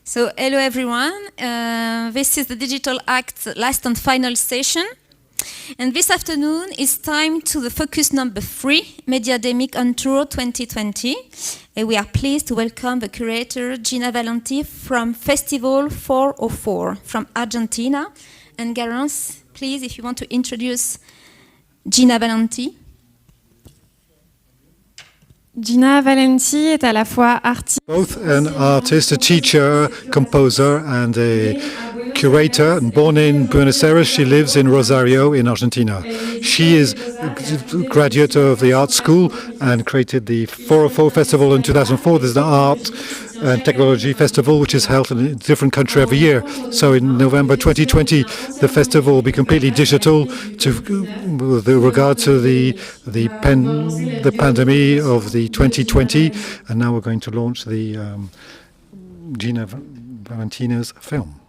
So hello everyone, this is the Digital Act last and final session. And this afternoon is time to the focus number 3, Mediademic on Tour 2020. And we are pleased to welcome the curator Gina Valenti from Festival 404 from Argentina. And Garance, please, if you want to introduce Gina Valenti. Gina Valenti est à la fois artiste. Both an artist, a teacher, composer, and a curator. And born in Buenos Aires, she lives in Rosario in Argentina. She is a graduate of the art school and created the 404 Festival in 2004. There's an art and technology festival which is held in a different country every year. So in November 2020, the festival will be completely digital with regard to the pandemic of the 2020. And now we're going to launch the Gina Valentina's film.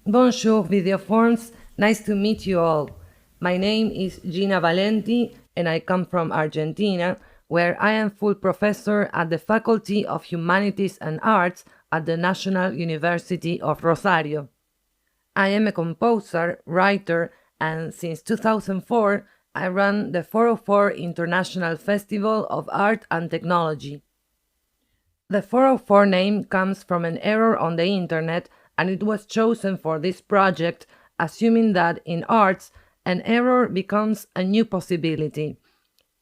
Bonjour, VIDEOFORMES. Nice to meet you all. My name is Gina Valenti, and I come from Argentina, where I am full professor at the Faculty of Humanities and Arts at the National University of Rosario. I am a composer, writer, and since 2004, I run the 404 International Festival of Art and Technology. The 404 name comes from an error on the internet, and it was chosen for this project, assuming that in arts, an error becomes a new possibility.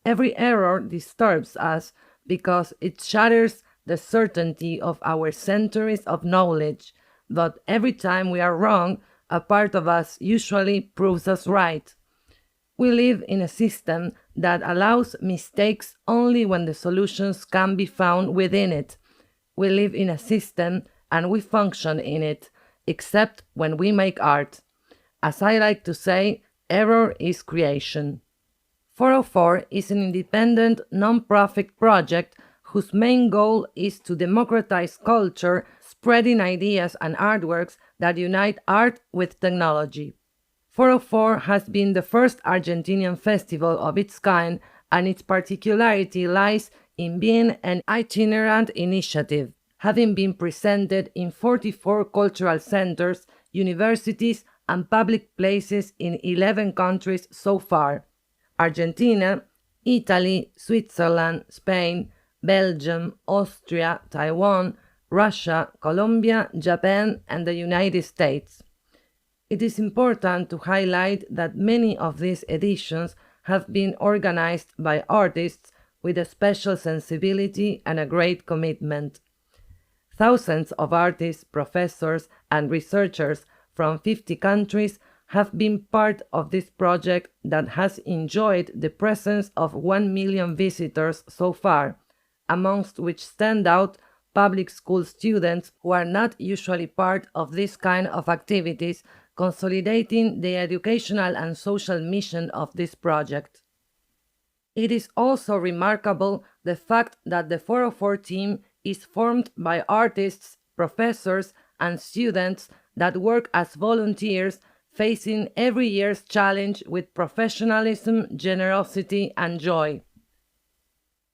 Every error disturbs us because it shatters the certainty of our centuries of knowledge, but every time we are wrong, a part of us usually proves us right. We live in a system that allows mistakes only when the solutions can be found within it. We live in a system and we function in it, except when we make art. As I like to say, error is creation. 404 is an independent, non-profit project whose main goal is to democratize culture, spreading ideas and artworks that unite art with technology. 404 has been the first Argentinian festival of its kind, and its particularity lies in being an itinerant initiative, having been presented in 44 cultural centers, universities, and public places in 11 countries so far: Argentina, Italy, Switzerland, Spain, Belgium, Austria, Taiwan, Russia, Colombia, Japan, and the United States. It is important to highlight that many of these editions have been organized by artists with a special sensibility and a great commitment. Thousands of artists, professors, and researchers from 50 countries have been part of this project that has enjoyed the presence of 1 million visitors so far, amongst which stand out public school students who are not usually part of this kind of activities, consolidating the educational and social mission of this project. It is also remarkable the fact that the 404 team is formed by artists, professors, and students that work as volunteers, facing every year's challenge with professionalism, generosity, and joy.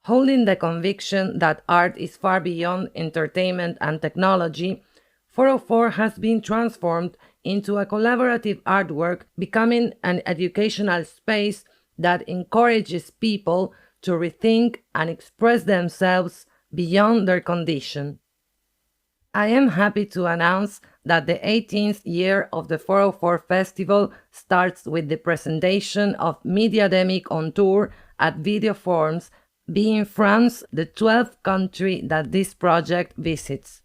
Holding the conviction that art is far beyond entertainment and technology, 404 has been transformed into a collaborative artwork, becoming an educational space that encourages people to rethink and express themselves beyond their condition. I am happy to announce that the 18th year of the 404 Festival starts with the presentation of Mediademic on Tour at VIDEOFORMES, being France the 12th country that this project visits.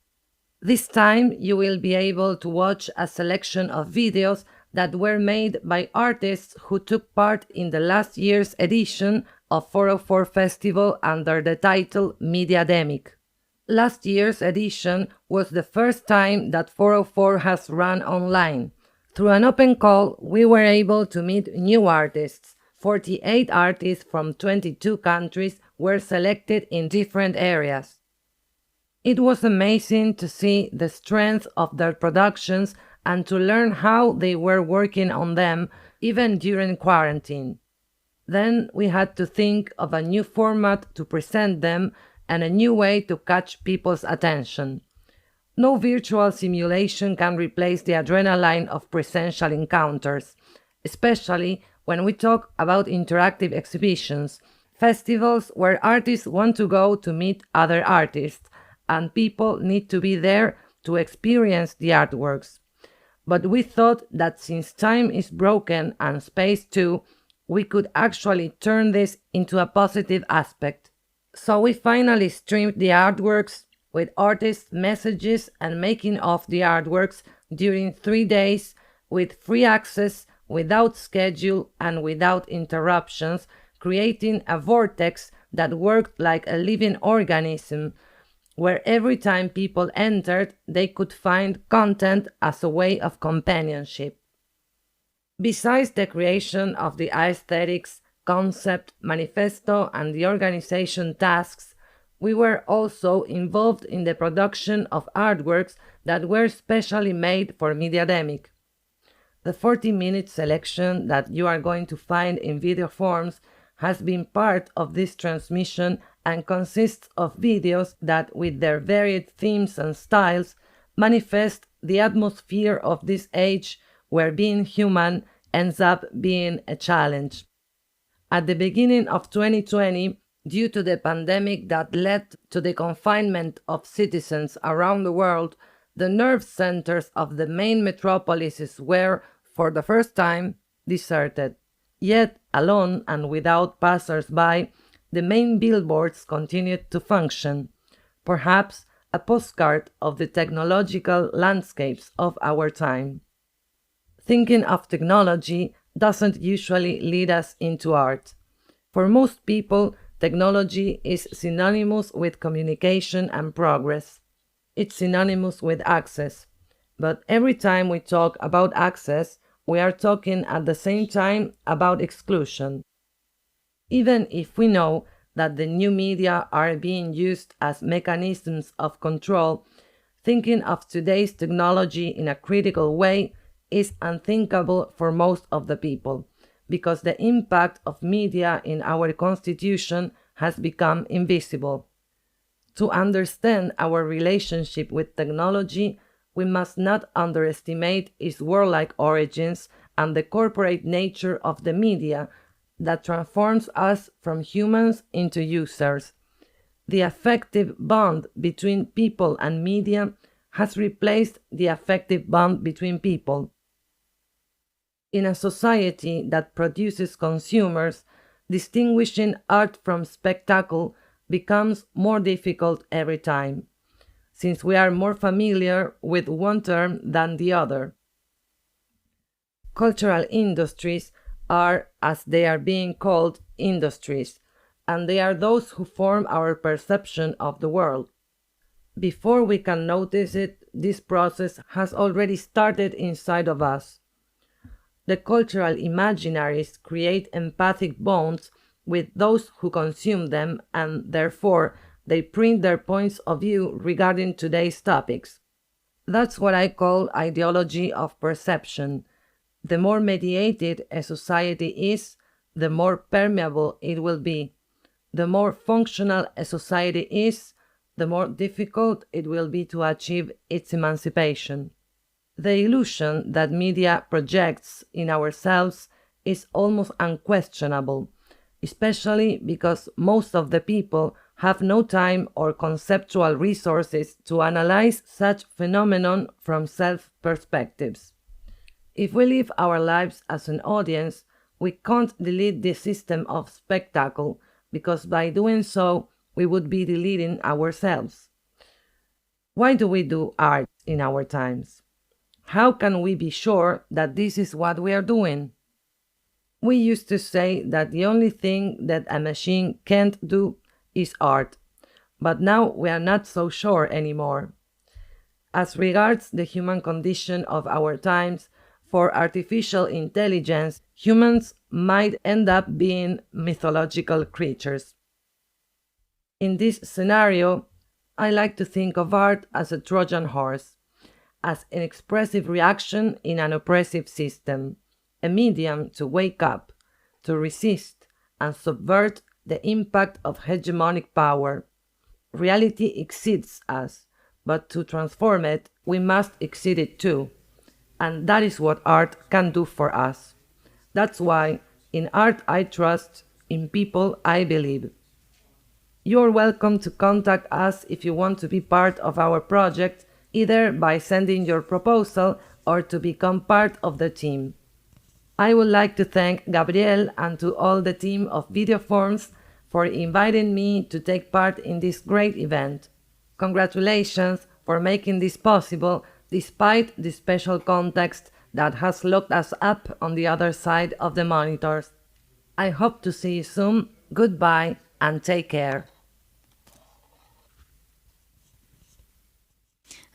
This time you will be able to watch a selection of videos that were made by artists who took part in the last year's edition of 404 Festival under the title Mediademic. Last year's edition was the first time that 404 has run online. Through an open call, we were able to meet new artists. 48 artists from 22 countries were selected in different areas. It was amazing to see the strength of their productions and to learn how they were working on them even during quarantine. Then we had to think of a new format to present them, and a new way to catch people's attention. No virtual simulation can replace the adrenaline of presential encounters, especially when we talk about interactive exhibitions, festivals where artists want to go to meet other artists, and people need to be there to experience the artworks. But we thought that since time is broken and space too, we could actually turn this into a positive aspect. So we finally streamed the artworks with artists' messages and making of the artworks during 3 days with free access, without schedule and without interruptions, creating a vortex that worked like a living organism, where every time people entered, they could find content as a way of companionship. Besides the creation of the aesthetics, concept, manifesto, and the organization tasks, we were also involved in the production of artworks that were specially made for Mediademic. The 40-minute selection that you are going to find in VideoForms has been part of this transmission and consists of videos that, with their varied themes and styles, manifest the atmosphere of this age where being human ends up being a challenge. At the beginning of 2020, due to the pandemic that led to the confinement of citizens around the world, the nerve centers of the main metropolises were, for the first time, deserted. Yet, alone and without passers-by, the main billboards continued to function, perhaps a postcard of the technological landscapes of our time. Thinking of technology doesn't usually lead us into art. For most people, technology is synonymous with communication and progress. It's synonymous with access. But every time we talk about access, we are talking at the same time about exclusion. Even if we know that the new media are being used as mechanisms of control, thinking of today's technology in a critical way is unthinkable for most of the people, because the impact of media in our constitution has become invisible. To understand our relationship with technology, we must not underestimate its warlike origins and the corporate nature of the media that transforms us from humans into users. The affective bond between people and media has replaced the affective bond between people. In a society that produces consumers, distinguishing art from spectacle becomes more difficult every time, since we are more familiar with one term than the other. Cultural industries are, as they are being called, industries, and they are those who form our perception of the world. Before we can notice it, this process has already started inside of us. The cultural imaginaries create empathic bonds with those who consume them, and therefore they print their points of view regarding today's topics. That's what I call ideology of perception. The more mediated a society is, the more permeable it will be. The more functional a society is, the more difficult it will be to achieve its emancipation. The illusion that media projects in ourselves is almost unquestionable, especially because most of the people have no time or conceptual resources to analyze such phenomenon from self-perspectives. If we live our lives as an audience, we can't delete the system of spectacle, because by doing so, we would be deleting ourselves. Why do we do art in our times? How can we be sure that this is what we are doing? We used to say that the only thing that a machine can't do is art, but now we are not so sure anymore. As regards the human condition of our times, for artificial intelligence, humans might end up being mythological creatures. In this scenario, I like to think of art as a Trojan horse, as an expressive reaction in an oppressive system, a medium to wake up, to resist, and subvert the impact of hegemonic power. reality exceeds us, but to transform it, we must exceed it too. And that is what art can do for us. That's why in art I trust, in people I believe. You're welcome to contact us if you want to be part of our project, either by sending your proposal or to become part of the team. I would like to thank Gabriel and to all the team of VideoForms for inviting me to take part in this great event. Congratulations for making this possible despite the special context that has locked us up on the other side of the monitors. I hope to see you soon. Goodbye and take care.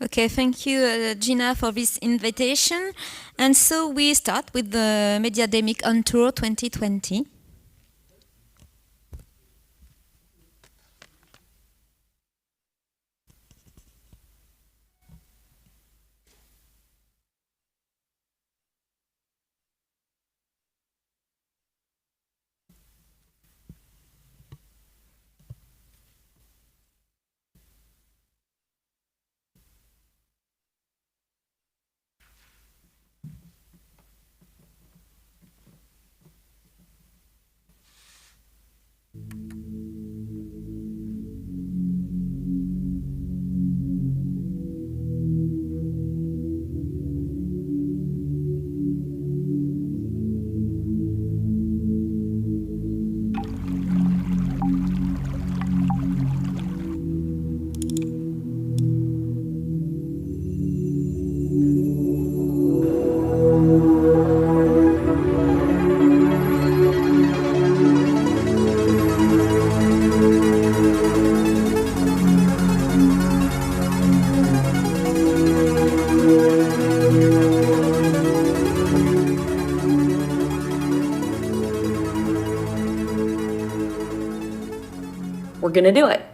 Okay, thank you, Gina, for this invitation. And so we start with the Mediademic on Tour 2020. We're going to do it.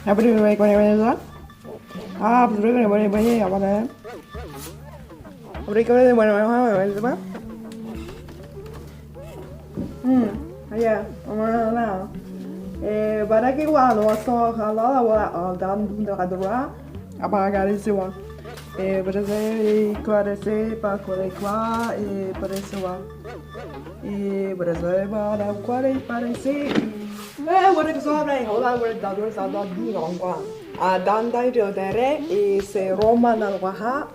Abrir con el ¿verdad? Ah, pues abrir con el bueno, vale. Abrir con el bueno, ¿verdad? Ya, vamos para que cuando vas a la hora dan de radura apagar ese wa. Parece que para qua parece wa. Parece para parece我这个说来以后呢，我到多少到地方过啊，当代就在嘞，是罗马那个哈，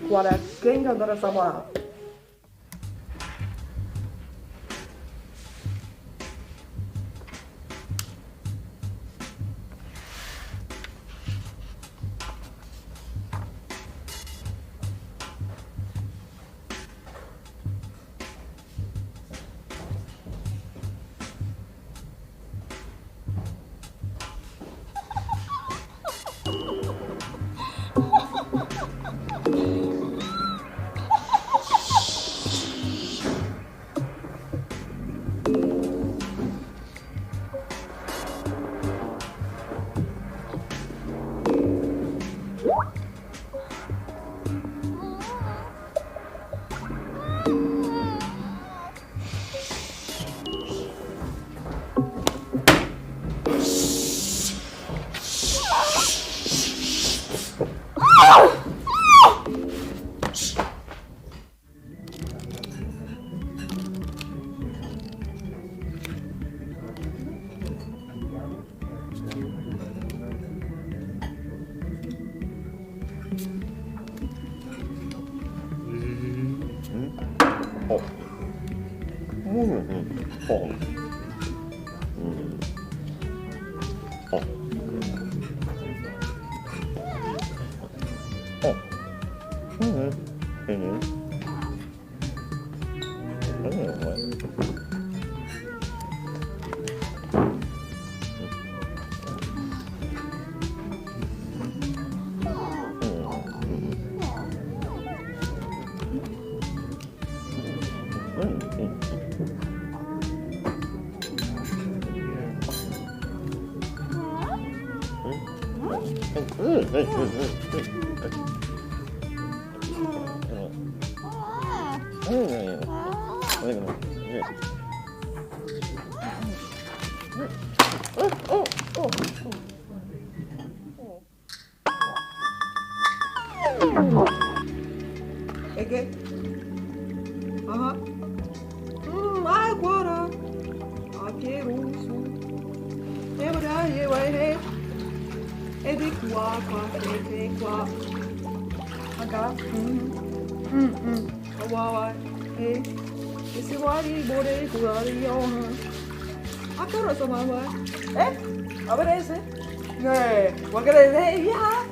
过来跟着多少什么？ Che? Ah, agora. Aqui russo. E di qua, qua. Acá. Wow. E se vuoi morire io. Acá so mama. Abrese. Guarda, ya.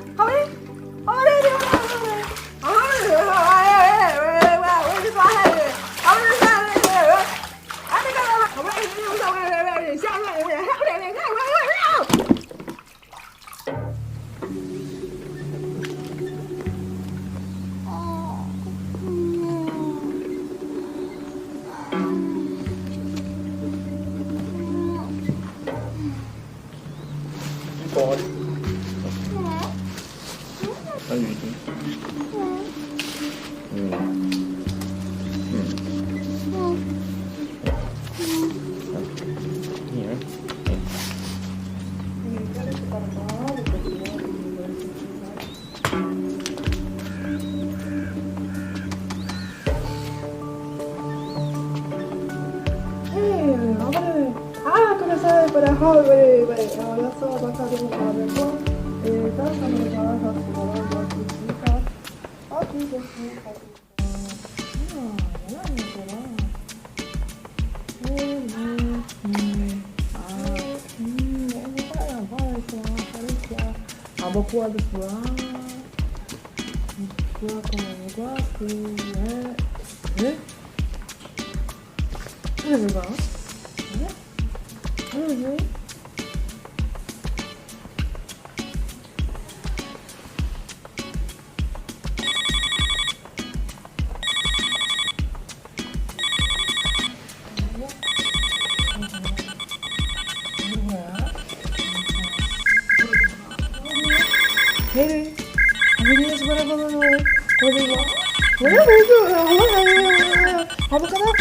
Abokuwa de fua. Fua como agua, Olha bom. Uhum. Hey, Avenidas barabalar. Olha bom. Olha muito. Abakana.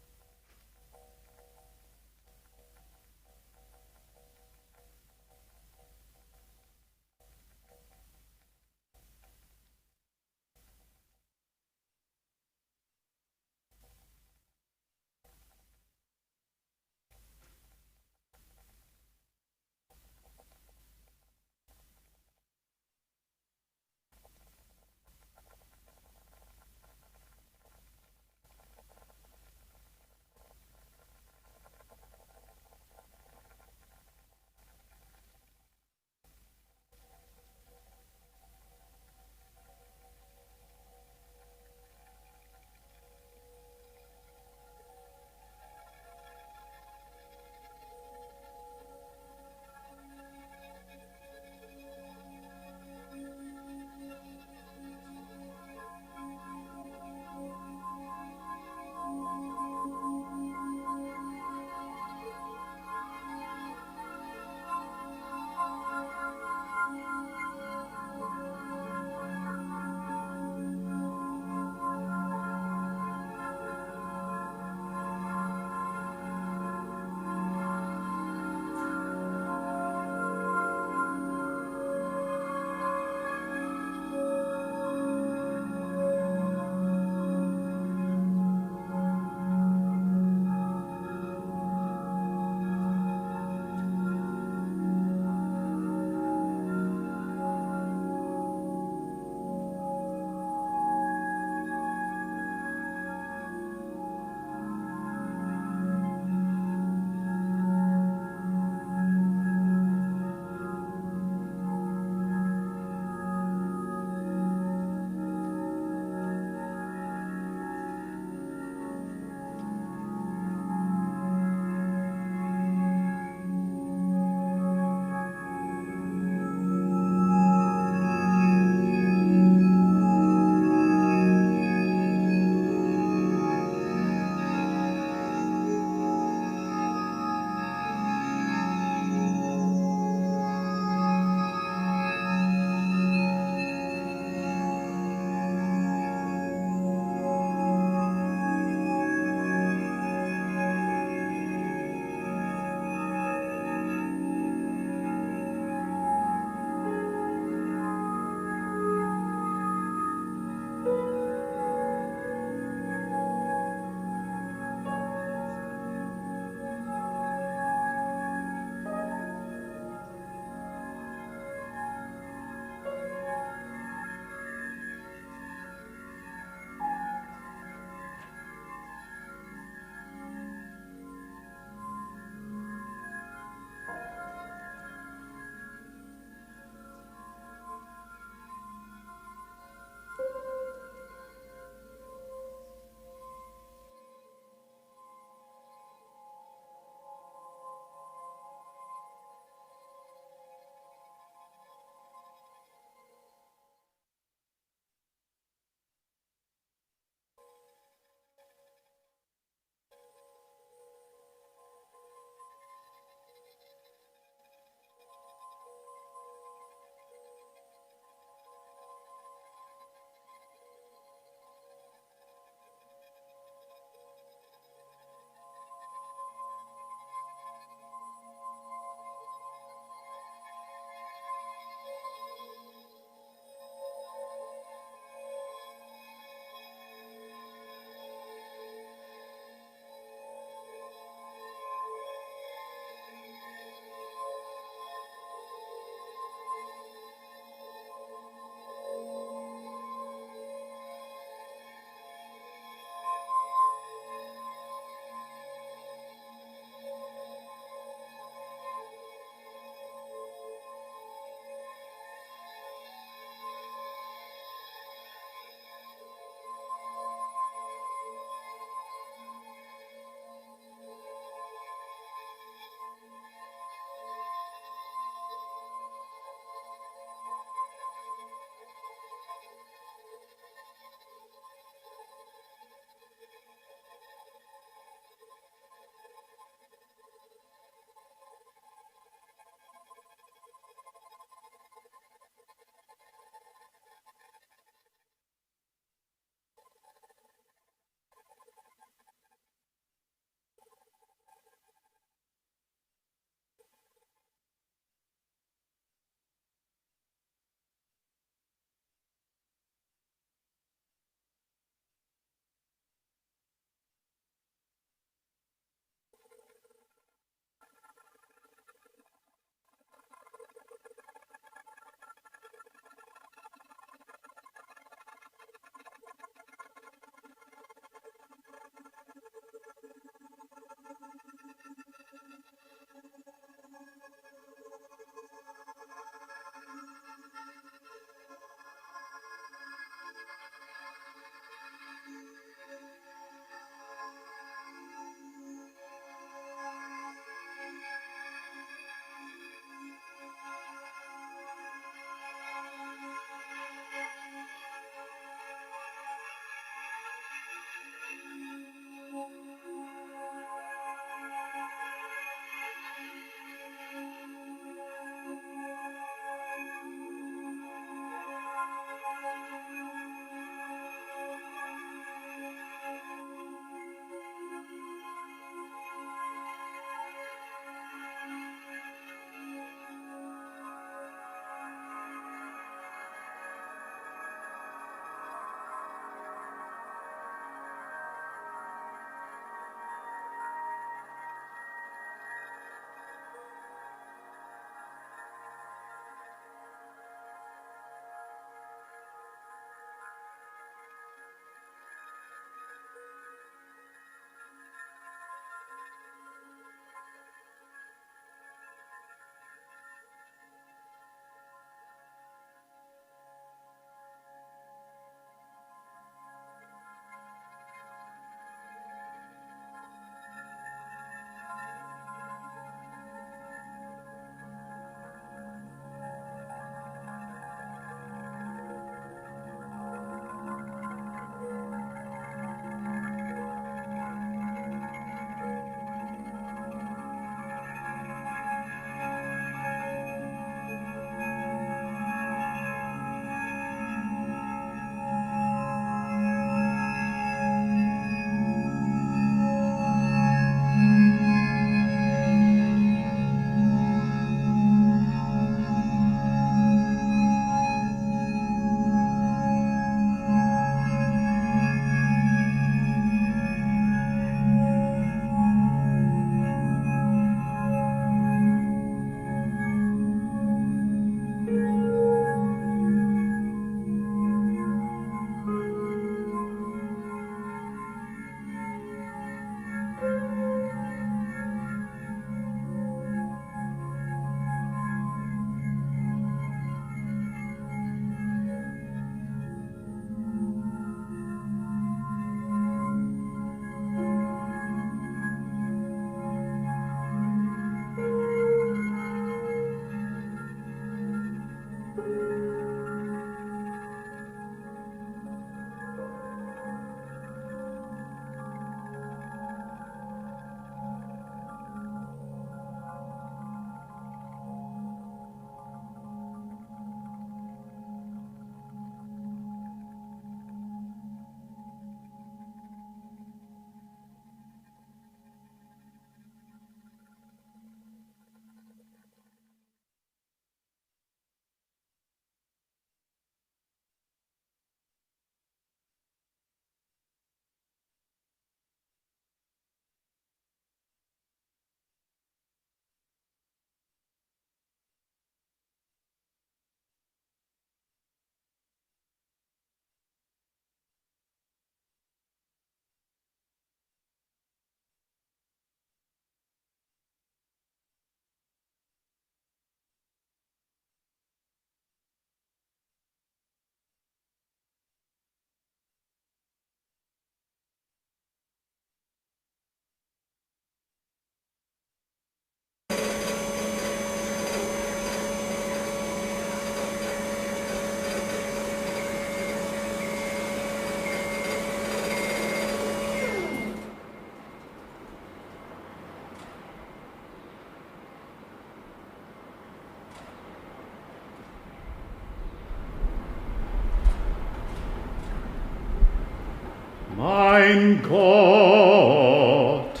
Mein Gott,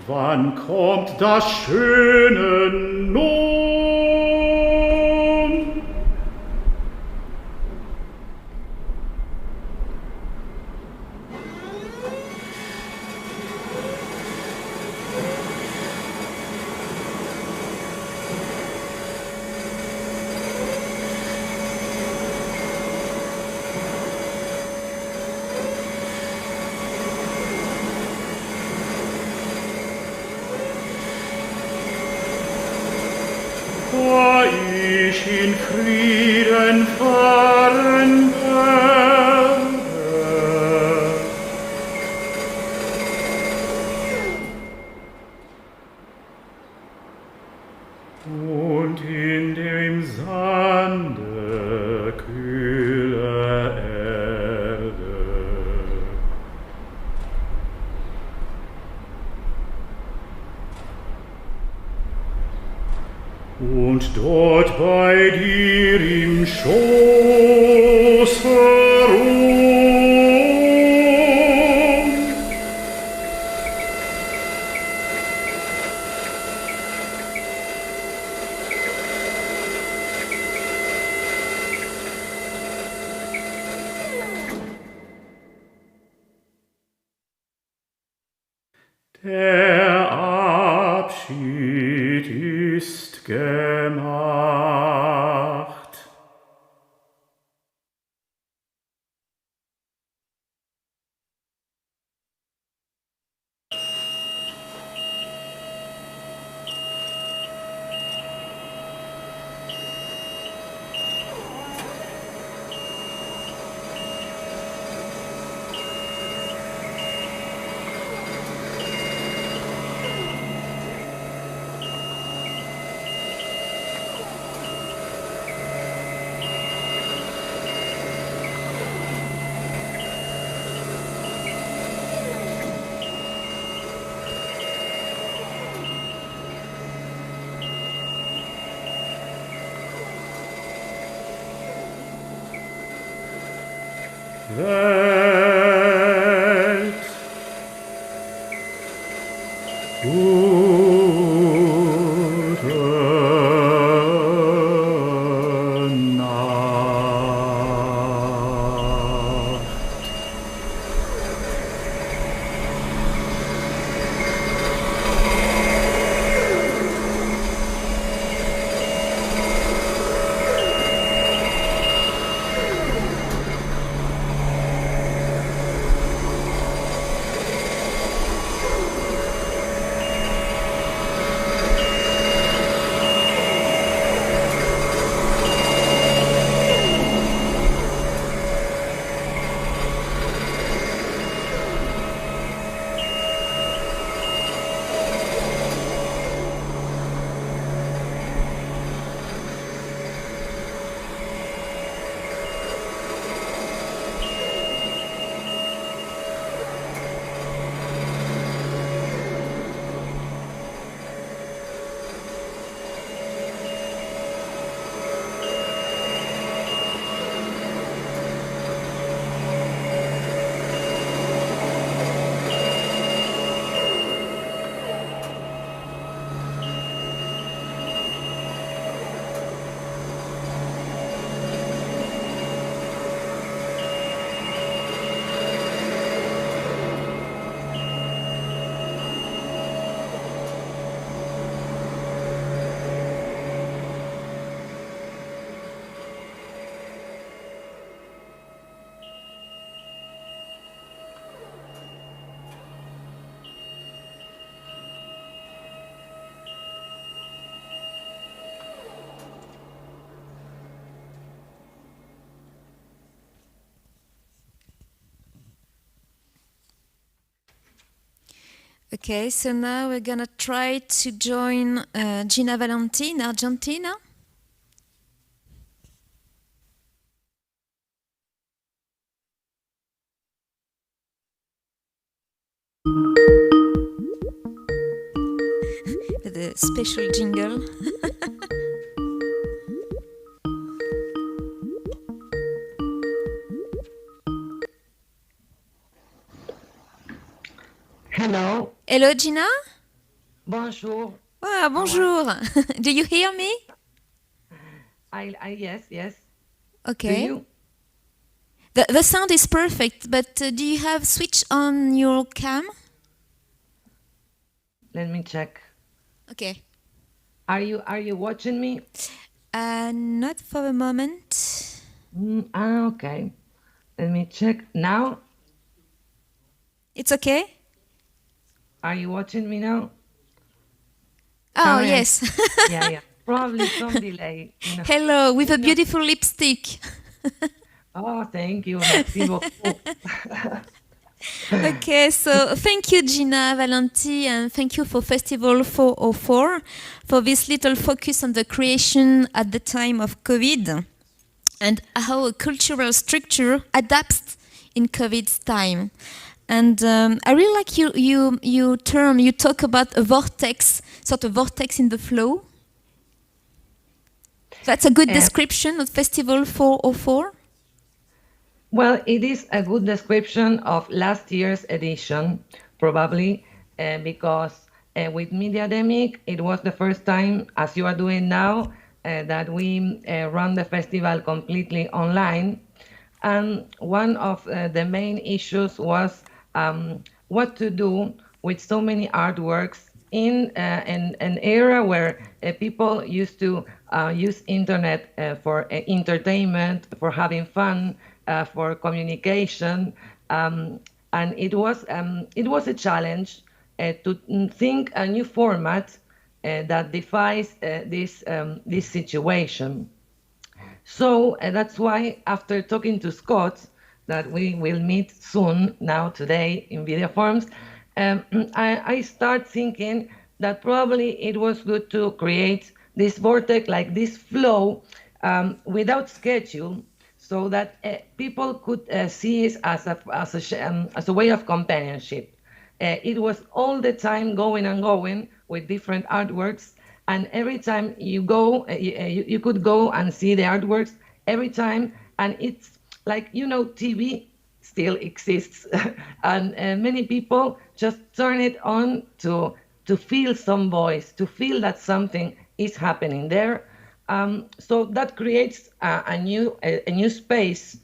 wann kommt das Schöne nun? Wo ich in Frieden fahren werde. Und in dem Sande kühle Erde. Und dort bei dir im Schoße ruhen. Der Abschied ist gemacht. Welt, gute Nacht. Okay, so now we're gonna try to join Gina Valenti in Argentina. With a special jingle. Hello. Hello, Gina. Bonjour. Ah, bonjour. Do you hear me? Yes. Do Okay. you? The sound is perfect, but do you have switch on your cam? Let me check. Okay. Are you watching me? Not for the moment. Okay. Let me check now. It's okay? Are you watching me now? Oh, Sorry, yes. yeah. Probably some delay. Hello, with a beautiful lipstick. Oh, thank you. Merci beaucoup. Okay, so thank you, Gina Valenti, and thank you for Festival 404 for this little focus on the creation at the time of COVID and how a cultural structure adapts in COVID's time. And I really like you talk about a vortex, sort of vortex in the flow. That's a good description of Festival 404. Well, it is a good description of last year's edition, probably, because with Mediademic, it was the first time, as you are doing now, that we run the festival completely online. And one of the main issues was what to do with so many artworks in an era where people used to use internet for entertainment, for having fun, for communication, and it was a challenge to think a new format that defies this situation. So that's why, after talking to Scott, that we will meet soon, now today in VideoForms, I start thinking that probably it was good to create this vortex, like this flow, without schedule, so that people could see it as a way of companionship. It was all the time going and going with different artworks, and every time you go, you could go and see the artworks every time, and it's like, TV still exists, and many people just turn it on to feel some voice, to feel that something is happening there. So that creates a new space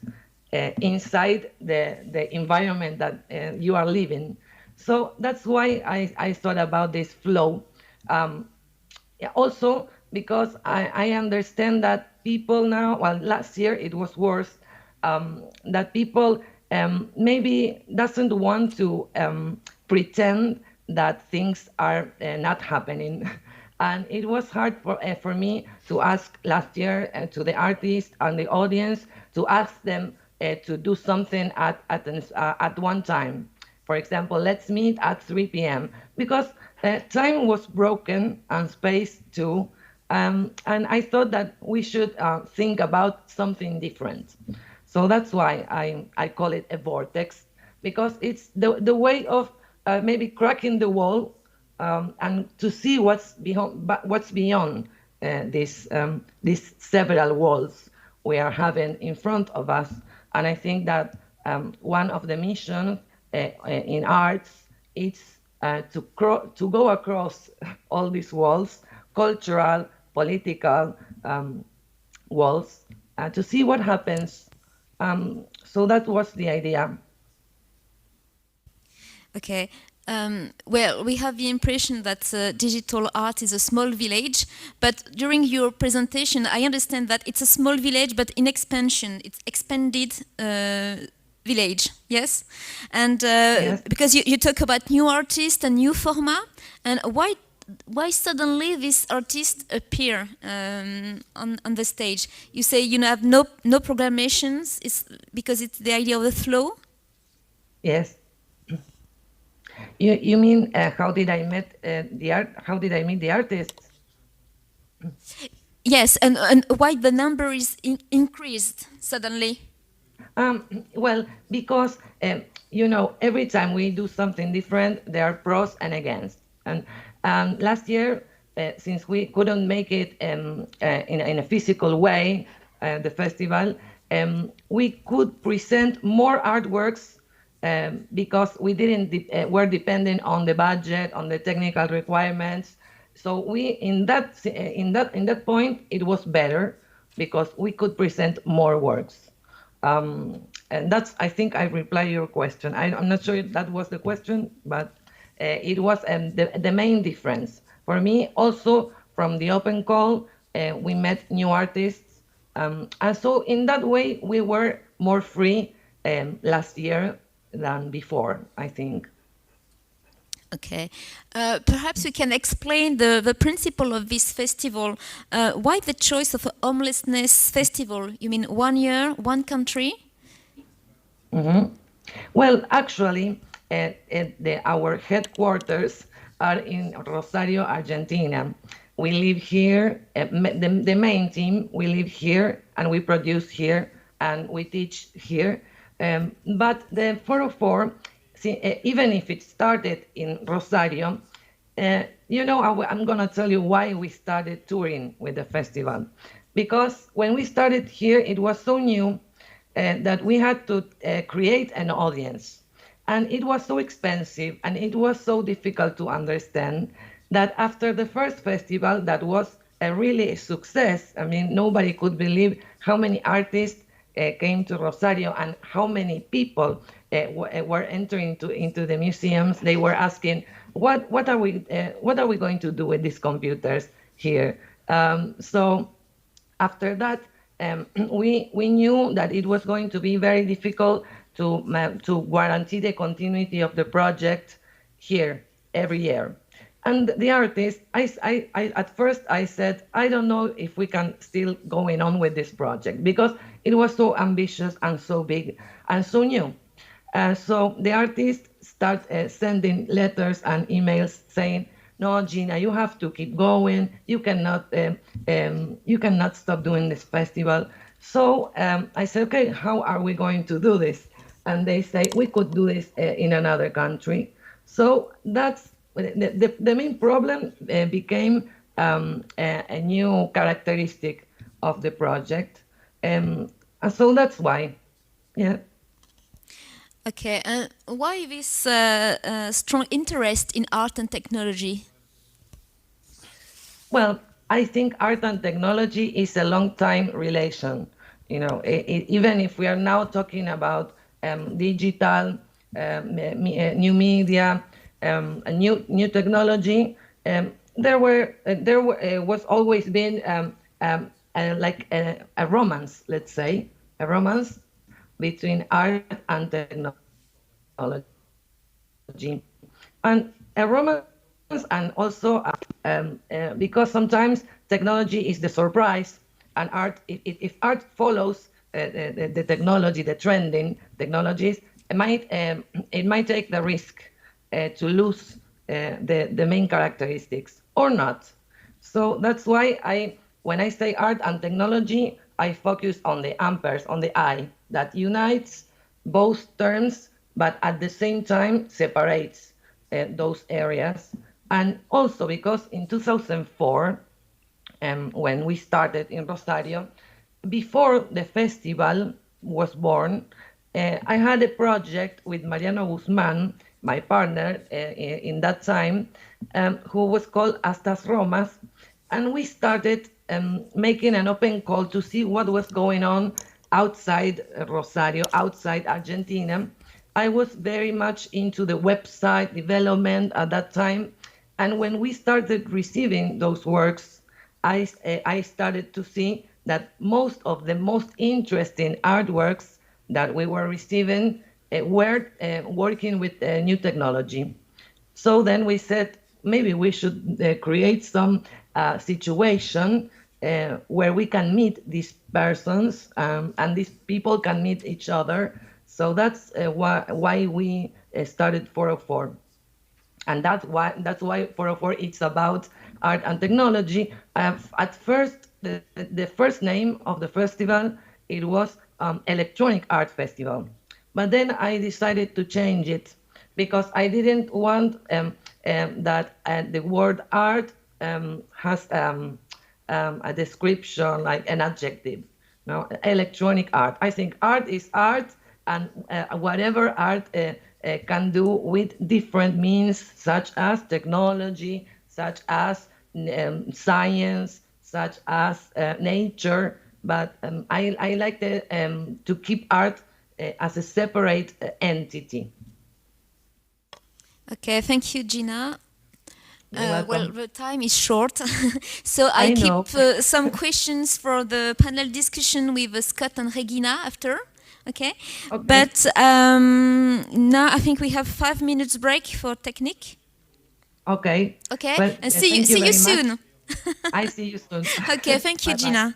inside the environment that you are living. So that's why I thought about this flow. Also, because I understand that people now, well, last year it was worse, that people maybe doesn't want to pretend that things are not happening. And it was hard for me to ask last year to the artists and the audience, to ask them to do something at one time. For example, let's meet at 3 p.m. because time was broken and space too. And I thought that we should think about something different. So that's why I call it a vortex, because it's the way of maybe cracking the wall, and to see what's beyond these several walls we are having in front of us. And I think that one of the missions in arts is to go across all these walls, cultural, political walls, to see what happens. So that was the idea. Okay. Well, we have the impression that digital art is a small village, but during your presentation, I understand that it's a small village, but in expansion. It's expanded village, yes? And Yes. because you talk about new artists and new format, and why suddenly this artist appear on the stage? You say you have no programations. It's because it's the idea of the flow. Yes. You mean how did I meet the art? How did I meet the artists? Yes, and why the number is increased suddenly? Well, because every time we do something different, there are pros and against. And last year, since we couldn't make it in a physical way, the festival, we could present more artworks because we didn't were dependent on the budget, on the technical requirements. So we in that point it was better because we could present more works. And that's, I think I replied your question. I'm not sure if that was the question, but it was the main difference. For me, also from the open call, we met new artists. And so in that way, we were more free last year than before, I think. Okay. Perhaps we can explain the principle of this festival. Why the choice of a homelessness festival? You mean 1 year, one country? Mm-hmm. Well, actually, our headquarters are in Rosario, Argentina. We live here, the main team, we live here and we produce here and we teach here. But the 404, even if it started in Rosario, I'm going to tell you why we started touring with the festival. Because when we started here, it was so new that we had to create an audience. And it was so expensive and it was so difficult to understand that after the first festival, that was really a success. I mean, nobody could believe how many artists came to Rosario and how many people were entering into the museums. They were asking, what are we going to do with these computers here? So after that, we knew that it was going to be very difficult to guarantee the continuity of the project here every year. And the artist, I at first I said, I don't know if we can still going on with this project because it was so ambitious and so big and so new. So the artist start sending letters and emails saying, no, Gina, you have to keep going. You cannot stop doing this festival. So I said, okay, how are we going to do this? And they say, we could do this in another country. So that's the main problem became a new characteristic of the project. And so that's why, yeah. Okay, why this strong interest in art and technology? Well, I think art and technology is a long-time relation. Even if we are now talking about digital, new media, new technology, there was always been like a romance, let's say, a romance between art and technology, and a romance, and also because sometimes technology is the surprise, and art, if art follows the technology, the trending technologies, it might take the risk to lose the main characteristics or not. So that's why when I say art and technology, I focus on the amperes, on the I, that unites both terms, but at the same time separates those areas. And also because in 2004, when we started in Rosario, before the festival was born, I had a project with Mariano Guzman, my partner in that time, who was called Astas Romas. And we started making an open call to see what was going on outside Rosario, outside Argentina. I was very much into the website development at that time. And when we started receiving those works, I started to see that most of the most interesting artworks that we were receiving were working with new technology. So then we said, maybe we should create some situation where we can meet these persons and these people can meet each other. So that's why we started 404. And that's why 404 it's about art and technology. At first, the first name of the festival, it was Electronic Art Festival. But then I decided to change it because I didn't want that the word art has a description, like an adjective. No, electronic art. I think art is art, and whatever art can do with different means, such as technology, such as science, such as nature. But I like to keep art as a separate entity. Okay, thank you, Gina. You're welcome. Well, the time is short, so I I keep know. some questions for the panel discussion with Scott and Regina after. Okay, Okay. but now I think we have 5 minutes break for technique. Okay. Okay, Well, and thank see you very much. soon. I see you soon. Okay, thank you, Bye-bye. Gina.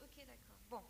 Ok, d'accord. Bon.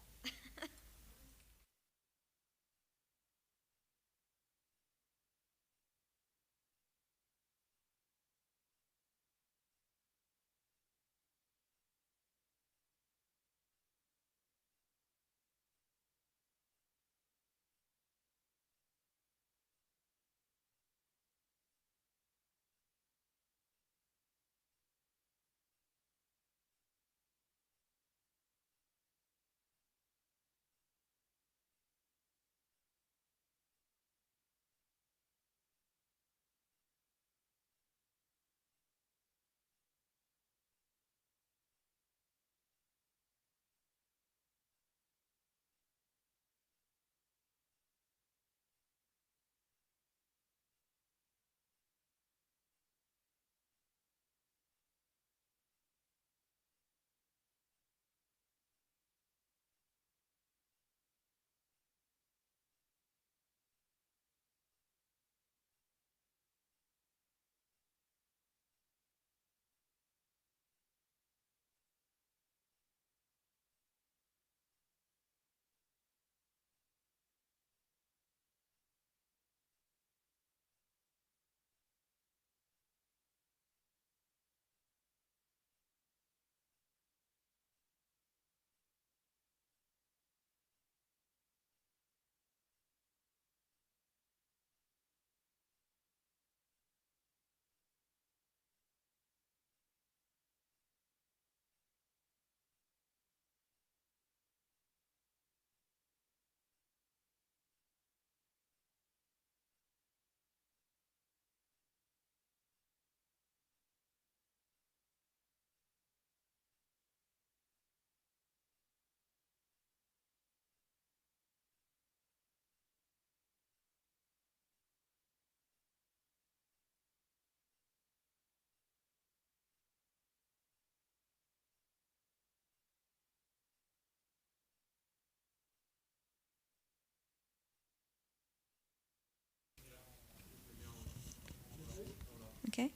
Okay.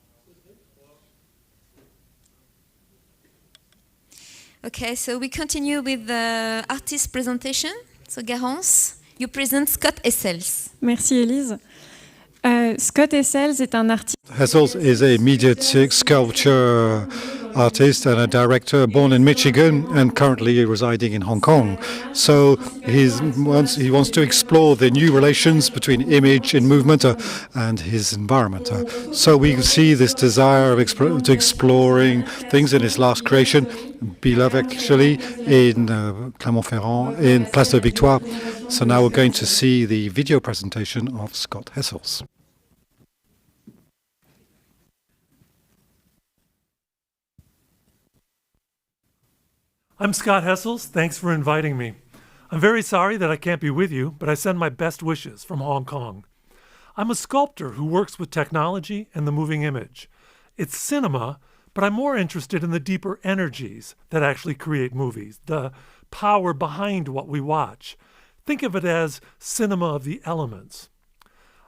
Okay, so we continue with the artist presentation. So Garance, you present Scott Essels. Merci Élise. Scott Essels est un artiste. Hessels is a mediatic sculpture artist and a director born in Michigan and currently residing in Hong Kong. So he wants to explore the new relations between image and movement and his environment. So we see this desire of exploring things in his last creation, beloved actually, in Clermont-Ferrand, in Place de Victoire. So now we're going to see the video presentation of Scott Hessels. I'm Scott Hessels. Thanks for inviting me. I'm very sorry that I can't be with you, but I send my best wishes from Hong Kong. I'm a sculptor who works with technology and the moving image. It's cinema, but I'm more interested in the deeper energies that actually create movies, the power behind what we watch. Think of it as cinema of the elements.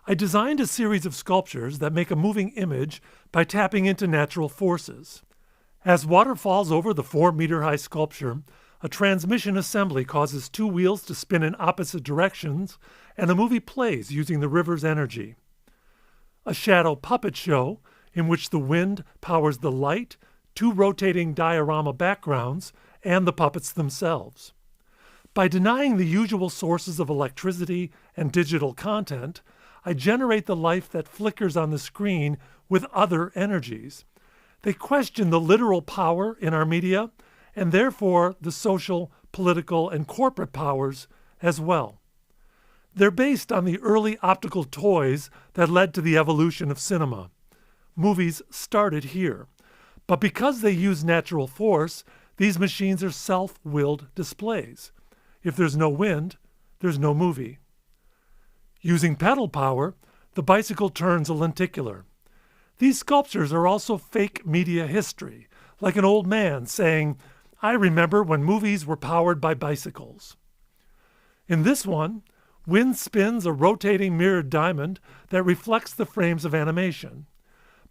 I designed a series of sculptures that make a moving image by tapping into natural forces. As water falls over the 4-meter-high sculpture, a transmission assembly causes 2 wheels to spin in opposite directions, and the movie plays using the river's energy. A shadow puppet show, in which the wind powers the light, 2 rotating diorama backgrounds, and the puppets themselves. By denying the usual sources of electricity and digital content, I generate the life that flickers on the screen with other energies. They question the literal power in our media, and therefore the social, political, and corporate powers as well. They're based on the early optical toys that led to the evolution of cinema. Movies started here, but because they use natural force, these machines are self-willed displays. If there's no wind, there's no movie. Using pedal power, the bicycle turns a lenticular. These sculptures are also fake media history, like an old man saying, "I remember when movies were powered by bicycles." In this one, wind spins a rotating mirrored diamond that reflects the frames of animation.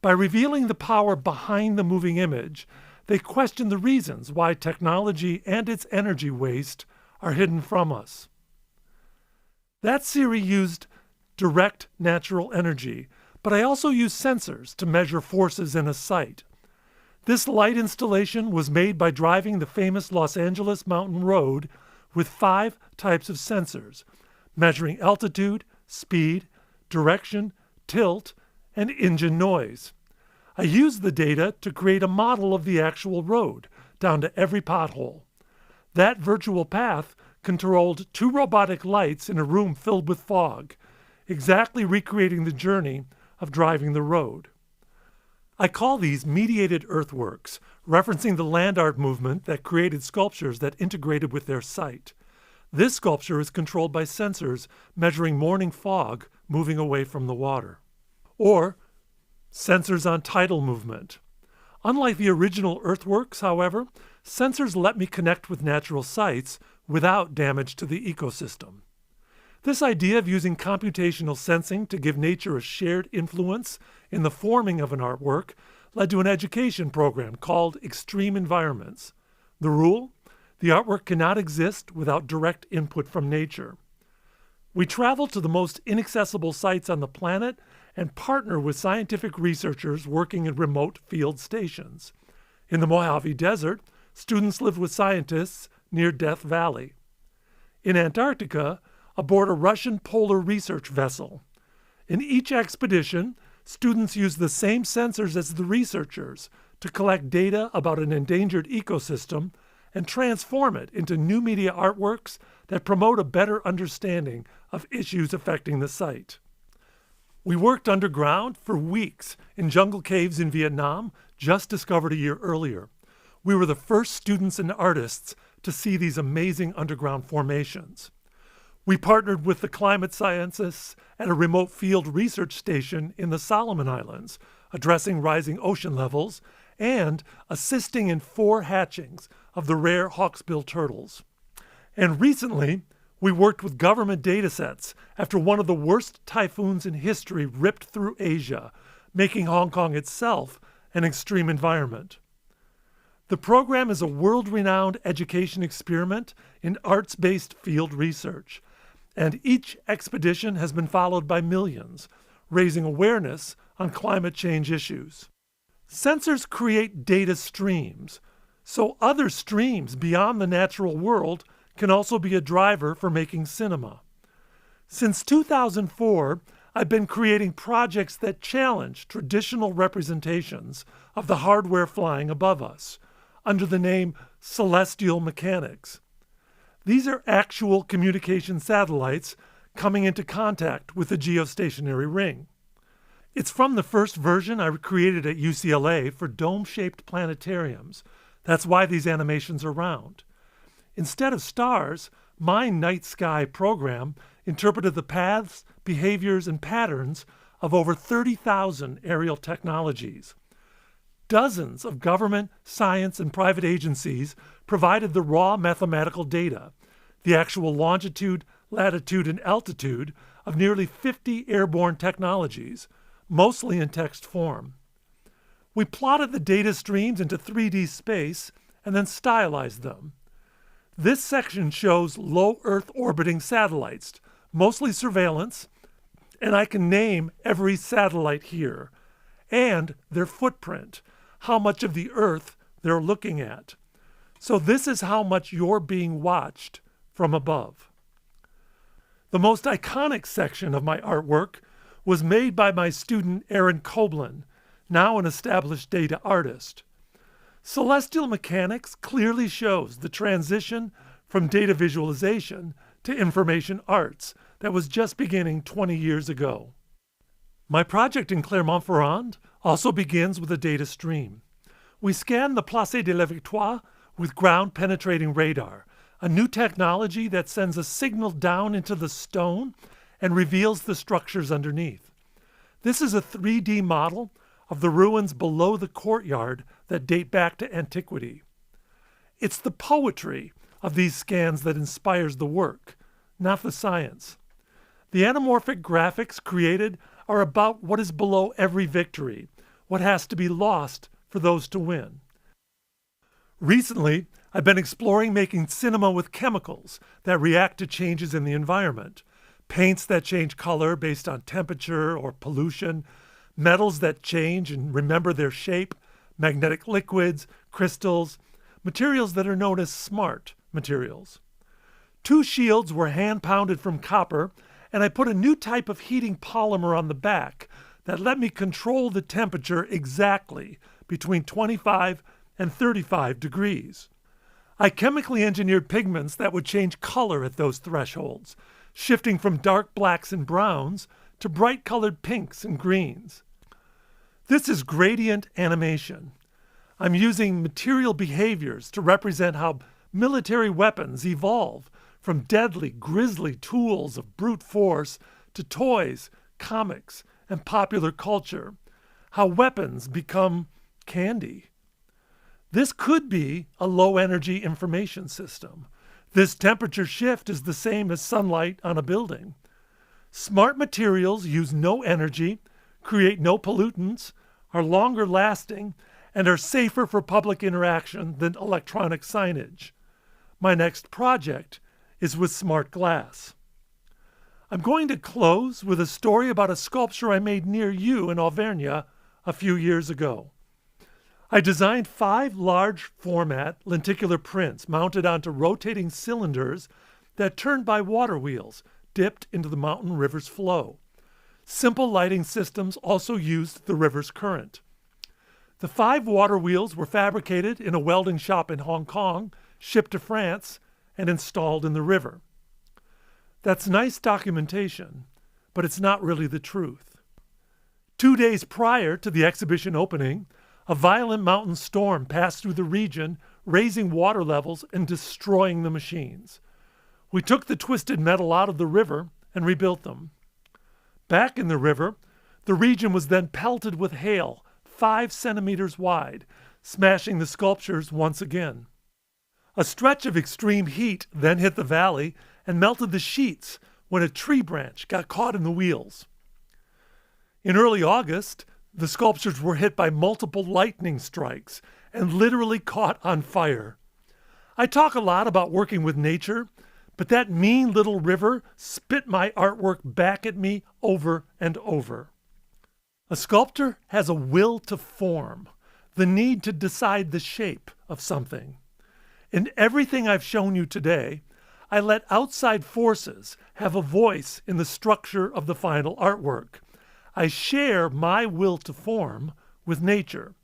By revealing the power behind the moving image, they question the reasons why technology and its energy waste are hidden from us. That series used direct natural energy, but I also used sensors to measure forces in a site. This light installation was made by driving the famous Los Angeles Mountain Road with 5 types of sensors, measuring altitude, speed, direction, tilt, and engine noise. I used the data to create a model of the actual road, down to every pothole. That virtual path controlled 2 robotic lights in a room filled with fog, exactly recreating the journey of driving the road. I call these mediated earthworks, referencing the land art movement that created sculptures that integrated with their site. This sculpture is controlled by sensors measuring morning fog moving away from the water. Or sensors on tidal movement. Unlike the original earthworks, however, sensors let me connect with natural sites without damage to the ecosystem. This idea of using computational sensing to give nature a shared influence in the forming of an artwork led to an education program called Extreme Environments. The rule? The artwork cannot exist without direct input from nature. We travel to the most inaccessible sites on the planet and partner with scientific researchers working in remote field stations. In the Mojave Desert, students live with scientists near Death Valley. In Antarctica, aboard a Russian polar research vessel. In each expedition, students use the same sensors as the researchers to collect data about an endangered ecosystem and transform it into new media artworks that promote a better understanding of issues affecting the site. We worked underground for weeks in jungle caves in Vietnam, just discovered a year earlier. We were the first students and artists to see these amazing underground formations. We partnered with the climate scientists at a remote field research station in the Solomon Islands, addressing rising ocean levels and assisting in 4 hatchings of the rare hawksbill turtles. And recently, we worked with government datasets after one of the worst typhoons in history ripped through Asia, making Hong Kong itself an extreme environment. The program is a world-renowned education experiment in arts-based field research, and each expedition has been followed by millions, raising awareness on climate change issues. Sensors create data streams, so other streams beyond the natural world can also be a driver for making cinema. Since 2004, I've been creating projects that challenge traditional representations of the hardware flying above us, under the name celestial mechanics. These are actual communication satellites coming into contact with the geostationary ring. It's from the first version I created at UCLA for dome-shaped planetariums. That's why these animations are round. Instead of stars, my night sky program interpreted the paths, behaviors, and patterns of over 30,000 aerial technologies. Dozens of government, science, and private agencies provided the raw mathematical data, the actual longitude, latitude, and altitude of nearly 50 airborne technologies, mostly in text form. We plotted the data streams into 3D space and then stylized them. This section shows low Earth orbiting satellites, mostly surveillance, and I can name every satellite here, and their footprint, how much of the Earth they're looking at. So this is how much you're being watched from above. The most iconic section of my artwork was made by my student Aaron Koblin, now an established data artist. Celestial mechanics clearly shows the transition from data visualization to information arts that was just beginning 20 years ago. My project in Clermont-Ferrand also begins with a data stream. We scan the Place de la Victoire with ground-penetrating radar, a new technology that sends a signal down into the stone and reveals the structures underneath. This is a 3D model of the ruins below the courtyard that date back to antiquity. It's the poetry of these scans that inspires the work, not the science. The anamorphic graphics created are about what is below every victory, what has to be lost for those to win. Recently, I've been exploring making cinema with chemicals that react to changes in the environment, paints that change color based on temperature or pollution, metals that change and remember their shape, magnetic liquids, crystals, materials that are known as smart materials. 2 shields were hand-pounded from copper, and I put a new type of heating polymer on the back that let me control the temperature exactly between 25 and 35 degrees. I chemically engineered pigments that would change color at those thresholds, shifting from dark blacks and browns to bright-colored pinks and greens. This is gradient animation. I'm using material behaviors to represent how military weapons evolve from deadly, grisly tools of brute force to toys, comics, and popular culture, how weapons become candy. This could be a low-energy information system. This temperature shift is the same as sunlight on a building. Smart materials use no energy, create no pollutants, are longer lasting, and are safer for public interaction than electronic signage. My next project is with smart glass. I'm going to close with a story about a sculpture I made near you in Auvergne a few years ago. I designed 5 large format lenticular prints mounted onto rotating cylinders that turned by water wheels dipped into the mountain river's flow. Simple lighting systems also used the river's current. The 5 water wheels were fabricated in a welding shop in Hong Kong, shipped to France, and installed in the river. That's nice documentation, but it's not really the truth. 2 days prior to the exhibition opening, a violent mountain storm passed through the region, raising water levels and destroying the machines. We took the twisted metal out of the river and rebuilt them. Back in the river, the region was then pelted with hail, 5 centimeters wide, smashing the sculptures once again. A stretch of extreme heat then hit the valley and melted the sheets when a tree branch got caught in the wheels. In early August, the sculptures were hit by multiple lightning strikes and literally caught on fire. I talk a lot about working with nature, but that mean little river spit my artwork back at me over and over. A sculptor has a will to form, the need to decide the shape of something. In everything I've shown you today, I let outside forces have a voice in the structure of the final artwork. I share my will to form with nature.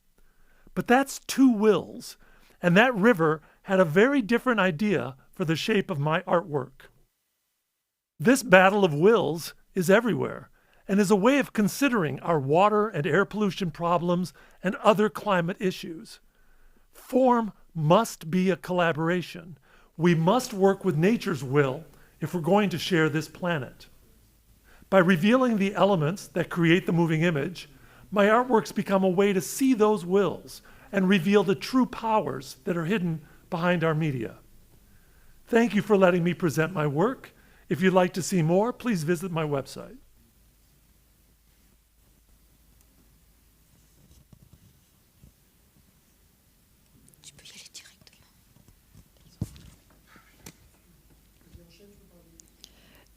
But that's 2 wills, and that river had a very different idea for the shape of my artwork. This battle of wills is everywhere, and is a way of considering our water and air pollution problems and other climate issues. Form must be a collaboration. We must work with nature's will if we're going to share this planet. By revealing the elements that create the moving image, my artworks become a way to see those wills and reveal the true powers that are hidden behind our media. Thank you for letting me present my work. If you'd like to see more, please visit my website.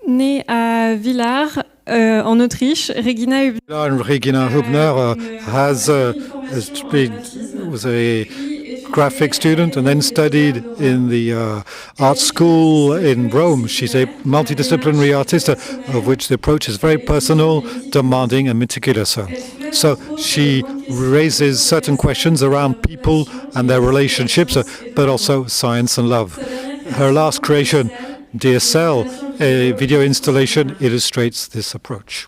Née à Villars, en Autriche, Regina Regina Hübner was a graphic student and then studied in the art school in Rome. She's a multidisciplinary artist, of which the approach is very personal, demanding, and meticulous. So she raises certain questions around people and their relationships, but also science and love. Her last creation, Dear Cell, a video installation, illustrates this approach.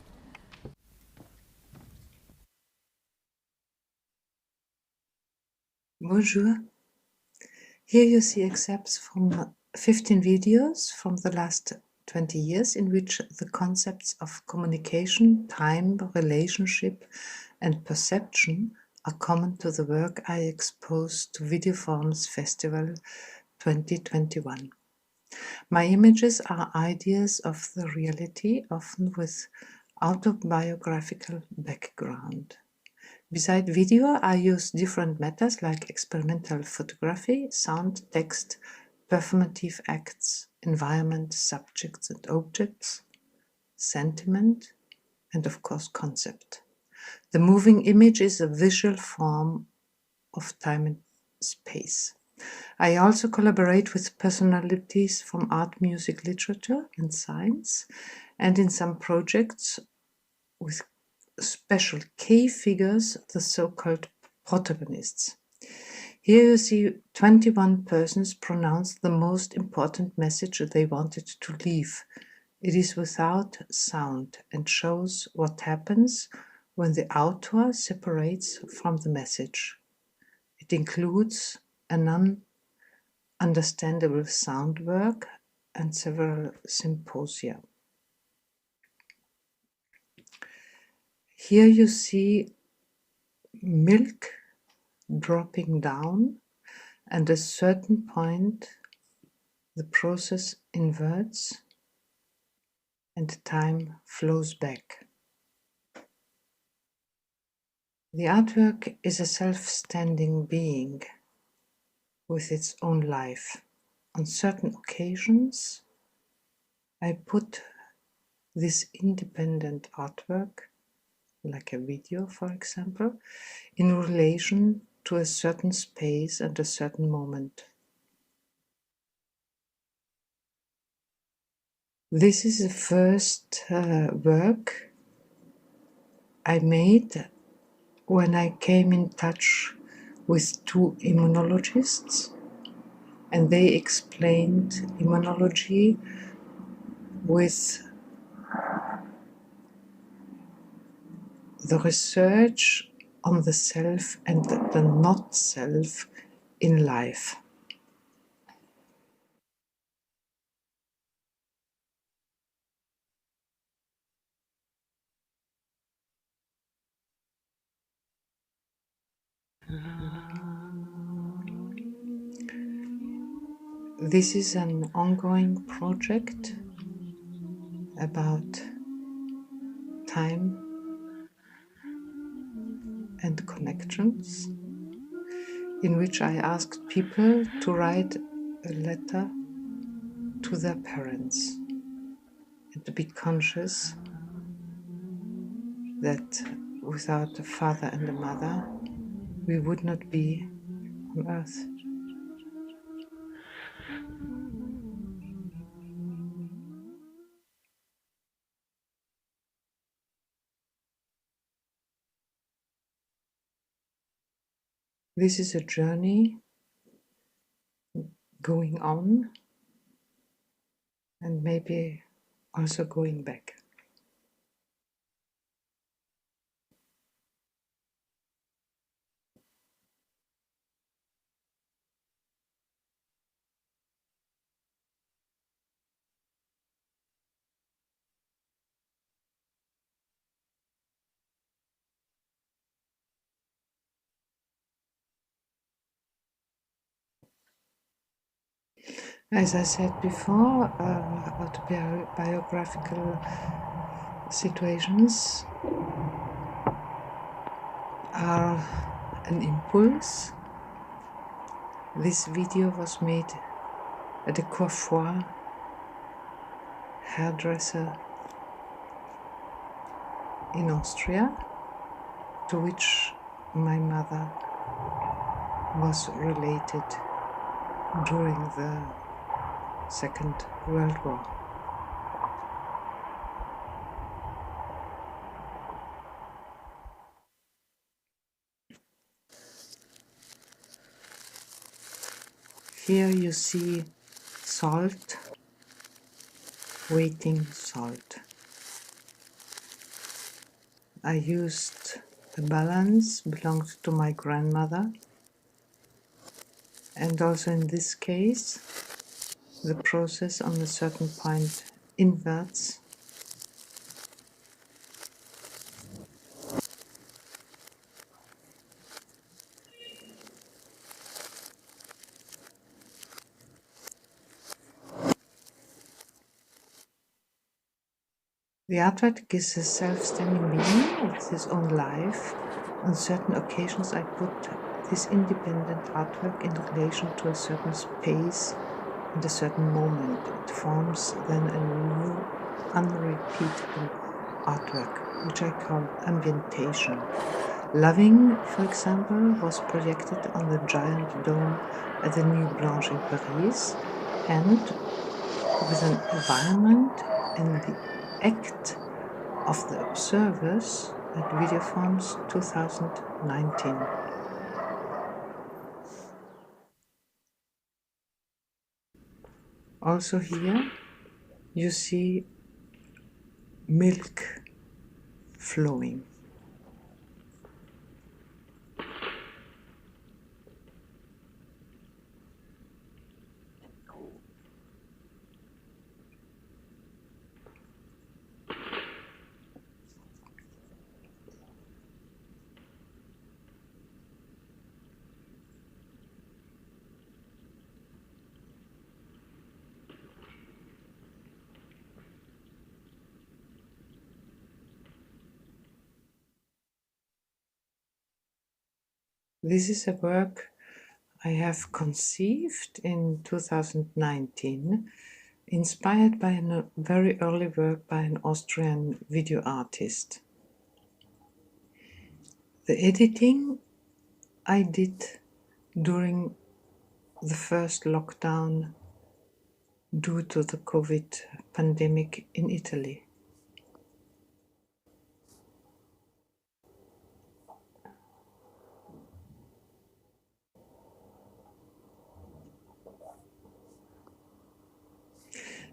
Bonjour. Here you see excerpts from 15 videos from the last 20 years in which the concepts of communication, time, relationship, and perception are common to the work I exposed to VIDEOFORMES Festival 2021. My images are ideas of the reality, often with autobiographical background. Beside video, I use different methods like experimental photography, sound, text, performative acts, environment, subjects and objects, sentiment, and of course concept. The moving image is a visual form of time and space. I also collaborate with personalities from art, music, literature, and science, and in some projects with special key figures, the so-called protagonists. Here you see 21 persons pronounce the most important message they wanted to leave. It is without sound and shows what happens when the author separates from the message. It includes a non-understandable sound work and several symposia. Here you see milk dropping down, and at a certain point the process inverts and time flows back. The artwork is a self-standing being with its own life. On certain occasions, I put this independent artwork, like a video for example, in relation to a certain space and a certain moment. This is the first work I made when I came in touch with two immunologists, and they explained immunology with the research on the self and the not self in life. This is an ongoing project about time and connections, in which I asked people to write a letter to their parents and to be conscious that without a father and a mother, we would not be on earth. This is a journey going on and maybe also going back. As I said before, autobiographical situations are an impulse. This video was made at a coiffeur hairdresser in Austria, to which my mother was related during the Second World War. Here you see salt, waiting salt. I used a balance belonged to my grandmother, and also in this case the process on a certain point inverts. The artwork is a self-standing being with his own life. On certain occasions I put this independent artwork in relation to a certain space and a certain moment. It forms then a new, unrepeatable artwork, which I call ambientation. Loving, for example, was projected on the giant dome at the Nuit Blanche in Paris, and with an environment and the act of the observers at VIDEOFORMES 2019. Also here you see milk flowing. This is a work I have conceived in 2019, inspired by a very early work by an Austrian video artist. The editing I did during the first lockdown due to the COVID pandemic in Italy.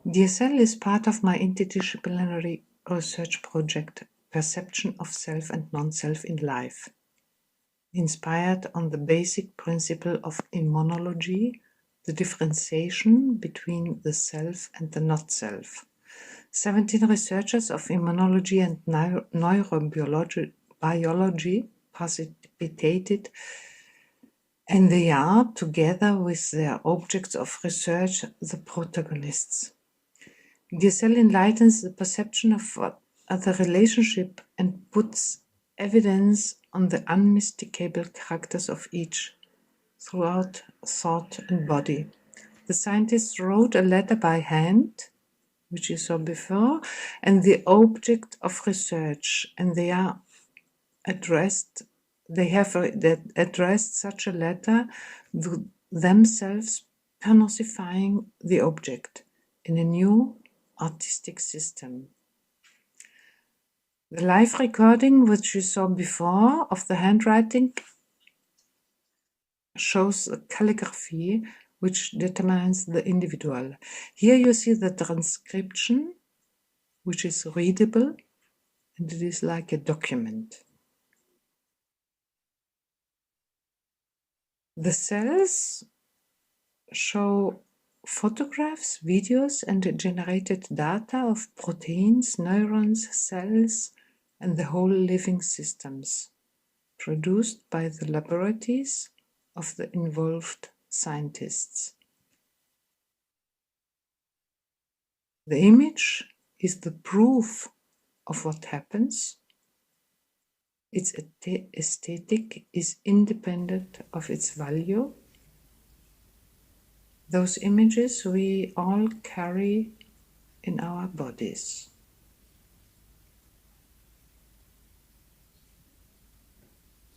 DSL is part of my interdisciplinary research project, Perception of Self and Non-Self in Life, inspired on the basic principle of immunology, the differentiation between the self and the not-self. 17 researchers of immunology and neurobiology participated, and they are, together with their objects of research, the protagonists. DSL enlightens the perception of the relationship and puts evidence on the unmistakable characters of each throughout thought and body. The scientists wrote a letter by hand, which you saw before, and the object of research, and they have addressed such a letter, themselves personifying the object in a new artistic system. The live recording, which you saw before, of the handwriting shows the calligraphy which determines the individual. Here you see the transcription, which is readable, and it is like a document. The cells show photographs, videos, and generated data of proteins, neurons, cells, and the whole living systems, produced by the laboratories of the involved scientists. The image is the proof of what happens. Its aesthetic is independent of its value. Those images we all carry in our bodies.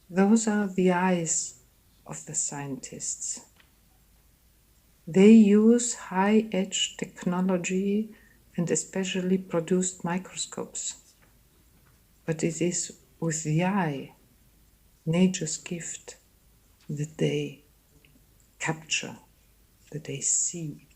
Those are the eyes of the scientists. They use high-edge technology and especially produced microscopes. But it is with the eye, nature's gift, that they capture, that they see.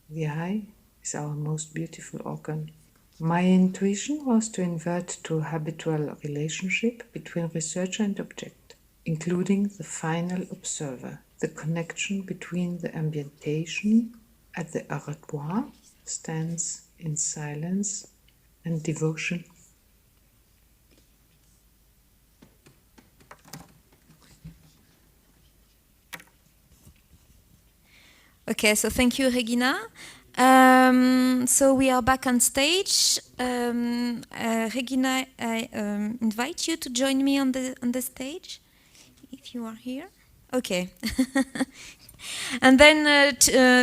The eye is our most beautiful organ. My intuition was to invert to a habitual relationship between researcher and object, including the final observer, the connection between the ambientation at the arrotoir stands in silence and devotion. Okay, so thank you, Regina. So we are back on stage. Regina, I invite you to join me on the stage, if you are here. Okay. And then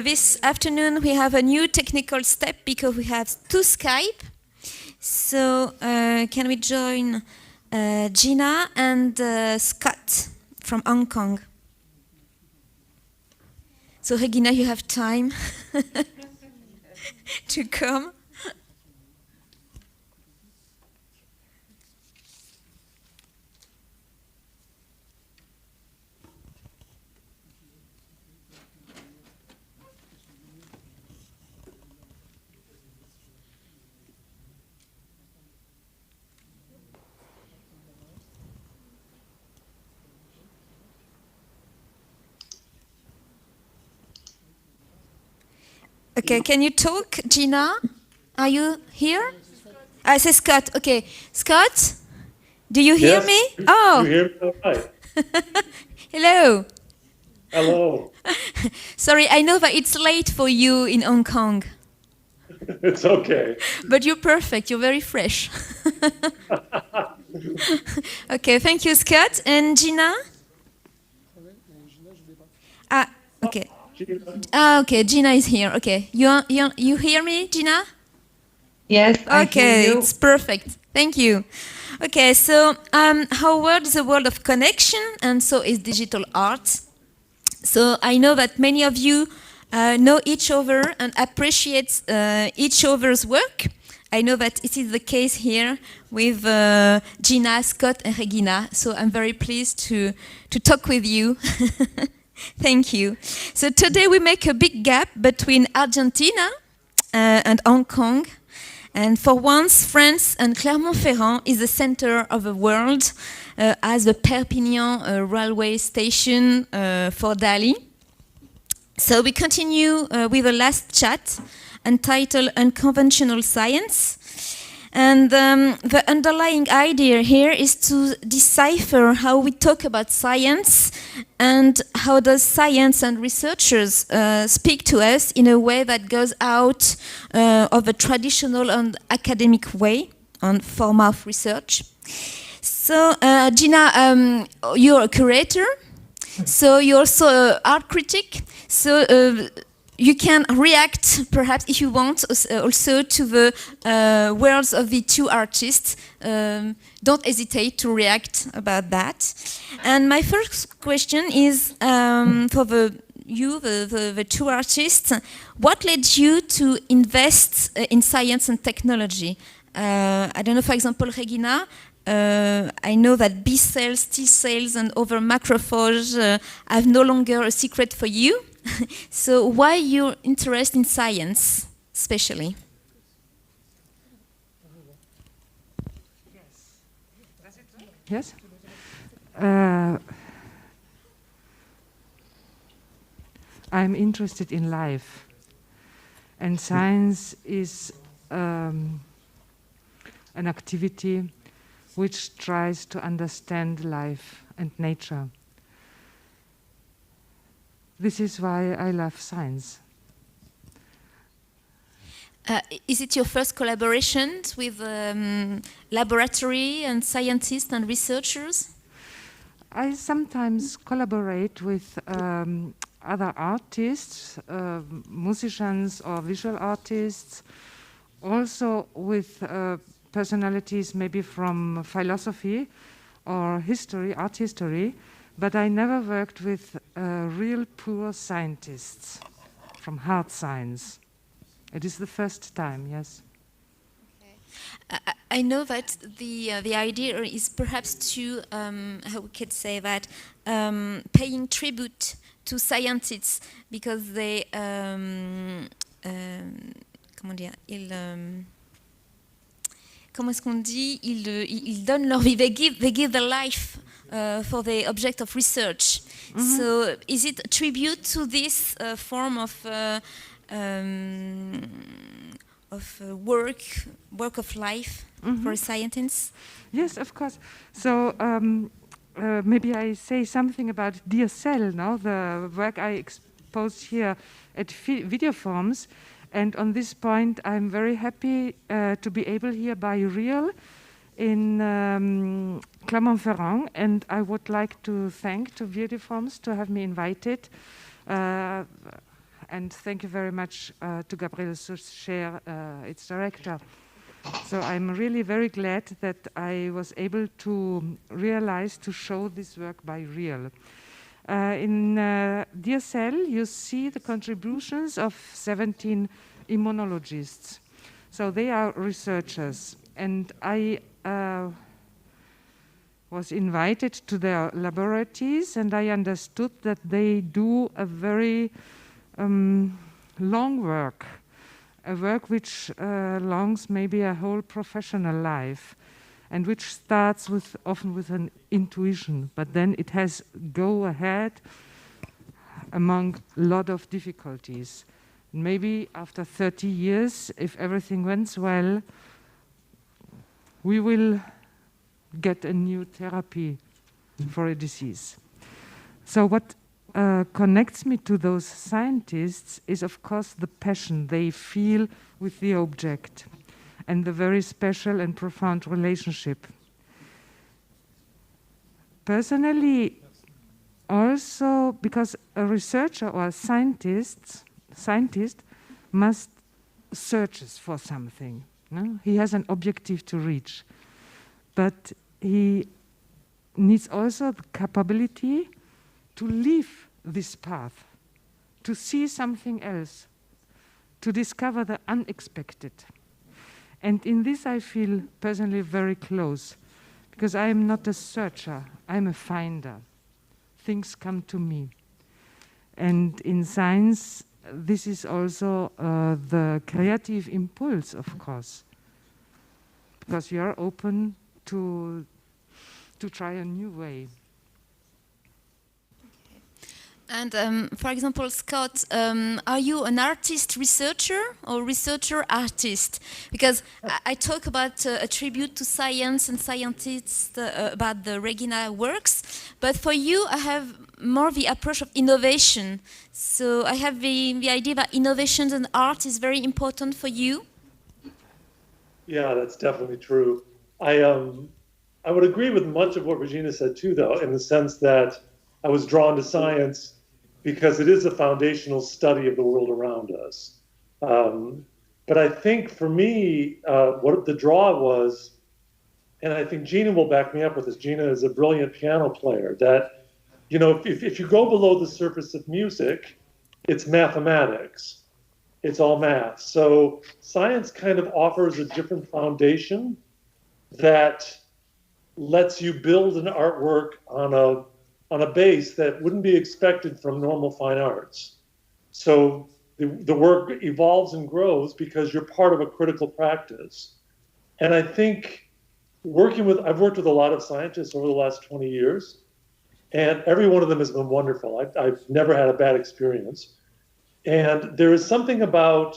this afternoon we have a new technical step because we have two Skype. So can we join Gina and Scott from Hong Kong? So Regina, you have time to come. Okay, can you talk, Gina? Are you here? I say Scott. Okay, Scott, do you hear me? Oh, You hear me? All right. hello. Hello. Sorry, I know that it's late for you in Hong Kong, It's okay. but you're perfect. You're very fresh. Okay, thank you, Scott. And Gina? Ah, okay. Ah, okay, Gina is here. Okay, you hear me, Gina? Yes, I Okay, hear you. it's perfect. Thank you. Okay, so our world is a world of connection, and so is digital art. So I know that many of you know each other and appreciate each other's work. I know that it is the case here with Gina, Scott, and Regina. So I'm very pleased to talk with you. Thank you. So today we make a big gap between Argentina and Hong Kong. And for once, France and Clermont-Ferrand is the center of the world as the Perpignan railway station for Dali. So we continue with the last chat entitled Unconventional Science. And the underlying idea here is to decipher how we talk about science and how does science and researchers speak to us in a way that goes out of a traditional and academic way on form of research. So Gina, you're a curator, so you're also an art critic. So you can react, perhaps, if you want, also to the words of the two artists. Don't hesitate to react about that. And my first question is for the two artists. What led you to invest in science and technology? I don't know, for example, Regina, I know that B cells, T cells, and other macrophages have no longer a secret for you. So why your interest in science, especially? Yes? I'm interested in life, and science is an activity which tries to understand life and nature. This is why I love science. Is it your first collaboration with laboratory and scientists and researchers? I sometimes collaborate with other artists, musicians or visual artists, also with personalities maybe from philosophy or history, art history, but I never worked with real pure scientists from hard science. It is the first time, yes. I know that the idea is perhaps to, how we could say that, paying tribute to scientists because they, comment dire, comment est-ce qu'on dit, ils donnent leur vie, they give their life for the object of research. Mm-hmm. So is it a tribute to this form of work of life mm-hmm. for scientists? Yes, of course. So maybe I say something about Dear Cell now, the work I exposed here at VIDEOFORMES. And on this point, I'm very happy to be able here by Real in Clermont-Ferrand. And I would like to thank to VIDEOFORMES to have me invited. And thank you very much to Gabriele Soucher, its director. So I'm really very glad that I was able to realize to show this work by Real. In Dear Cell, you see the contributions of 17 immunologists. So they are researchers. And I was invited to their laboratories, and I understood that they do a very long work, a work which longs maybe a whole professional life, and which starts often with an intuition, but then it has go ahead among a lot of difficulties. Maybe after 30 years, if everything went well, we will get a new therapy for a disease. So what connects me to those scientists is, of course, the passion they feel with the object and the very special and profound relationship. Personally, also because a researcher or a scientist must searches for something. No? He has an objective to reach, but he needs also the capability to leave this path, to see something else, to discover the unexpected. And in this I feel personally very close, because I am not a searcher, I'm a finder. Things come to me. And in science, this is also the creative impulse, of course, because you are open to try a new way. And for example, Scott, are you an artist researcher or researcher artist? Because I talk about a tribute to science and scientists about the Regina works, but for you I have more the approach of innovation. So I have the idea that innovation and art is very important for you. Yeah, that's definitely true. I would agree with much of what Regina said too, though, in the sense that I was drawn to science because it is a foundational study of the world around us. But I think for me, what the draw was, and I think Gina will back me up with this, Gina is a brilliant piano player, that, you know, if you go below the surface of music, it's mathematics. It's all math. So science kind of offers a different foundation that lets you build an artwork on a base that wouldn't be expected from normal fine arts. So the work evolves and grows because you're part of a critical practice. And I think I've worked with a lot of scientists over the last 20 years, and every one of them has been wonderful. I've never had a bad experience. And there is something about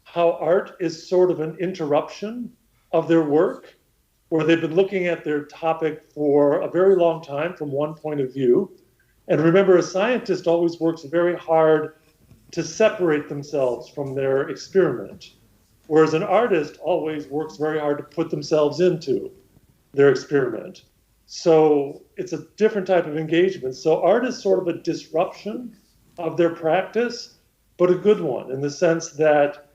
how art is sort of an interruption of their work, where they've been looking at their topic for a very long time from one point of view. And remember, a scientist always works very hard to separate themselves from their experiment. whereas an artist always works very hard to put themselves into their experiment. So it's a different type of engagement. So art is sort of a disruption of their practice, but a good one in the sense that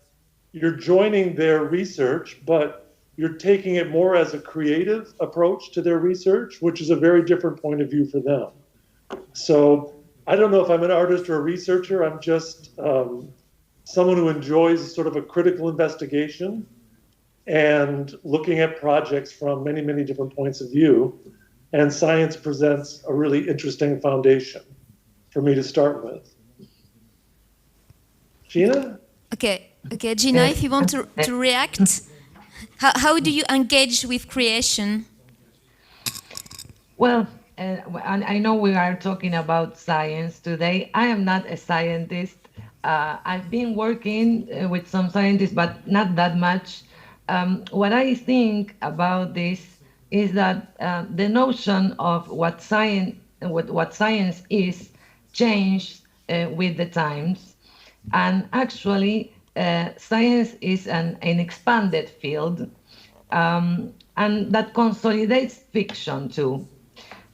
you're joining their research, but you're taking it more as a creative approach to their research, which is a very different point of view for them. So I don't know if I'm an artist or a researcher. I'm just someone who enjoys sort of a critical investigation and looking at projects from many, many different points of view. And science presents a really interesting foundation for me to start with. Gina? Okay, Gina, if you want to react, how do you engage with creation? Well, I know we are talking about science today. I am not a scientist. I've been working with some scientists, but not that much. What I think about this is that the notion of what science is changed with the times, and actually science is an expanded field, and that consolidates fiction too.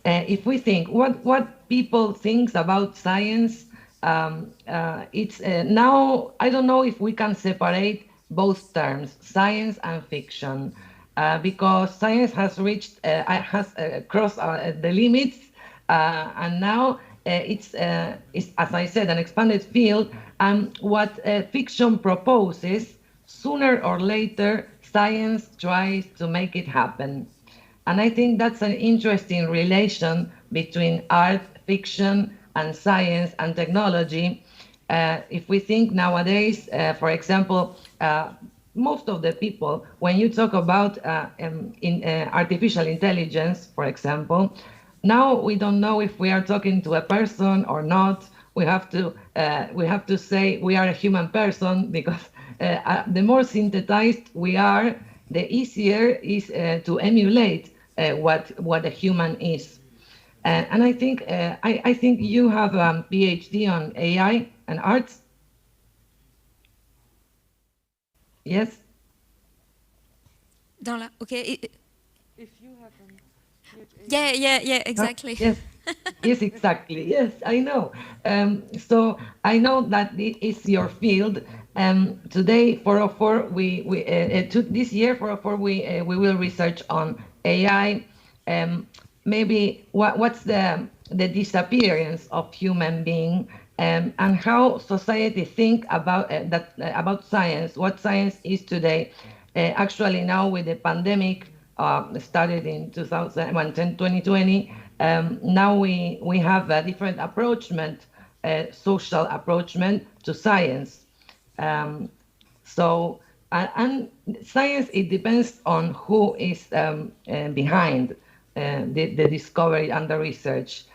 If we think what people think about science, it's now I don't know if we can separate both terms, science and fiction. Because science has reached, has crossed the limits, and now it's, as I said, an expanded field. And what fiction proposes, sooner or later, science tries to make it happen. And I think that's an interesting relation between art, fiction, and science and technology. If we think nowadays, for example, most of the people, when you talk about artificial intelligence, for example, now we don't know if we are talking to a person or not. We have to say we are a human person, because the more synthesized we are, the easier is to emulate what a human is. And I think you have a PhD on AI and arts. Yes. Okay. If you have Yeah, exactly. Yes, yes, exactly. Yes, I know. So I know that it is your field. Today, 404, this year, 404, we will research on AI. Maybe what's the disappearance of human being, and how society think about about science, what science is today. Actually, now with the pandemic, started in 2020. Now we have a different approachment, social approachment to science. So and science, it depends on who is behind the discovery and the research.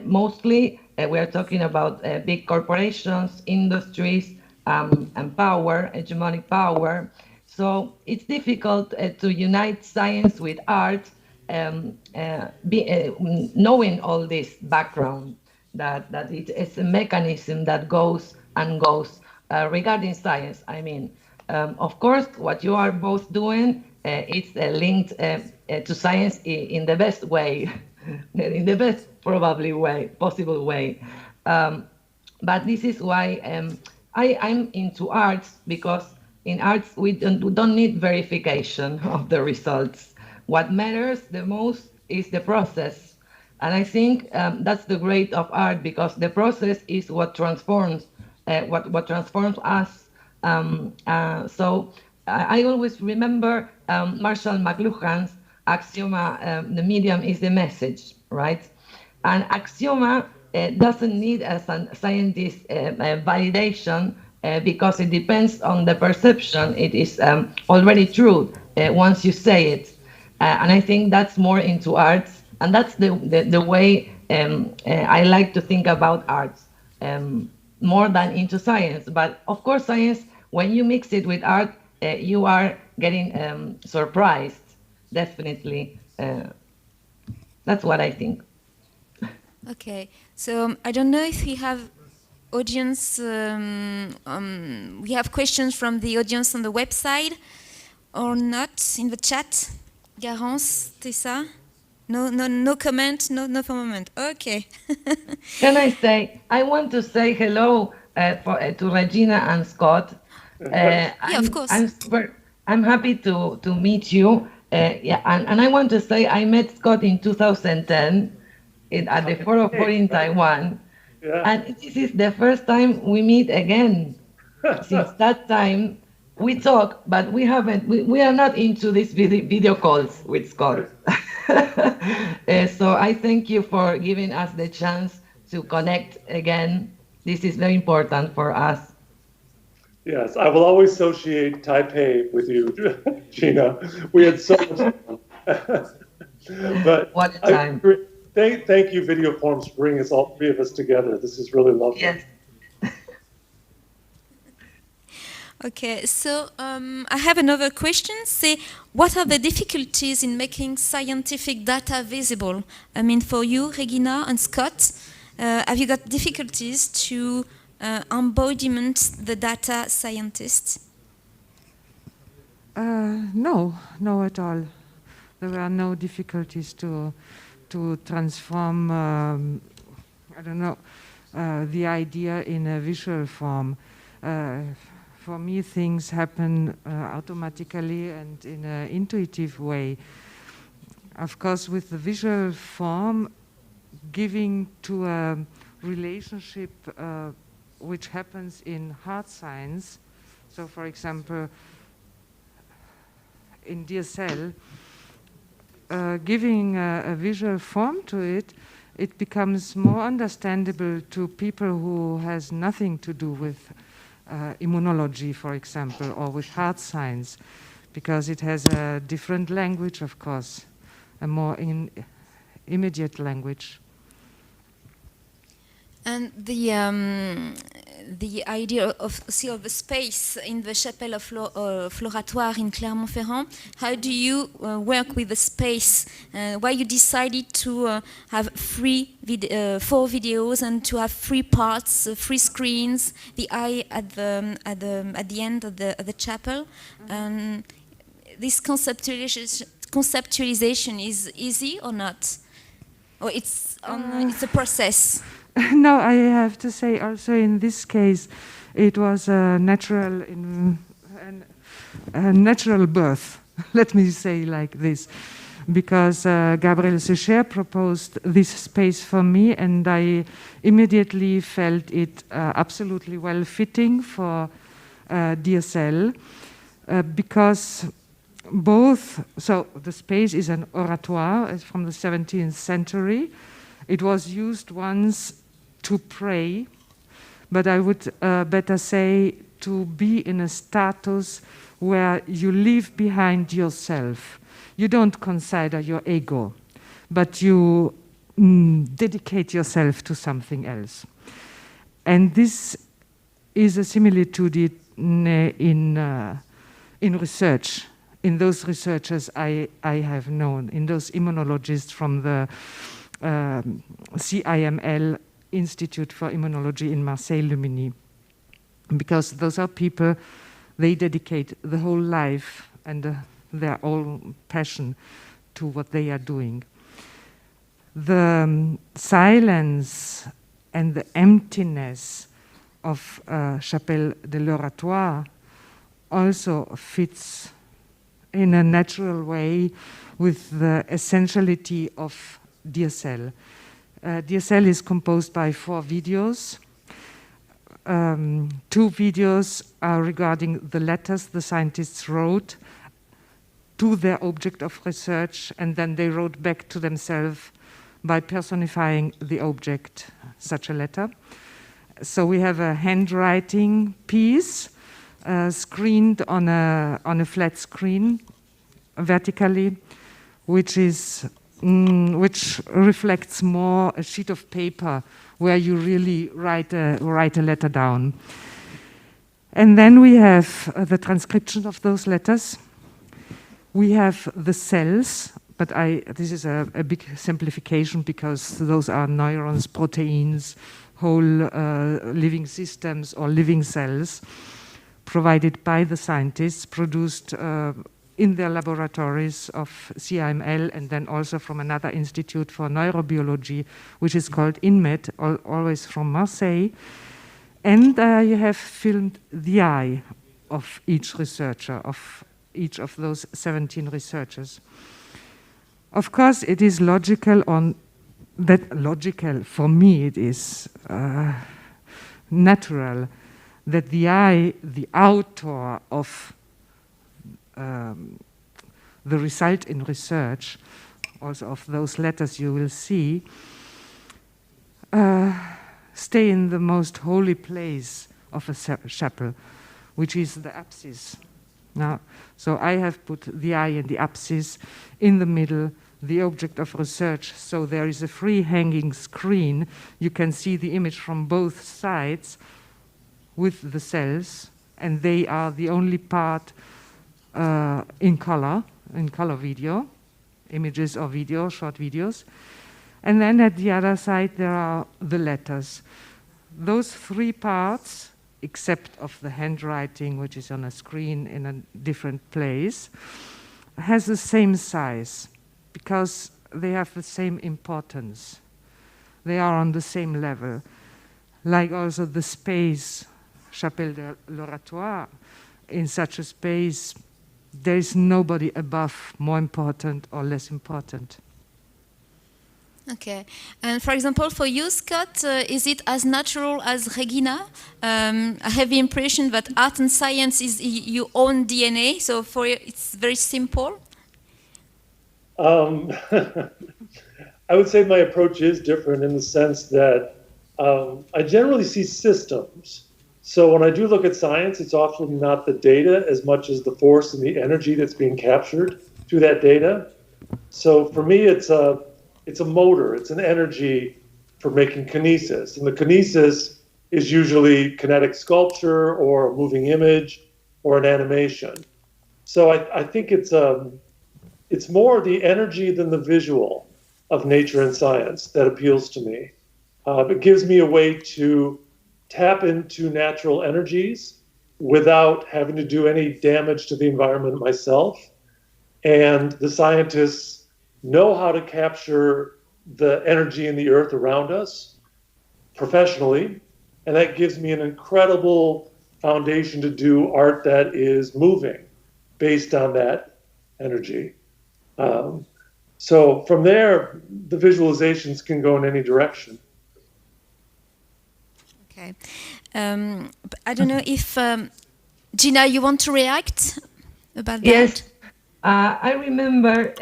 Mostly, we are talking about big corporations, industries, and power, hegemonic power. So it's difficult to unite science with art, knowing all this background, that it's a mechanism that goes and goes. Regarding science, I mean, of course, what you are both doing, it's linked to science in the best way, in the best probably way, possible way. But this is why I'm into arts, because in arts we don't need verification of the results. What matters the most is the process. And I think that's the great of art, because the process is what transforms what transforms us. So I always remember Marshall McLuhan's axioma, the medium is the message, right? And axioma doesn't need a scientist validation, because it depends on the perception. It is already true once you say it. And I think that's more into arts, and that's the way I like to think about arts, more than into science. But of course, science, when you mix it with art, you are getting surprised, definitely. That's what I think. Okay, so I don't know if we have audience. We have questions from the audience on the website or not in the chat. Garance, Tessa? No comment, no for a moment. Okay. Can I say, I want to say hello to Regina and Scott. Yeah, of course. I'm happy to meet you. And I want to say I met Scott in 2010 at the 404 in Taiwan. Yeah. And this is the first time we meet again. Since that time, we talk, but we are not into these video calls with Scott. So I thank you for giving us the chance to connect again. This is very important for us. Yes, I will always associate Taipei with you, Gina. We had so much fun. But what a time. Thank you, VideoForms, for bringing all three of us together. This is really lovely. Yes. Okay, so I have another question. Say, what are the difficulties in making scientific data visible? I mean, for you, Regina and Scott, have you got difficulties to embodiment the data scientists? No at all. There are no difficulties to transform, I don't know, the idea in a visual form. For me, things happen automatically and in an intuitive way. Of course, with the visual form, giving to a relationship which happens in hard science. So, for example, in DSL, giving a visual form to it, it becomes more understandable to people who has nothing to do with immunology, for example, or with hard science, because it has a different language, of course, a more immediate language. And the idea of the space in the Chapelle of Floratoire in Clermont-Ferrand, how do you work with the space? Why you decided to have 4 videos and to have 3 parts, 3 screens, the eye at the end of the chapel? This conceptualization is easy or not? Or it's a process? No, I have to say also in this case, it was a natural birth, let me say like this, because Gabriel Secher proposed this space for me, and I immediately felt it absolutely well-fitting for DSL, because so the space is an oratoire, it's from the 17th century. It was used once to pray, but I would better say to be in a status where you leave behind yourself. You don't consider your ego, but you dedicate yourself to something else. And this is a similitude in research, in those researchers I have known, in those immunologists from the CIML, Institute for Immunology in Marseille-Lumini, because those are people, they dedicate the whole life and their whole passion to what they are doing. The silence and the emptiness of Chapelle de l'Oratoire also fits in a natural way with the essentiality of DSL. DSL is composed by 4 videos. 2 videos are regarding the letters the scientists wrote to their object of research, and then they wrote back to themselves by personifying the object, such a letter. So we have a handwriting piece screened on a flat screen vertically, which reflects more a sheet of paper where you really write a letter down. And then we have the transcription of those letters. We have the cells, but this is a big simplification because those are neurons, proteins, whole living systems or living cells provided by the scientists, produced in their laboratories of CIML and then also from another institute for neurobiology, which is called INMED, always from Marseille. And you have filmed the eye of each researcher, of each of those 17 researchers. Of course, it is logical for me it is natural that the eye, the author of the result in research, also of those letters you will see, stay in the most holy place of a chapel, which is the apsis. Now, so I have put the eye and the apsis in the middle, the object of research, so there is a free hanging screen. You can see the image from both sides with the cells, and they are the only part in color video, images or video, short videos. And then at the other side there are the letters. Those three parts, except of the handwriting, which is on a screen in a different place, has the same size because they have the same importance. They are on the same level. Like also the space, Chapelle de l'Oratoire, in such a space, there is nobody above, more important or less important. Okay. And for example, for you, Scott, is it as natural as Regina? I have the impression that art and science is your own DNA, so for you it's very simple. I would say my approach is different in the sense that I generally see systems. So when I do look at science, it's often not the data as much as the force and the energy that's being captured through that data. So for me, it's a motor, it's an energy for making kinesis. And the kinesis is usually kinetic sculpture or a moving image or an animation. So I think it's more the energy than the visual of nature and science that appeals to me. It gives me a way to tap into natural energies without having to do any damage to the environment myself. And the scientists know how to capture the energy in the earth around us professionally. And that gives me an incredible foundation to do art that is moving based on that energy. So from there, the visualizations can go in any direction. Okay. I don't know if, Gina, you want to react about that? Yes. I remember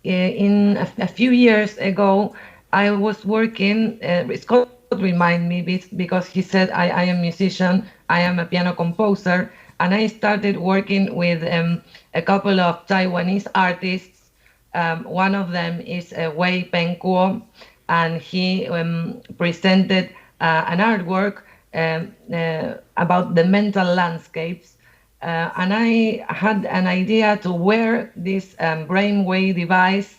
in a few years ago, I was working, Scott reminded me because he said I am a musician, I am a piano composer, and I started working with a couple of Taiwanese artists. One of them is Wei Peng Kuo, and he presented an artwork about the mental landscapes. And I had an idea to wear this brainwave device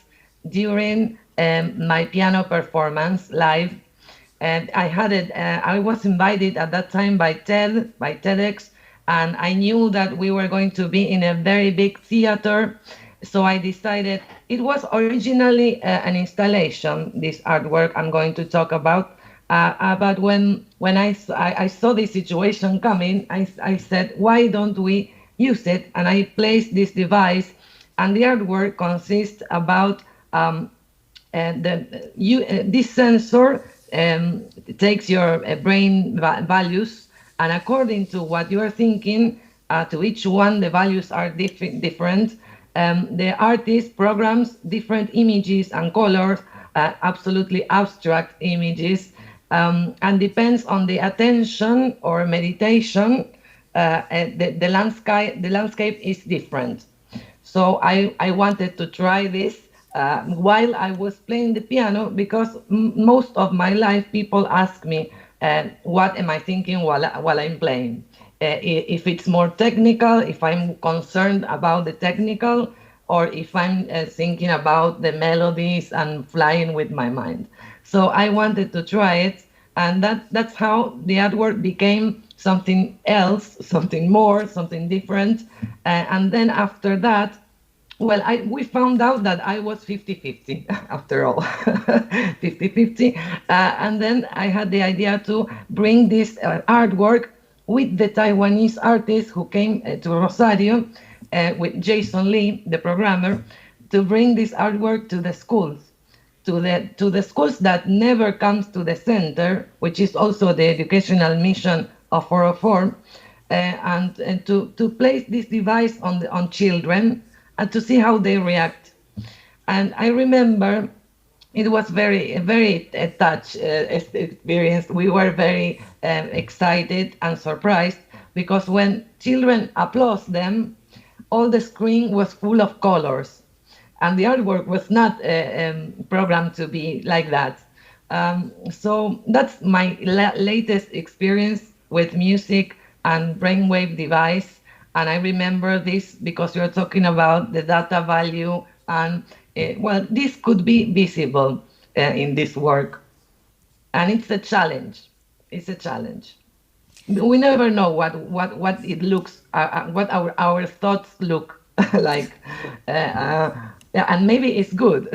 during my piano performance live. And I had it, I was invited at that time by TEDx, and I knew that we were going to be in a very big theater. So I decided, it was originally an installation, this artwork I'm going to talk about. But when I saw this situation coming, I said, why don't we use it? And I placed this device, and the artwork consists about this sensor takes your brain values, and according to what you are thinking, to each one the values are different. The artist programs different images and colors, absolutely abstract images. And depends on the attention or meditation, the landscape is different. So I wanted to try this while I was playing the piano, because most of my life people ask me, what am I thinking while I'm playing? If it's more technical, if I'm concerned about the technical, or if I'm thinking about the melodies and flying with my mind. So I wanted to try it, And that's how the artwork became something else, something more, something different. And then after that, well, we found out that I was 50-50 after all, 50-50. And then I had the idea to bring this artwork with the Taiwanese artist who came to Rosario, with Jason Lee, the programmer, to bring this artwork to the schools. To the schools that never comes to the center, which is also the educational mission of 404, and to place this device on children and to see how they react. And I remember it was very touch experience. We were very excited and surprised because when children applaud them, all the screen was full of colors. And the artwork was not programmed to be like that. So that's my latest experience with music and brainwave device. And I remember this because you're talking about the data value. And well, this could be visible in this work. And it's a challenge. It's a challenge. We never know what it looks, what our thoughts look like. Yeah, and maybe it's good,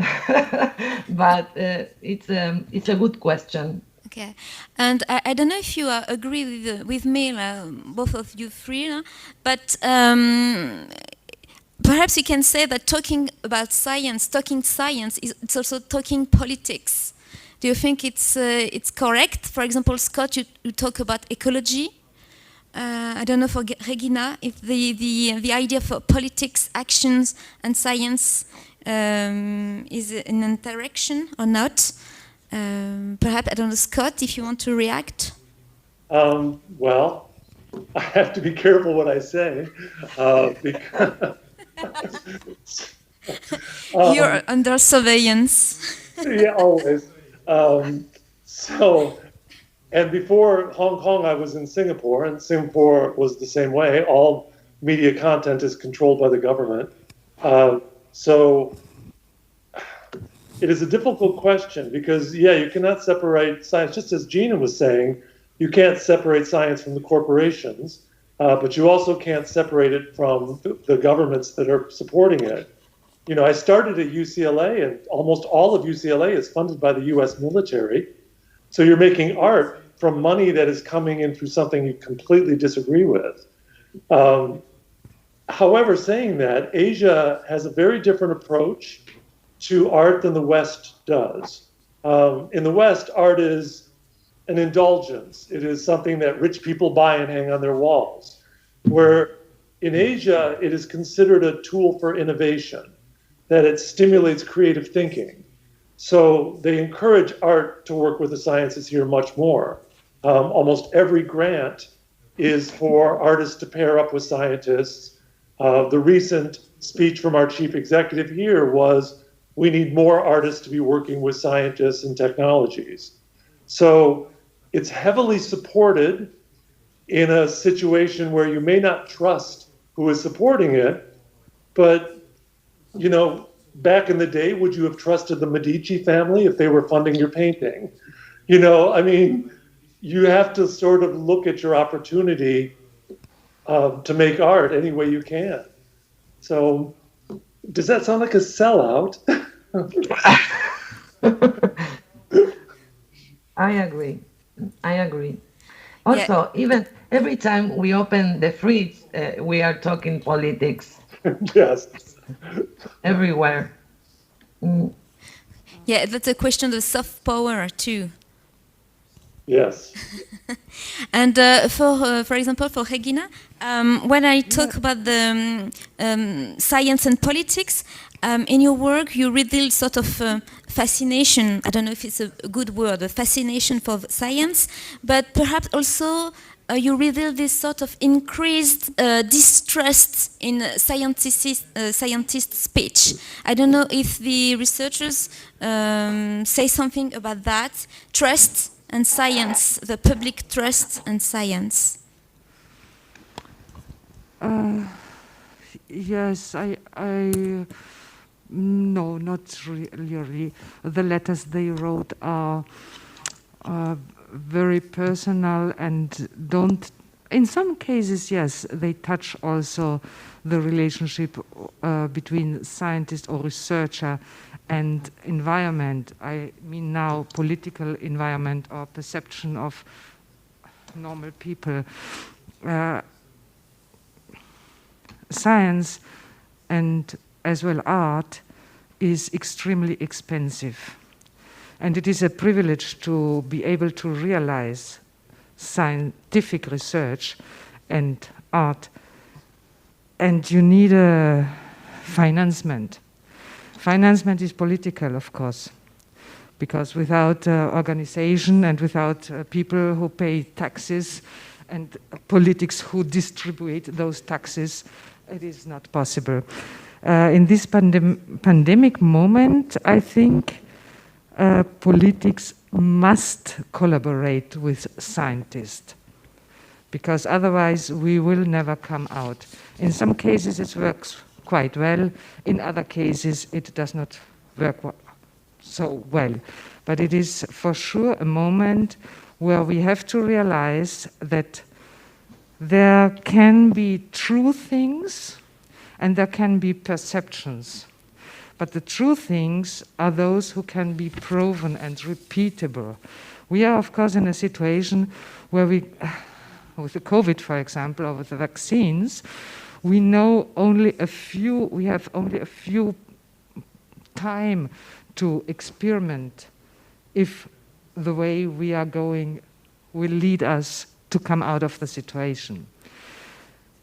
but it's a good question. Okay, and I don't know if you agree with me, both of you three, but perhaps you can say that talking science is also talking politics. Do you think it's correct? For example, Scott, you talk about ecology. I don't know for Regina if the idea for politics, actions, and science is an interaction or not. Perhaps, I don't know, Scott, if you want to react. Well, I have to be careful what I say. Because you're under surveillance. Yeah, always. And before Hong Kong, I was in Singapore, and Singapore was the same way. All media content is controlled by the government. So it is a difficult question because, yeah, you cannot separate science. Just as Gina was saying, you can't separate science from the corporations, but you also can't separate it from the governments that are supporting it. You know, I started at UCLA, and almost all of UCLA is funded by the U.S. military. So you're making art from money that is coming in through something you completely disagree with. However, saying that, Asia has a very different approach to art than the West does. In the West, art is an indulgence. It is something that rich people buy and hang on their walls. Where in Asia, it is considered a tool for innovation, that it stimulates creative thinking. So they encourage art to work with the sciences here much more. Almost every grant is for artists to pair up with scientists. The recent speech from our chief executive here was, we need more artists to be working with scientists and technologies. So it's heavily supported in a situation where you may not trust who is supporting it, but, you know, back in the day, would you have trusted the Medici family if they were funding your painting? You know, I mean, you have to sort of look at your opportunity to make art any way you can. So does that sound like a sellout? I agree. Also, even every time we open the fridge, we are talking politics. Yes. Everywhere. Yeah, that's a question of soft power too. Yes. And for example, for Regina, when I talk about the science and politics, in your work you reveal sort of fascination. I don't know if it's a good word, a fascination for science, but perhaps also you reveal this sort of increased distrust in scientists' speech. I don't know if the researchers say something about that, trust and science, the public trust and science. Yes, no, not really. The letters they wrote are very personal and don't, in some cases, yes, they touch also the relationship between scientist or researcher and environment. I mean now political environment or perception of normal people. Science and as well art is extremely expensive. And it is a privilege to be able to realize scientific research and art. And you need a financement. Financement is political, of course, because without organization and without people who pay taxes and politics who distribute those taxes, it is not possible. In this pandemic moment, I think politics must collaborate with scientists, because otherwise we will never come out. In some cases it works quite well, in other cases it does not work so well. But it is for sure a moment where we have to realize that there can be true things and there can be perceptions. But the true things are those who can be proven and repeatable. We are, of course, in a situation where we, with the COVID, for example, or with the vaccines, we know only a few, we have only a few time to experiment if the way we are going will lead us to come out of the situation.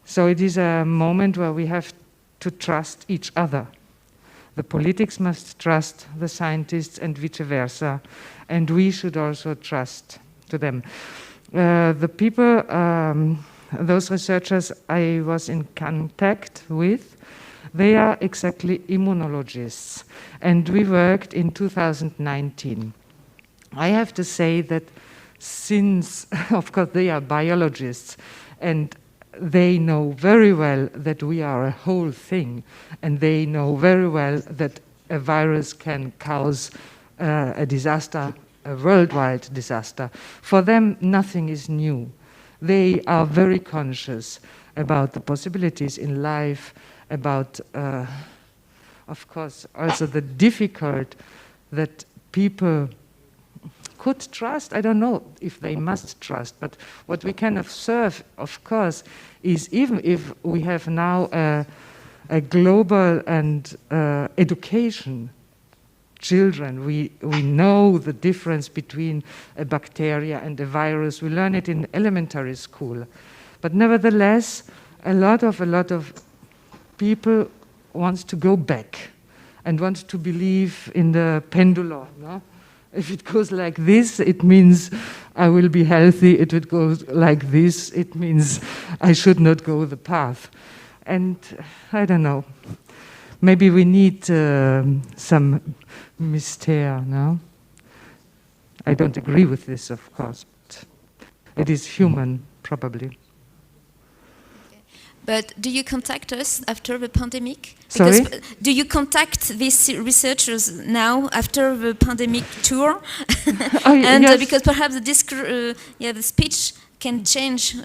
So it is a moment where we have to trust each other. The politics must trust the scientists and vice versa, and we should also trust to them. The people, those researchers I was in contact with, they are exactly immunologists, and we worked in 2019. I have to say that since, of course, they are biologists, and they know very well that we are a whole thing, and they know very well that a virus can cause a disaster, a worldwide disaster. For them, nothing is new. They are very conscious about the possibilities in life, about, of course, also the difficult that people could trust. I don't know if they must trust, but what we can observe, of course, is even if we have now a global and education, children, we know the difference between a bacteria and a virus. We learn it in elementary school. But nevertheless, a lot of people want to go back and want to believe in the pendulum, no? If it goes like this, it means I will be healthy. If it goes like this, it means I should not go the path. And I don't know. Maybe we need some mystere, no? I don't agree with this, of course, but it is human, probably. But do you contact us after the pandemic? Sorry? Because do you contact these researchers now after the pandemic tour? And yes. because perhaps the speech can change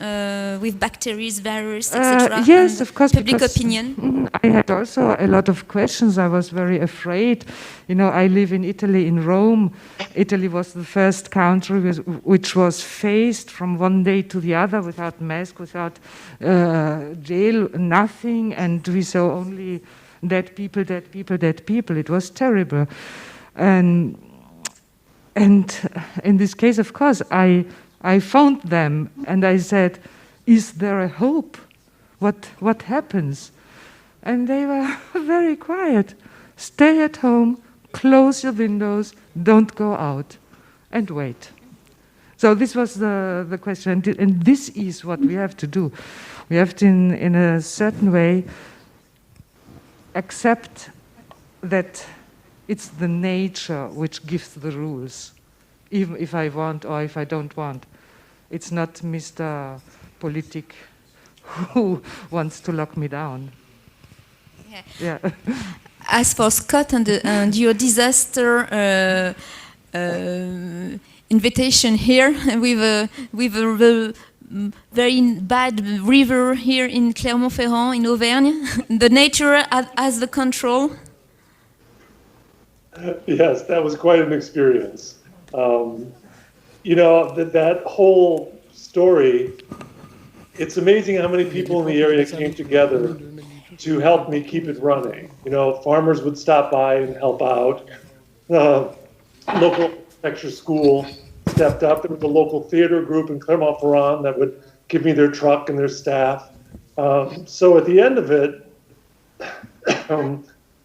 with bacteria, virus, etc. Yes, of course. Public opinion. I had also a lot of questions. I was very afraid. You know, I live in Italy, in Rome. Italy was the first country which was faced from one day to the other without mask, without jail, nothing, and we saw only dead people, dead people, dead people. It was terrible. And in this case, of course, I found them and I said, is there a hope? What happens? And they were very quiet. Stay at home, close your windows, don't go out, and wait. So this was the question, and this is what we have to do. We have to, in a certain way, accept that it's the nature which gives the rules, even if I want or if I don't want. It's not Mr. Politik who wants to lock me down. Yeah. As for Scott and your disaster invitation here with a very bad river here in Clermont-Ferrand in Auvergne. The nature has the control. Yes, that was quite an experience. You know, that whole story, it's amazing how many people in the area came together to help me keep it running. You know, farmers would stop by and help out. Local architecture school stepped up. There was a local theater group in Clermont-Ferrand that would give me their truck and their staff. So at the end of it,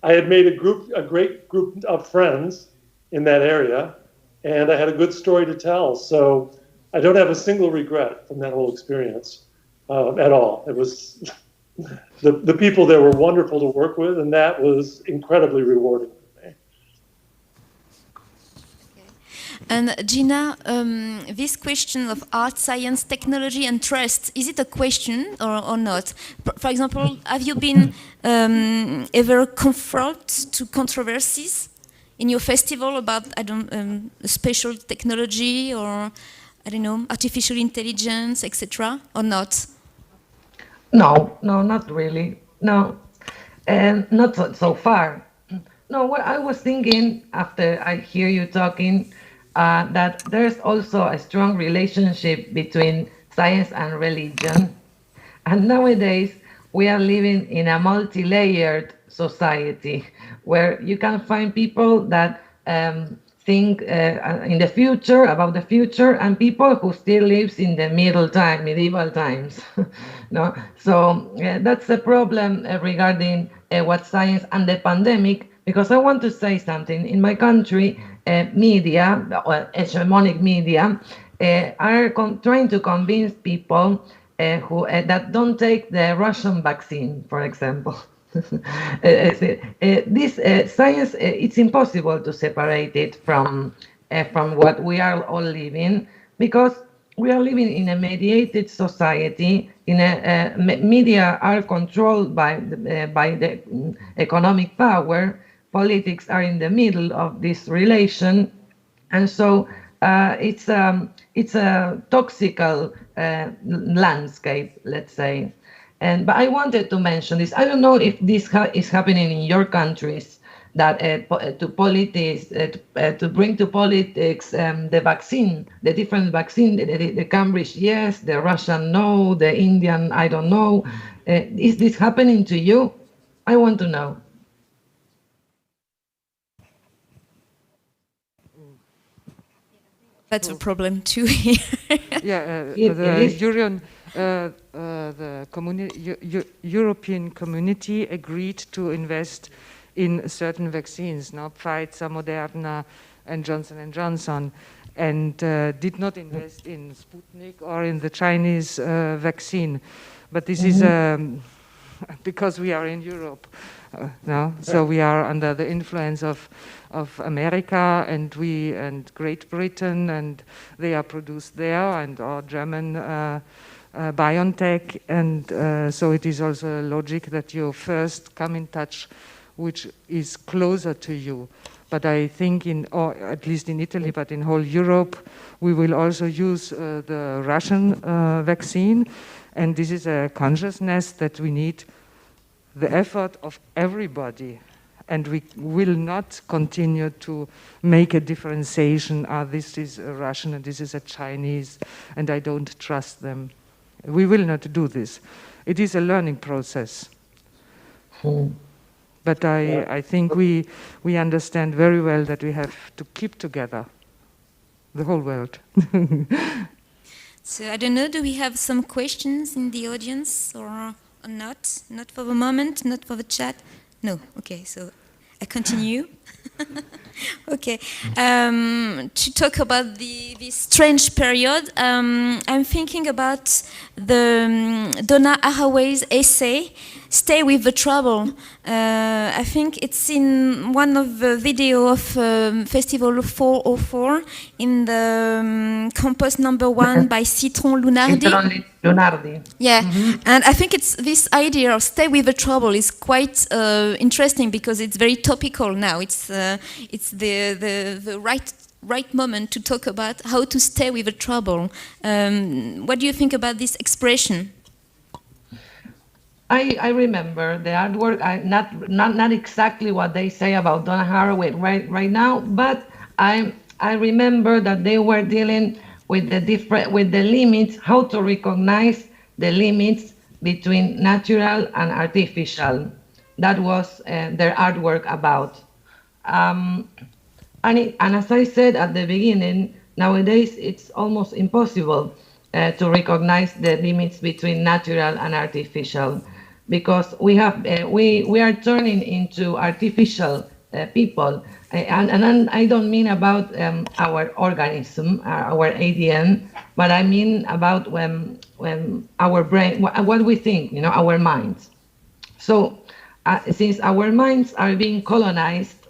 I had made a great group of friends in that area, and I had a good story to tell. So I don't have a single regret from that whole experience at all. It was the people there were wonderful to work with, and that was incredibly rewarding for me. And Gina, this question of art, science, technology, and trust, is it a question or not? For example, have you been ever confronted to controversies in your festival about, special technology or, I don't know, artificial intelligence, etc., or not? No, not really. No, and not so far. No, what I was thinking after I hear you talking, that there's also a strong relationship between science and religion. And nowadays, we are living in a multi-layered society where you can find people that think in the future, about the future, and people who still lives in the medieval times. No, so that's the problem regarding what science and the pandemic. Because I want to say something. In my country, media, hegemonic media, are trying to convince people who that don't take the Russian vaccine, for example. This science, it's impossible to separate it from what we are all living, because we are living in a mediated society. Media are controlled by the economic power. Politics are in the middle of this relation, and so it's a toxical landscape, let's say. But I wanted to mention this. I don't know if this is happening in your countries, that to bring to politics the vaccine, the different vaccine, the Cambridge yes, the Russian no, the Indian I don't know. Is this happening to you? I want to know. That's a problem too here. The European community agreed to invest in certain vaccines, now Pfizer, Moderna, and Johnson & Johnson, and did not invest in Sputnik or in the Chinese vaccine. But this is because we are in Europe now, so we are under the influence of America and Great Britain, and they are produced there, and our German BioNTech, and so it is also logic that you first come in touch which is closer to you. But I think or at least in Italy, but in whole Europe, we will also use the Russian vaccine, and this is a consciousness that we need the effort of everybody, and we will not continue to make a differentiation, this is a Russian and this is a Chinese, and I don't trust them. We will not do this. It is a learning process. But I think we understand very well that we have to keep together, the whole world. So I don't know, do we have some questions in the audience or not? Not for the moment, not for the chat? No, okay, so I continue. Okay, to talk about this strange period, I'm thinking about the Donna Haraway's essay, stay with the trouble. I think it's in one of the video of Festival 404 in the campus number 1 by Citron Lunardi. Lunardi. Yeah, and I think it's this idea of stay with the trouble is quite interesting because it's very topical now. It's the right moment to talk about how to stay with the trouble. What do you think about this expression? I remember the artwork. Not exactly what they say about Donna Haraway right now, but I remember that they were dealing with the limits, how to recognize the limits between natural and artificial. That was their artwork about. And as I said at the beginning, nowadays it's almost impossible to recognize the limits between natural and artificial, because we are turning into artificial people, and I don't mean about our organism, our ADN, but I mean about when our brain, what we think, our minds. So since our minds are being colonized,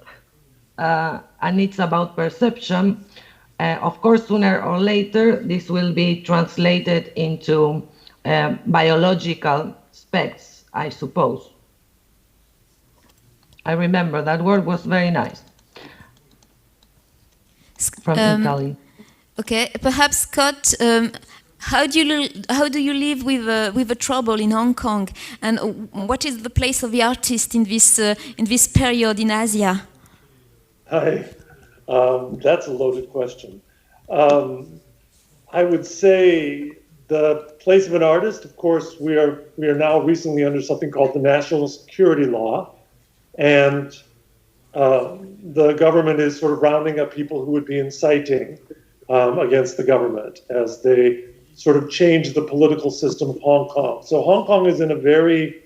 and it's about perception, of course, sooner or later, this will be translated into biological specs, I suppose. I remember that word was very nice. From Italy. Okay, perhaps Scott, how do you live with the trouble in Hong Kong, and what is the place of the artist in this period in Asia? Hi, that's a loaded question. I would say the place of an artist, of course, we are now recently under something called the National Security Law, and the government is sort of rounding up people who would be inciting against the government as they sort of change the political system of Hong Kong. So Hong Kong is in a very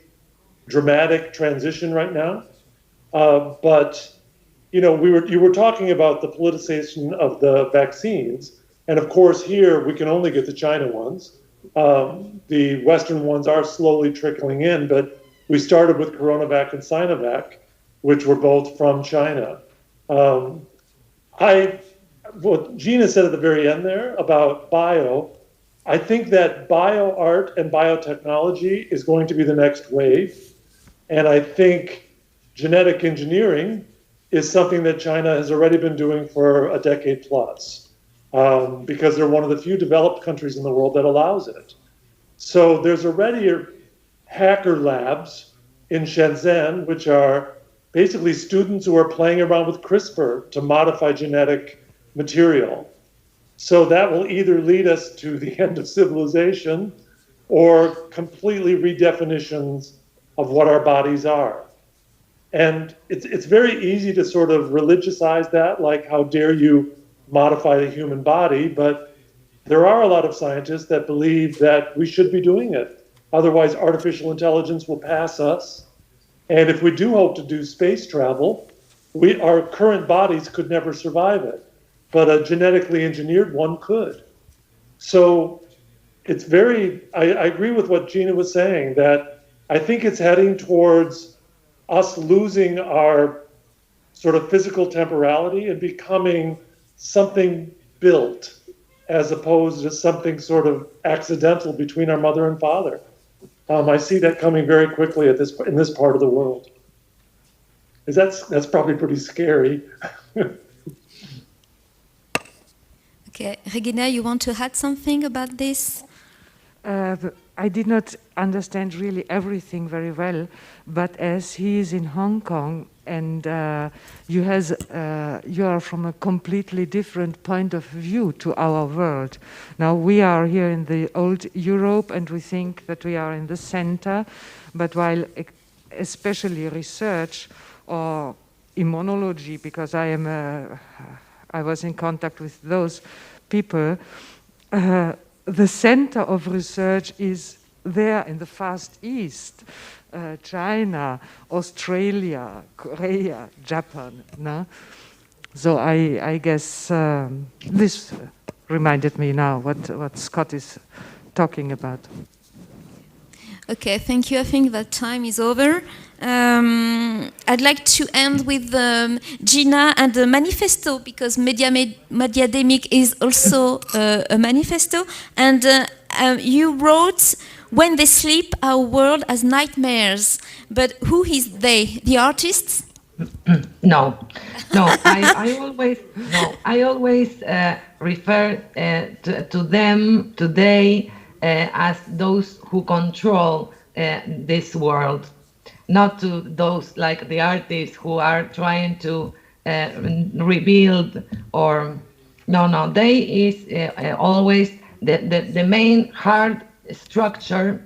dramatic transition right now, but you were talking about the politicization of the vaccines, and of course here we can only get the China ones. The Western ones are slowly trickling in, but we started with CoronaVac and Sinovac, which were both from China. What Gina said at the very end there about bio, I think that bio art and biotechnology is going to be the next wave, and I think genetic engineering is something that China has already been doing for a decade plus, because they're one of the few developed countries in the world that allows it. So there's already hacker labs in Shenzhen, which are basically students who are playing around with CRISPR to modify genetic material. So that will either lead us to the end of civilization or completely redefinitions of what our bodies are. And it's very easy to sort of religiousize that, like how dare you modify the human body, but there are a lot of scientists that believe that we should be doing it. Otherwise, artificial intelligence will pass us. And if we do hope to do space travel, our current bodies could never survive it, but a genetically engineered one could. So it's I agree with what Gina was saying, that I think it's heading towards us losing our sort of physical temporality and becoming something built as opposed to something sort of accidental between our mother and father. I see that coming very quickly in this part of the world. That's probably pretty scary. Okay, Regina, you want to add something about this? I did not understand really everything very well, but as he is in Hong Kong and you are from a completely different point of view to our world. Now we are here in the old Europe and we think that we are in the center, but while especially research or immunology, because I was in contact with those people, the center of research is there in the Fast East, China, Australia, Korea, Japan. No? So I guess this reminded me now what Scott is talking about. Okay, thank you. I think that time is over. I'd like to end with Gina and the manifesto, because Mediademic is also a manifesto. And you wrote, "When they sleep, our world has nightmares." But who is they? The artists? No. I always refer to them today as those who control this world, not to those like the artists who are trying to rebuild or no. They is always the main hard structure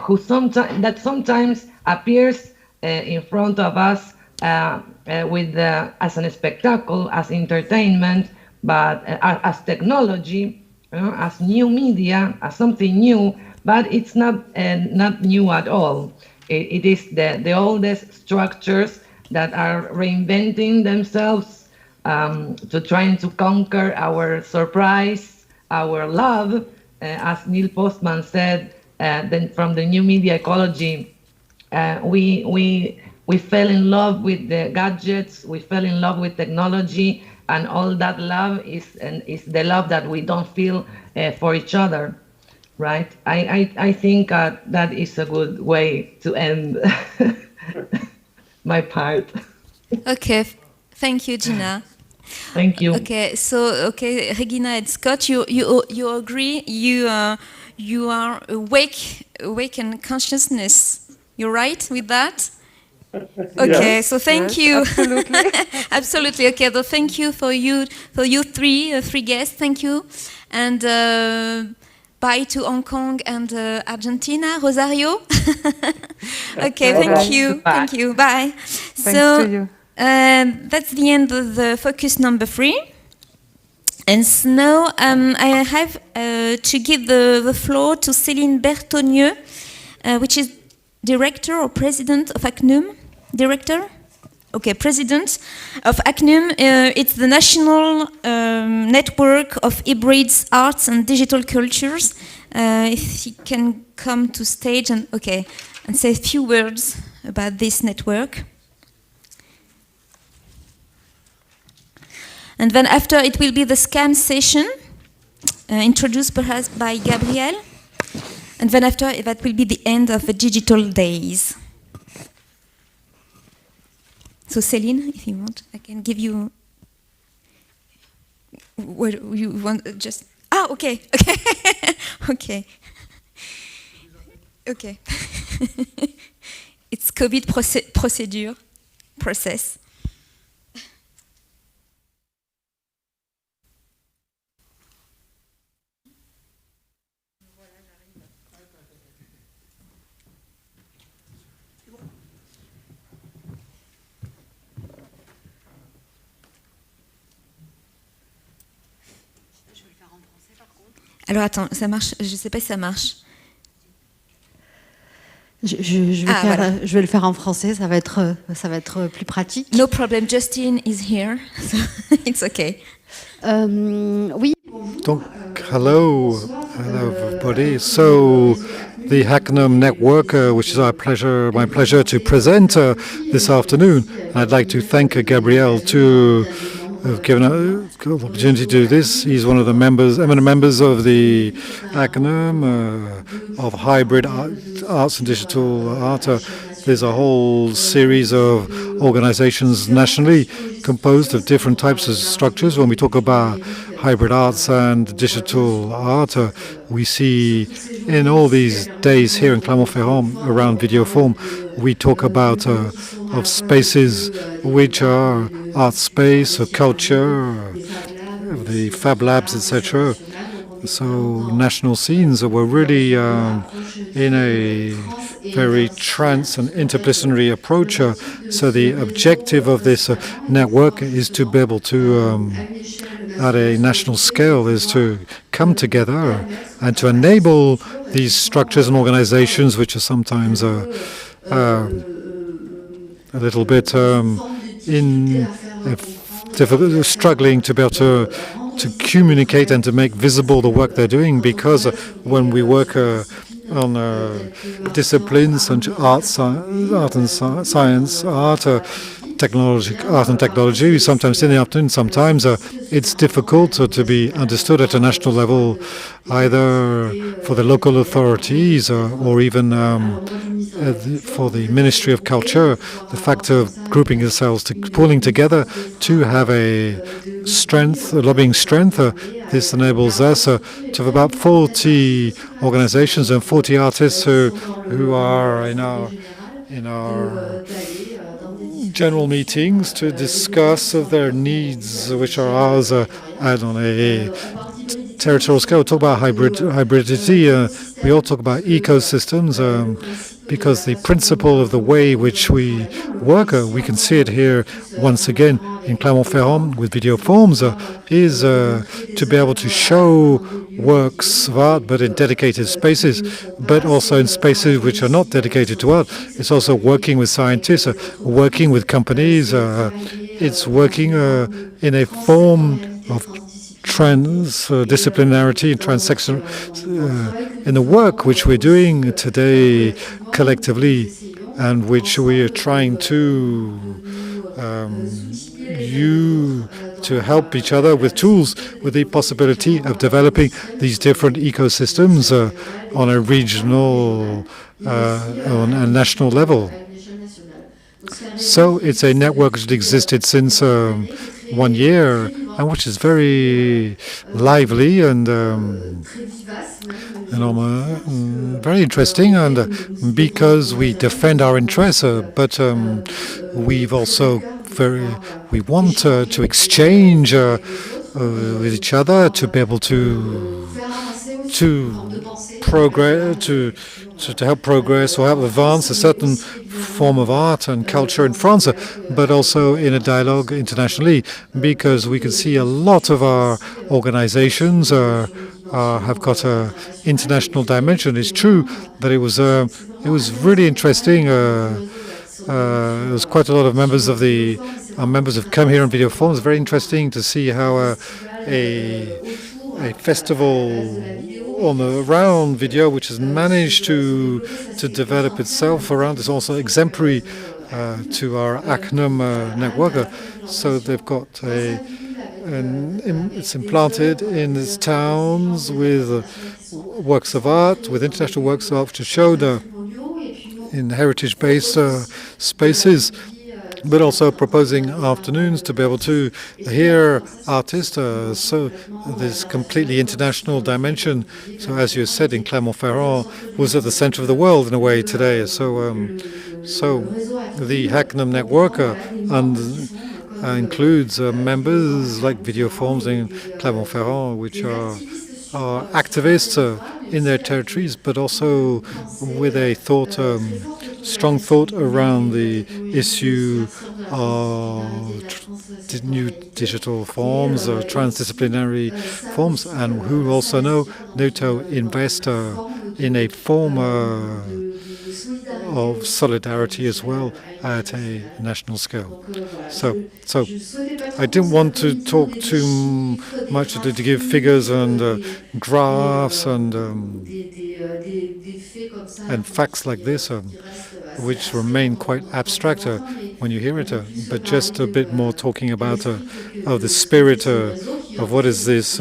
who sometimes appears in front of us with as an spectacle, as entertainment, but as technology, as new media, as something new. But it's not new at all. It is the oldest structures that are reinventing themselves to trying to conquer our surprise, our love, as Neil Postman said. Then from the new media ecology, we fell in love with the gadgets, we fell in love with technology, and all that love is the love that we don't feel for each other, right? I think that is a good way to end my part. Okay, thank you, Gina. Thank you. Okay, so Regina and Scott, you agree? You are awake in consciousness. You're right with that? Okay, Yes. so thank Yes, you. absolutely. Absolutely. Okay, so thank you for you three guests. Thank you, and bye to Hong Kong and Argentina. Rosario. Okay, Bye-bye. thank you. Goodbye. Thank you. Bye. Thanks to you. That's the end of the focus number 3. And so now I have to give the floor to Céline Bertonieux, which is director or president of ACNUM. Director? Okay, president of ACNUM. It's the National Network of Hybrids, Arts and Digital Cultures. If he can come to stage and say a few words about this network. And then after it will be the SCAM session, introduced perhaps by Gabriel. And then after that will be the end of the digital days. So Céline, if you want, I can give you. What you want? Just okay. Okay. It's COVID process. Alors attends, ça marche. Je sais pas si ça marche. Je vais le faire en français, ça va être plus pratique. No problem, Justine is here, so it's okay. Oui. Donc, hello everybody. So, the ACNUM network, which is my pleasure to present this afternoon. I'd like to thank Gabriel to have given an opportunity to do this. He's one of the eminent members of the ACNUM, of hybrid arts and digital art. There's a whole series of organizations nationally composed of different types of structures. When we talk about hybrid arts and digital art, we see in all these days here in Clermont-Ferrand around VideoForm, we talk about of spaces which are art space, culture, the Fab Labs, etc. So national scenes were really in a very trans and interdisciplinary approach. So the objective of this network is to be able to, at a national scale, is to come together and to enable these structures and organizations, which are sometimes a little bit struggling to be able to communicate and to make visible the work they're doing, because when we work disciplines such as art and science, art and technology. Sometimes in the afternoon, sometimes it's difficult to be understood at a national level, either for the local authorities or even for the Ministry of Culture. The fact of grouping yourselves, pulling together to have a lobbying strength. This enables us to have about 40 organizations and 40 artists who are in our general meetings to discuss their needs, which are ours, and on a territorial scale. We talk about hybridity. We all talk about ecosystems because the principle of the way which we work, we can see it here once again in Clermont-Ferrand with VIDEOFORMES, is to be able to show works of art, but in dedicated spaces, but also in spaces which are not dedicated to art. It's also working with scientists, working with companies. It's working in a form of transdisciplinarity, transsection in the work which we're doing today collectively, and which we are trying to help each other with tools, with the possibility of developing these different ecosystems on a regional, on a national level. So it's a network that existed since 1 year, and which is very lively and very interesting, and because we defend our interests, but we've also we want to exchange with each other, to be able to progress, to help progress or help advance a certain form of art and culture in France, but also in a dialogue internationally, because we can see a lot of our organizations have got an international dimension. It's true that it was really interesting. There's quite a lot of members of members have come here on VIDEOFORMES. It's very interesting to see how a festival around video, which has managed to develop itself around, is also exemplary to our ACNUM network. So they've got it's implanted in its towns with works of art, with international works of art, which are showed in heritage-based spaces, but also proposing afternoons to be able to hear artists. So there's completely international dimension. So as you said, in Clermont-Ferrand was at the center of the world in a way today. So the Hacknam network includes members like VIDEOFORMES in Clermont-Ferrand, which are activists in their territories, but also with a strong thought around the issue of new digital forms, transdisciplinary forms, and who also know to invest in a form of solidarity as well at a national scale. So I didn't want to talk too much to give figures and graphs and facts like this, which remain quite abstract when you hear it, but just a bit more talking about the spirit of what is this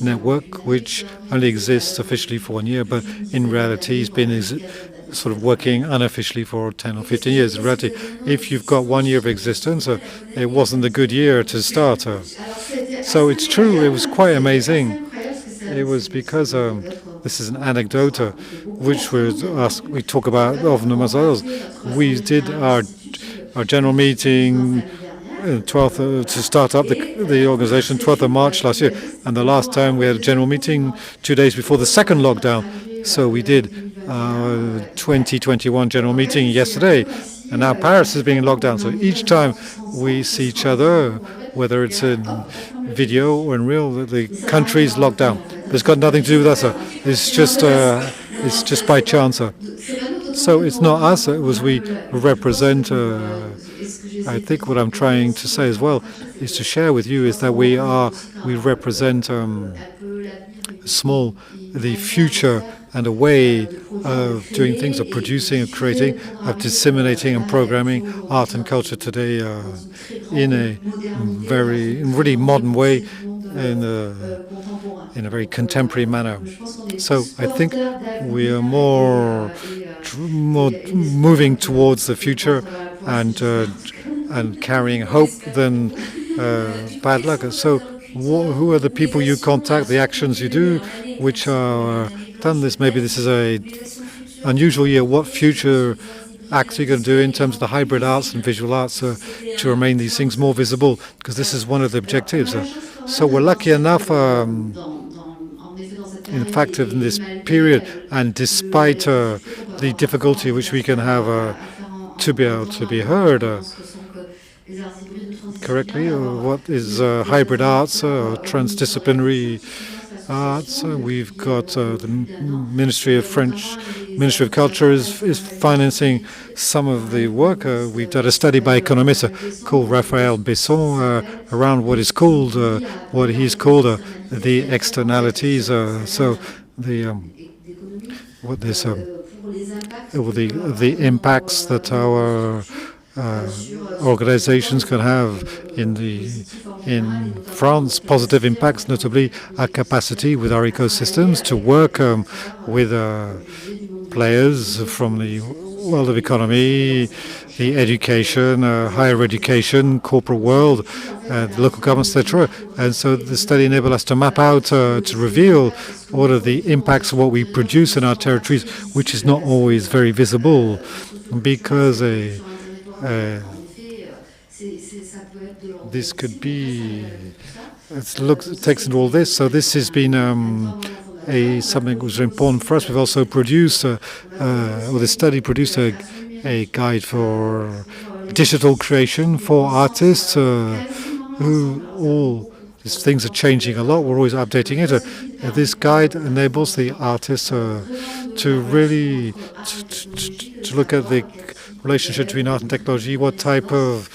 network, which only exists officially for 1 year, but in reality it's been sort of working unofficially for 10 or 15 years. In reality, if you've got 1 year of existence, it wasn't a good year to start. So it's true, it was quite amazing. It was because this is an anecdote, which we talk about often as others. We did our general meeting 12th to start up the organization 12th of March last year, and the last time we had a general meeting 2 days before the second lockdown. So we did our 2021 general meeting yesterday, and now Paris is being locked down. So each time we see each other, whether it's in video or in real, the country's locked down. It's got nothing to do with us. It's just by chance. So it's not us. It was we represent. I think what I'm trying to say as well is to share with you is that we represent the future and a way of doing things, of producing, of creating, of disseminating and programming art and culture today in a really modern way, in a very contemporary manner. So I think we are more moving towards the future and carrying hope than bad luck. So who are the people you contact, the actions you do, which are done this? Maybe this is a unusual year. What future acts are you going to do in terms of the hybrid arts and visual arts to remain these things more visible? Because this is one of the objectives. So we're lucky enough, in fact, in this period, and despite the difficulty which we can have to be able to be heard correctly, what is hybrid arts or transdisciplinary arts. We've got the Ministry of Culture is financing some of the work. We've done a study by economists called Raphael Besson around what he's called the externalities. So the impacts that our organizations can have in France, positive impacts, notably our capacity with our ecosystems to work with players from the world of economy, the education, higher education, corporate world, the local governments, etc. And so the study enabled us to map out, to reveal what are the impacts of what we produce in our territories, which is not always very visible, because this could be, it takes into all this. So this has been something that was important for us. We've also produced, the study produced a guide for digital creation for artists who all these things are changing a lot. We're always updating it. This guide enables the artists to really to look at the relationship between art and technology, what type of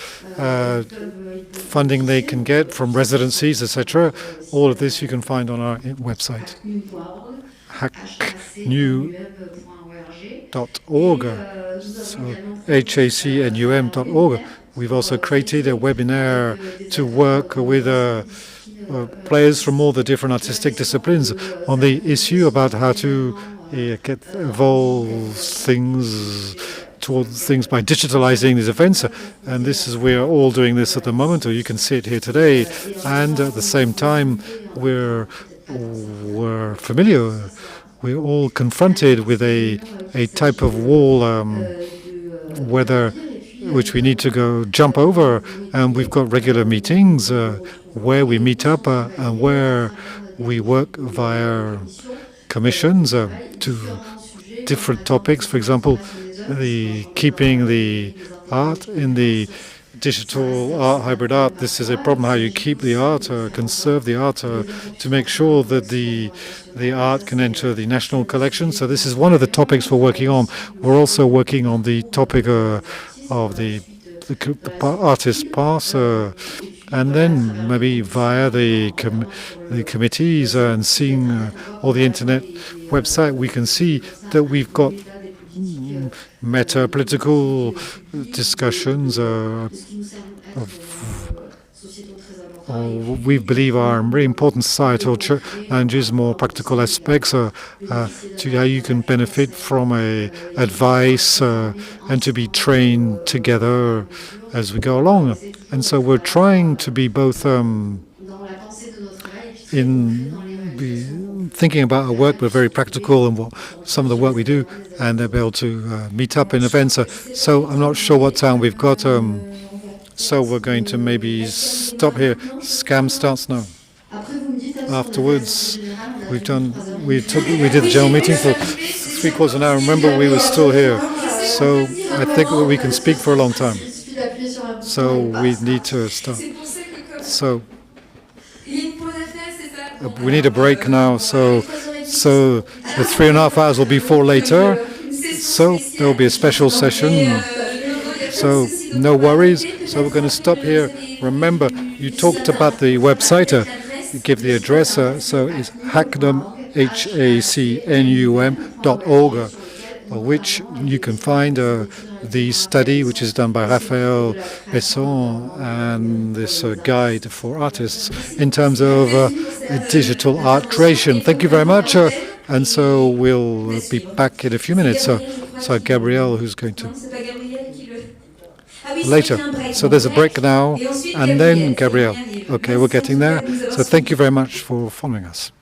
funding they can get from residencies, etc. All of this you can find on our website, hacknum.org, so HACNUM.org. We've also created a webinar to work with players from all the different artistic disciplines on the issue about how to evolve things towards things by digitalizing these events. And this is, we're all doing this at the moment, or you can see it here today. And at the same time, we're familiar, we're all confronted with a type of wall, which we need to jump over. And we've got regular meetings where we meet up and where we work via commissions to different topics. For example, keeping the art in the digital art, hybrid art. This is a problem, how you keep the art, conserve the art, to make sure that the art can enter the national collection. So this is one of the topics we're working on. We're also working on the topic of the artist pass, and then maybe via the committees and seeing all the internet website, we can see that we've got meta-political discussions we believe are really important societal challenges, more practical aspects to how you can benefit from advice and to be trained together as we go along. And so we're trying to be both thinking about our work, but very practical and some of the work we do, and they'll be able to meet up in events. So I'm not sure what time we've got. So we're going to maybe stop here. Scam starts now. Afterwards, we did the general meeting for 3/4 of an hour. Remember, we were still here. So I think that we can speak for a long time. So we need to start. So we need a break now. So the 3.5 hours will be 4 later. So there will be a special session. So no worries. So we're going to stop here. Remember, you talked about the website. You give the address. So it's hacknum.org. hacnum.org, which you can find the study which is done by Raphaël Besson and this guide for artists in terms of digital art creation. Thank you very much. And so we'll be back in a few minutes. So Gabrielle, who's going to later. So there's a break now, and then Gabrielle. Okay, we're getting there. So thank you very much for following us.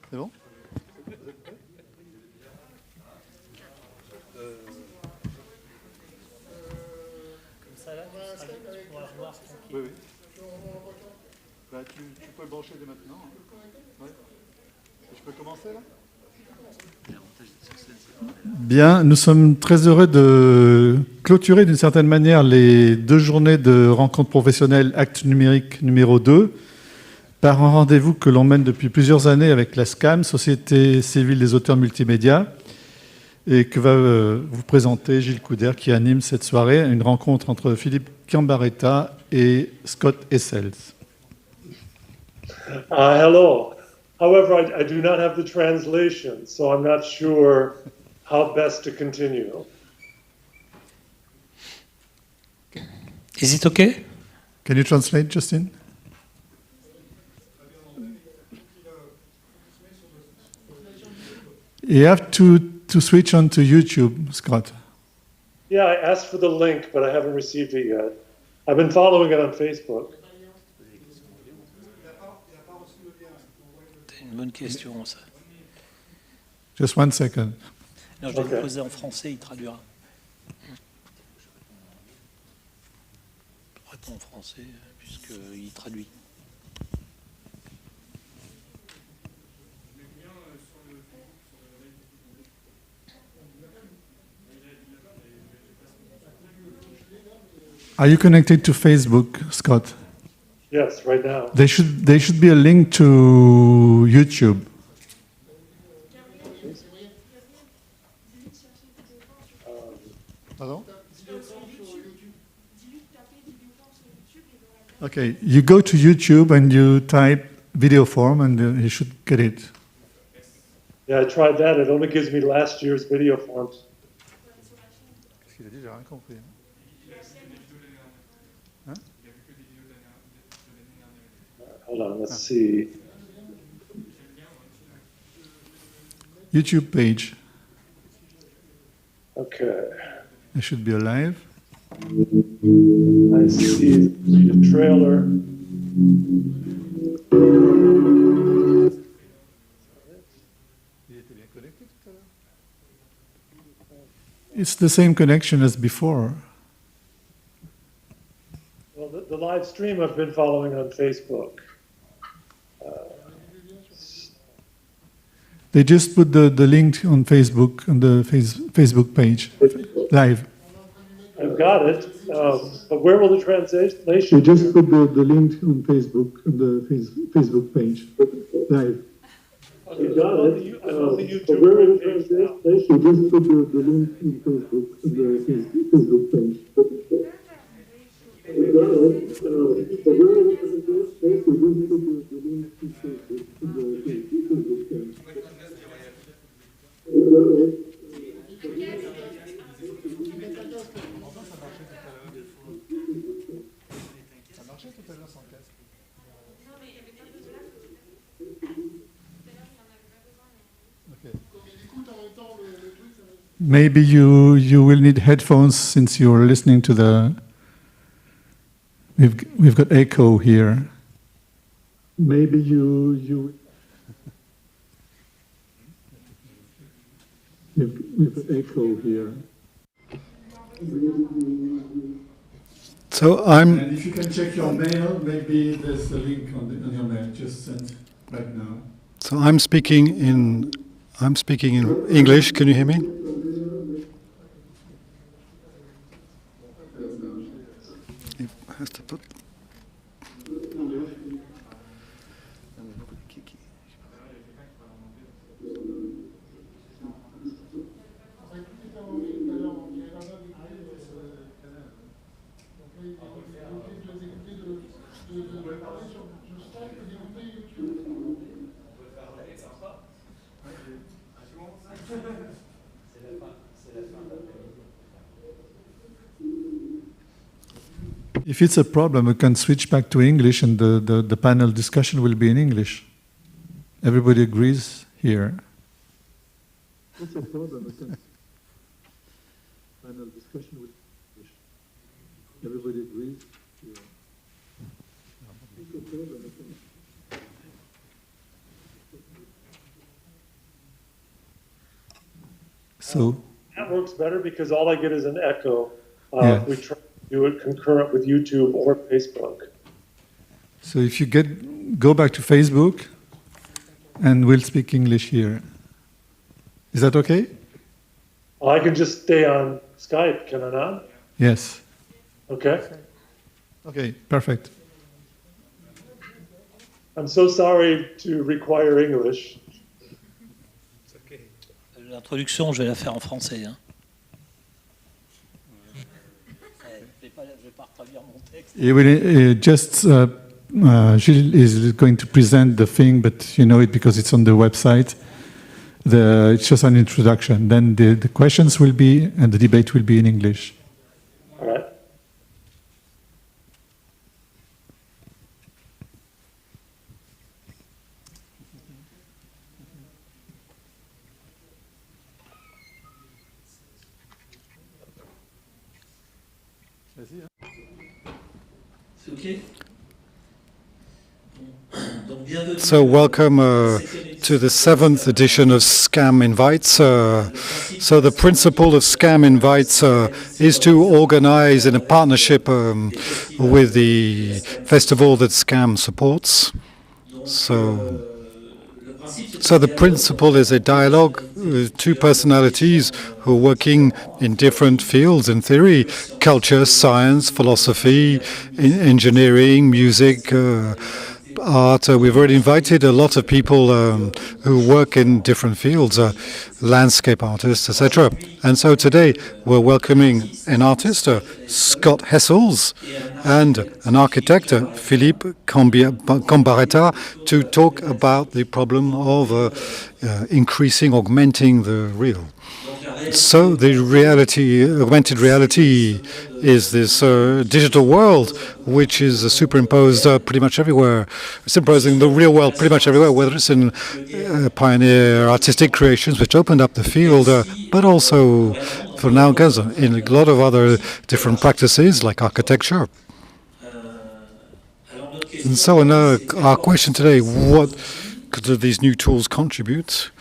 C'est bon? Oui, oui. Bah, tu peux le brancher dès maintenant. Hein. Ouais. Je peux commencer là? Bien, nous sommes très heureux de clôturer d'une certaine manière les 2 journées de rencontres professionnelles Actes numériques numéro 2 par un rendez-vous que l'on mène depuis plusieurs années avec la SCAM, Société civile des auteurs multimédia, et que va vous présenter Gilles Couder qui anime cette soirée, une rencontre entre Philippe Cambaretta et Scott Essels. Hello. However, I do not have the translation, so I'm not sure how best to continue. Is it okay? Can you translate, Justin? You have to switch on to YouTube, Scott. Yeah, I asked for the link, but I haven't received it yet. I've been following it on Facebook. C'est une bonne question, ça. Just 1 second. Non, je vais le poser en français, il traduira. Réponds en français, puisqu'il traduit. Are you connected to Facebook, Scott? Yes, right now. There should be a link to YouTube. Pardon? Okay, you go to YouTube and you type VideoForm and you should get it. Yeah, I tried that. It only gives me last year's video forms. Hold on, let's see. YouTube page. Okay. It should be alive. I see the trailer. It's the same connection as before. Well, the live stream I've been following on Facebook. They just put the link on Facebook, on the Facebook page, live. I've got it, but where will the translation? They just put the link on Facebook, on the Facebook page, live. You got it. I'm on the YouTube page now. They just put the link on Facebook, on the Facebook page. You got it. But where will the translation? They just put the link on Facebook, on the Facebook page. Maybe you will need headphones since you're listening to the. We've got echo here. Maybe you. We've got echo here. So I'm. And if you can check your mail, maybe there's a link on your mail just sent right now. So I'm speaking in English. Can you hear me? Has to put. If it's a problem, we can switch back to English and the panel discussion will be in English. Everybody agrees here. It's a problem, we can panel discussion will be in English. Everybody agrees here. It's a problem, So that works better because all I get is an echo. Yeah. If we try to do it concurrent with YouTube or Facebook. So if you go back to Facebook, and we'll speak English here. Is that okay? I can just stay on Skype, can I not? Yes. Okay. Okay, perfect. I'm so sorry to require English. L'introduction, je vais la faire en français. Hein. Je vais pas retraduire mon texte. It will just Gilles is going to present the thing, but you know it because it's on the website. It's just an introduction. Then the questions will be, and the debate will be in English. All right. C'est OK? So welcome to the 7th edition of Scam Invites. So the principle of Scam Invites is to organize in a partnership with the festival that Scam supports. So the principle is a dialogue with two personalities who are working in different fields in theory: culture, science, philosophy, engineering, music, art. We've already invited a lot of people who work in different fields, landscape artists, etc. And so today we're welcoming an artist, Scott Hessels, and an architect, Philippe Cambaretta, to talk about the problem of augmenting the real. So the augmented reality is this digital world which is superimposed pretty much everywhere, superimposing the real world pretty much everywhere, whether it's in pioneer artistic creations which opened up the field, but also for now in a lot of other different practices like architecture. And so our question today, what could these new tools contribute?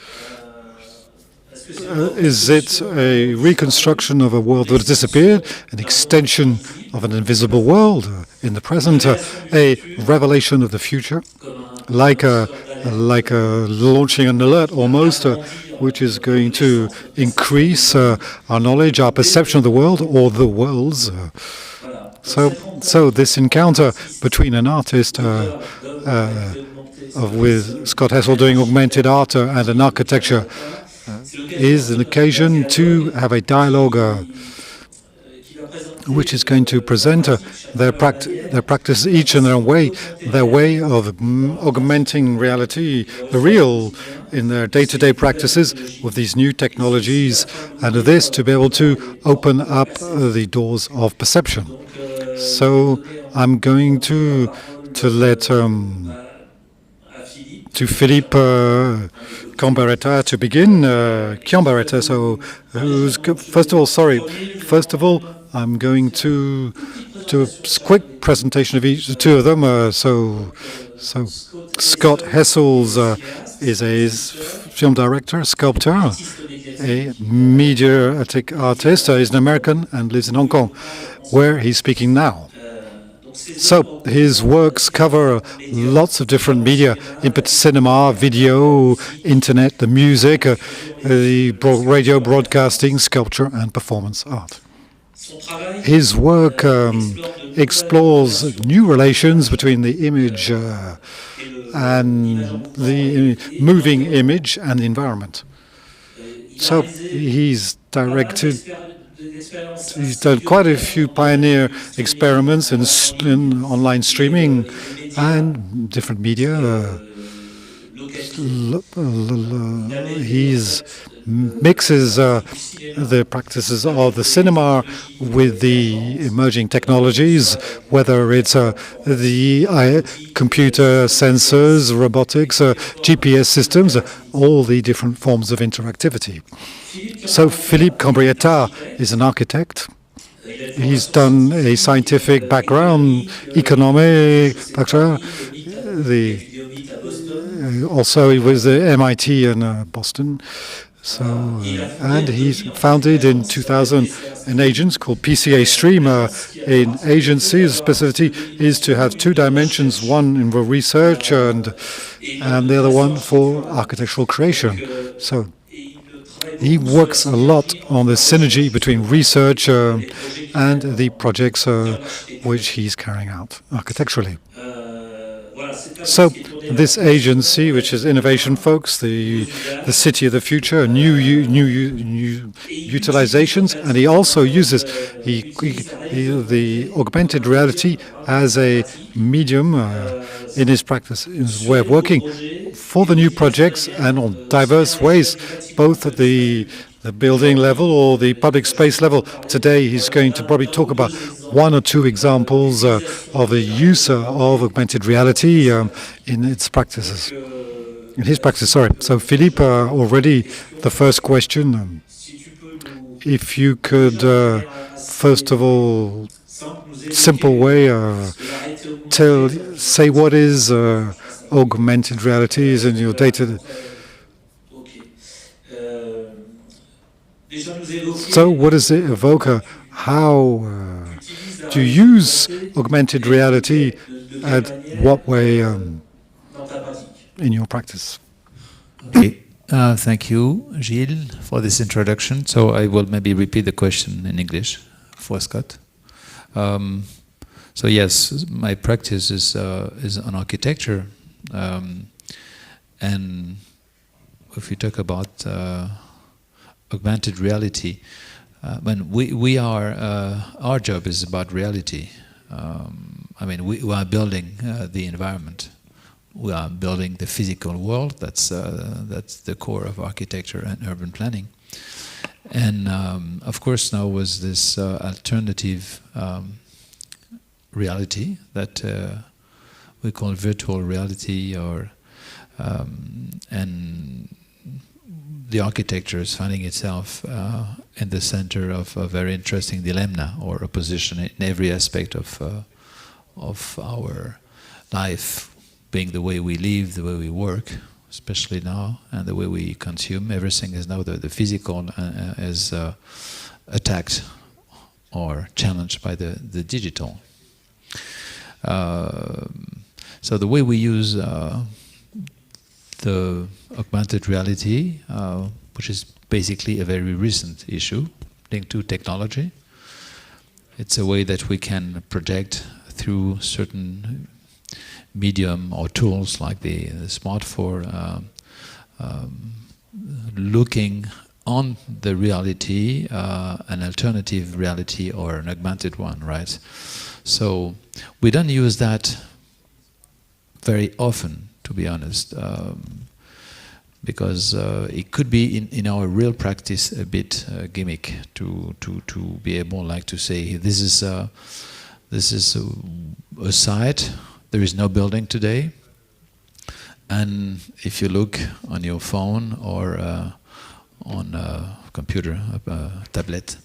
Is it a reconstruction of a world that has disappeared, an extension of an invisible world in the present, a revelation of the future, like launching an alert almost, which is going to increase our knowledge, our perception of the world, or the worlds? So this encounter between an artist with Scott Hessel doing augmented art and an architecture is an occasion to have a dialogue which is going to present their practice each in their own way, their way of augmenting reality, the real, in their day-to-day practices with these new technologies, and this to be able to open up the doors of perception. So I'm going to let to Philippe Cambaretta to begin. Cambaretta, so first of all, I'm going to do a quick presentation of each, the two of them. So Scott Hessels is a film director, sculptor, a mediatic artist. He's an American and lives in Hong Kong, where he's speaking now. So his works cover lots of different media, in particular cinema, video, internet, the music, the radio broadcasting, sculpture, and performance art. His work explores new relations between the image and the moving image and the environment. So he's done quite a few pioneer experiments in online streaming and different media. He mixes the practices of the cinema with the emerging technologies, whether it's the computer sensors, robotics, GPS systems, all the different forms of interactivity. So Philippe Cambaretta is an architect. He's done a scientific background, economic background. Also, he was at MIT in Boston. So, and he's founded in 2000 an agency called PCA Stream. In agencies, specificity is to have two dimensions, one in the research and the other one for architectural creation. So he works a lot on the synergy between research and the projects which he's carrying out architecturally. So this agency, which is Innovation Folks, the city of the future, new utilizations, and he also uses the augmented reality as a medium in his practice, in his way of working for the new projects and on diverse ways, both at the building level or the public space level. Today he's going to probably talk about one or two examples of the use of augmented reality in its practices. In his practice, sorry. So Philippe, already the first question, if you could, first of all, simple way, say what is augmented reality is in your data. So what does it evoke? How to use augmented reality and what way in your practice? Okay, thank you, Gilles, for this introduction. So I will maybe repeat the question in English for Scott. So yes, my practice is on architecture, and if we talk about augmented reality, when we are, our job is about reality. I mean, we are building the environment. We are building the physical world. That's the core of architecture and urban planning. And of course, now was this alternative reality that we call virtual reality, or and the architecture is finding itself in the center of a very interesting dilemma or opposition in every aspect of our life, being the way we live, the way we work, especially now, and the way we consume. Everything is now the physical is attacked or challenged by the digital. So the way we use the augmented reality, which is basically a very recent issue linked to technology. It's a way that we can project through certain medium or tools like the smartphone, looking on the reality, an alternative reality or an augmented one, right? So we don't use that very often, to be honest, because it could be in our real practice a bit gimmick to be able, like, to say this is a site. There is no building today, and if you look on your phone or on a computer, a tablet,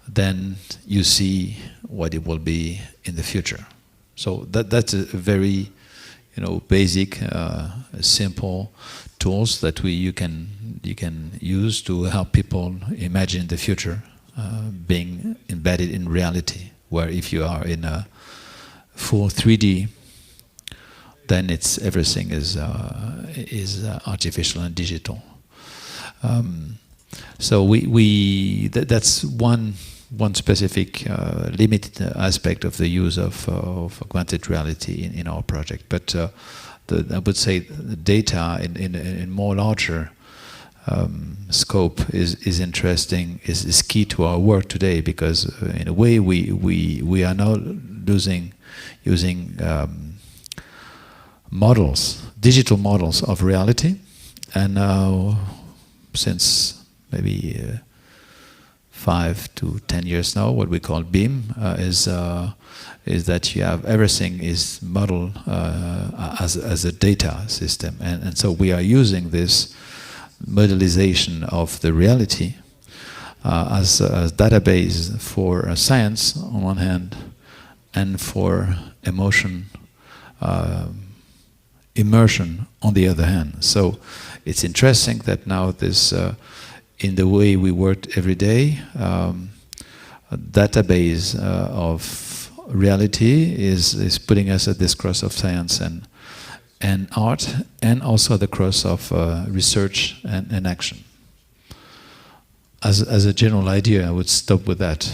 then you see what it will be in the future. So that's a very basic, simple tools that you can use to help people imagine the future being embedded in reality. Where if you are in a full 3D, then everything is artificial and digital. So that's one specific limited aspect of the use of augmented reality in our project. But I would say the data in more larger scope is interesting, is key to our work today, because in a way we are now using models, digital models of reality, and now since maybe 5 to 10 years now, what we call BIM is that you have everything is modeled as a data system, and so we are using this modelization of the reality as a database for science on one hand, and for immersion on the other hand. So it's interesting that now this in the way we worked every day. A database of reality is putting us at this cross of science and art, and also at the cross of research and action. As a general idea, I would stop with that.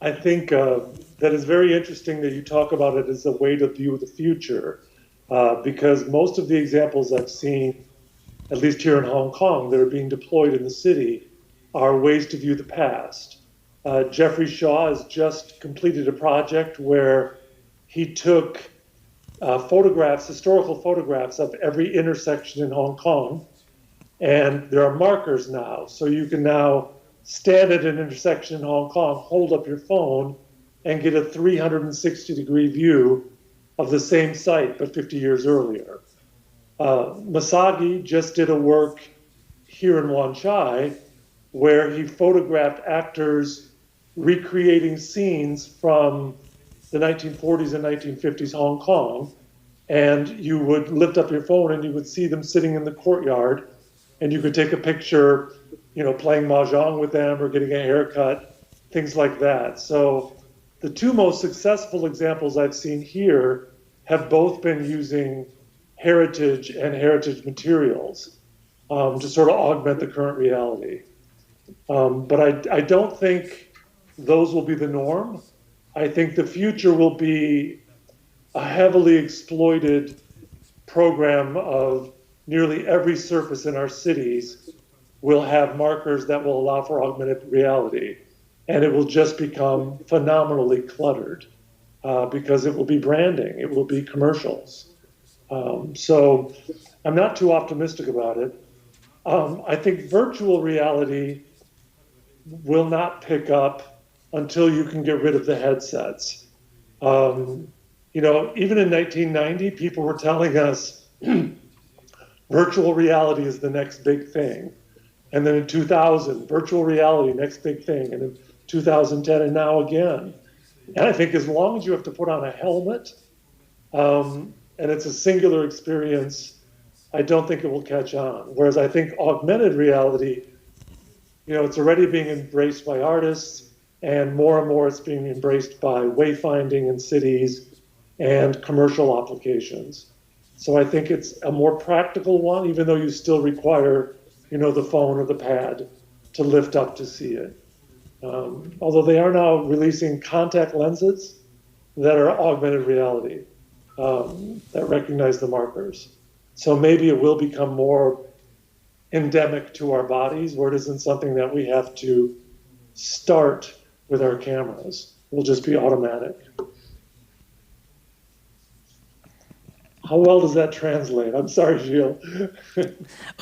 I think that is very interesting that you talk about it as a way to view the future, because most of the examples I've seen, at least here in Hong Kong, that are being deployed in the city are ways to view the past. Jeffrey Shaw has just completed a project where he took photographs, historical photographs of every intersection in Hong Kong, and there are markers now. So you can now stand at an intersection in Hong Kong, hold up your phone, and get a 360-degree view of the same site, but 50 years earlier. Masagi just did a work here in Wan Chai where he photographed actors recreating scenes from the 1940s and 1950s Hong Kong, and you would lift up your phone and you would see them sitting in the courtyard, and you could take a picture, you know, playing mahjong with them or getting a haircut, things like that. So the two most successful examples I've seen here have both been using heritage and heritage materials to sort of augment the current reality. But I don't think those will be the norm. I think the future will be a heavily exploited program of nearly every surface in our cities will have markers that will allow for augmented reality. And it will just become phenomenally cluttered because it will be branding, it will be commercials. So I'm not too optimistic about it. I think virtual reality will not pick up until you can get rid of the headsets. You know, even in 1990, people were telling us virtual reality is the next big thing. And then in 2000, virtual reality, next big thing. And in 2010, and now again. And I think as long as you have to put on a helmet, and it's a singular experience, I don't think it will catch on. Whereas I think augmented reality, you know, it's already being embraced by artists, and more it's being embraced by wayfinding in cities and commercial applications. So I think it's a more practical one, even though you still require, you know, the phone or the pad to lift up to see it. Although they are now releasing contact lenses that are augmented reality, that recognize the markers. So maybe it will become more endemic to our bodies, where it isn't something that we have to start with our cameras. It will just be automatic. How well does that translate? I'm sorry, Gilles.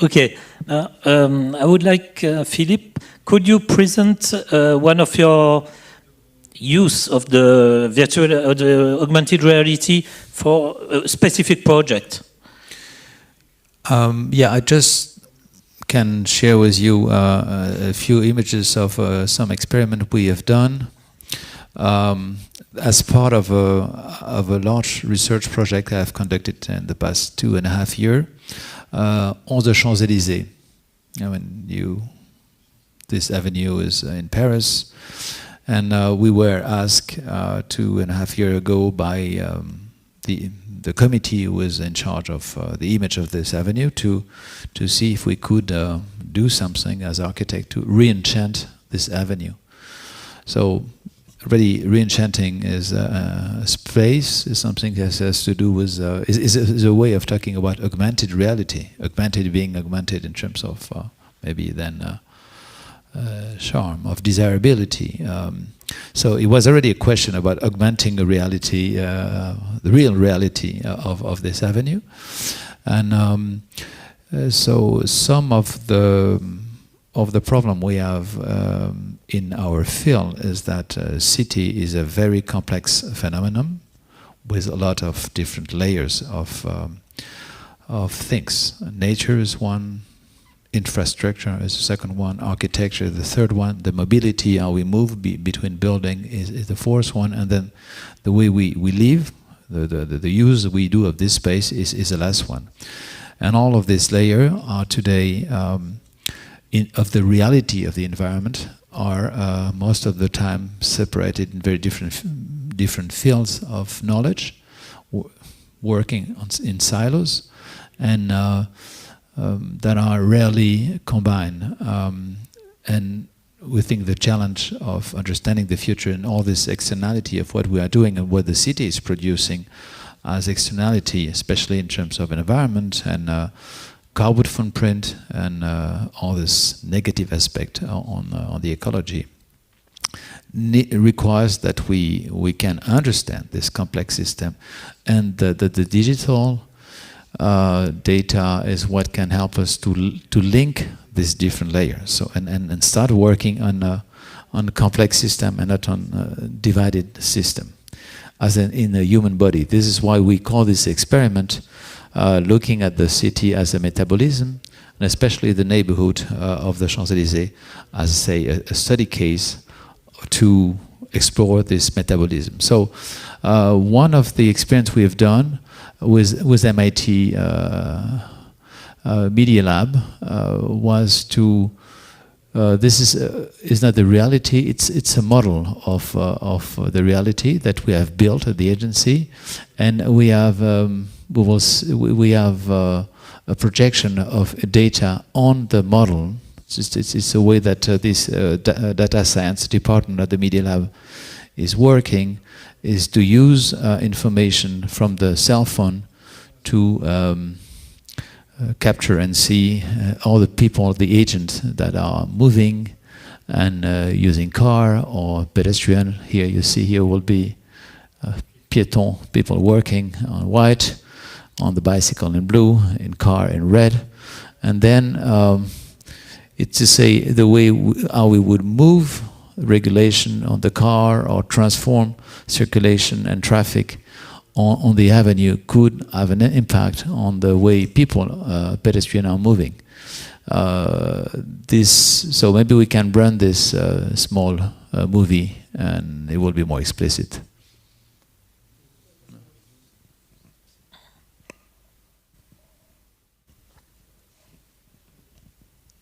Okay. I would like, Philippe, could you present one of your use of the virtual, the augmented reality for a specific project? Yeah, I just can share with you a few images of some experiment we have done as part of a large research project I have conducted in the past 2.5 years on the Champs-Élysées. I mean, this avenue is in Paris, and we were asked 2.5 years ago by the committee who was in charge of the image of this avenue to see if we could do something as architect to re-enchant this avenue. So already re-enchanting is a space, is something that has to do with, is a way of talking about augmented reality, augmented being augmented in terms of maybe then charm, of desirability. So it was already a question about augmenting a reality, the real reality of this avenue. And so some of the problem we have in our field is that city is a very complex phenomenon with a lot of different layers of things. Nature is one, infrastructure is the second one, architecture the third one, the mobility, how we move between building is the fourth one, and then the way we live, the use we do of this space is the last one. And all of this layer are today of the reality of the environment are most of the time separated in very different fields of knowledge, working in silos, and that are rarely combined. And we think the challenge of understanding the future and all this externality of what we are doing and what the city is producing as externality, especially in terms of environment and carbon footprint and all this negative aspect on the ecology, requires that we can understand this complex system, and the digital data is what can help us to link these different layers. So and start working on a complex system and not on a divided system, as in a human body. This is why we call this experiment looking at the city as a metabolism, and especially the neighborhood of the Champs-Élysées as, say, a study case to explore this metabolism. So one of the experience we have done with MIT Media Lab was to this is not the reality. It's a model of the reality that we have built at the agency, and we have we have a projection of data on the model. It's a way that this data science department at the Media Lab is working, is to use information from the cell phone to capture and see all the people, the agents that are moving and using car or pedestrian. Here you see here will be pieton, people working on white, on the bicycle in blue, in car in red. And then it's to say the way how we would move regulation on the car or transform circulation and traffic on the avenue could have an impact on the way people, pedestrians, are moving. So maybe we can run this small movie and it will be more explicit.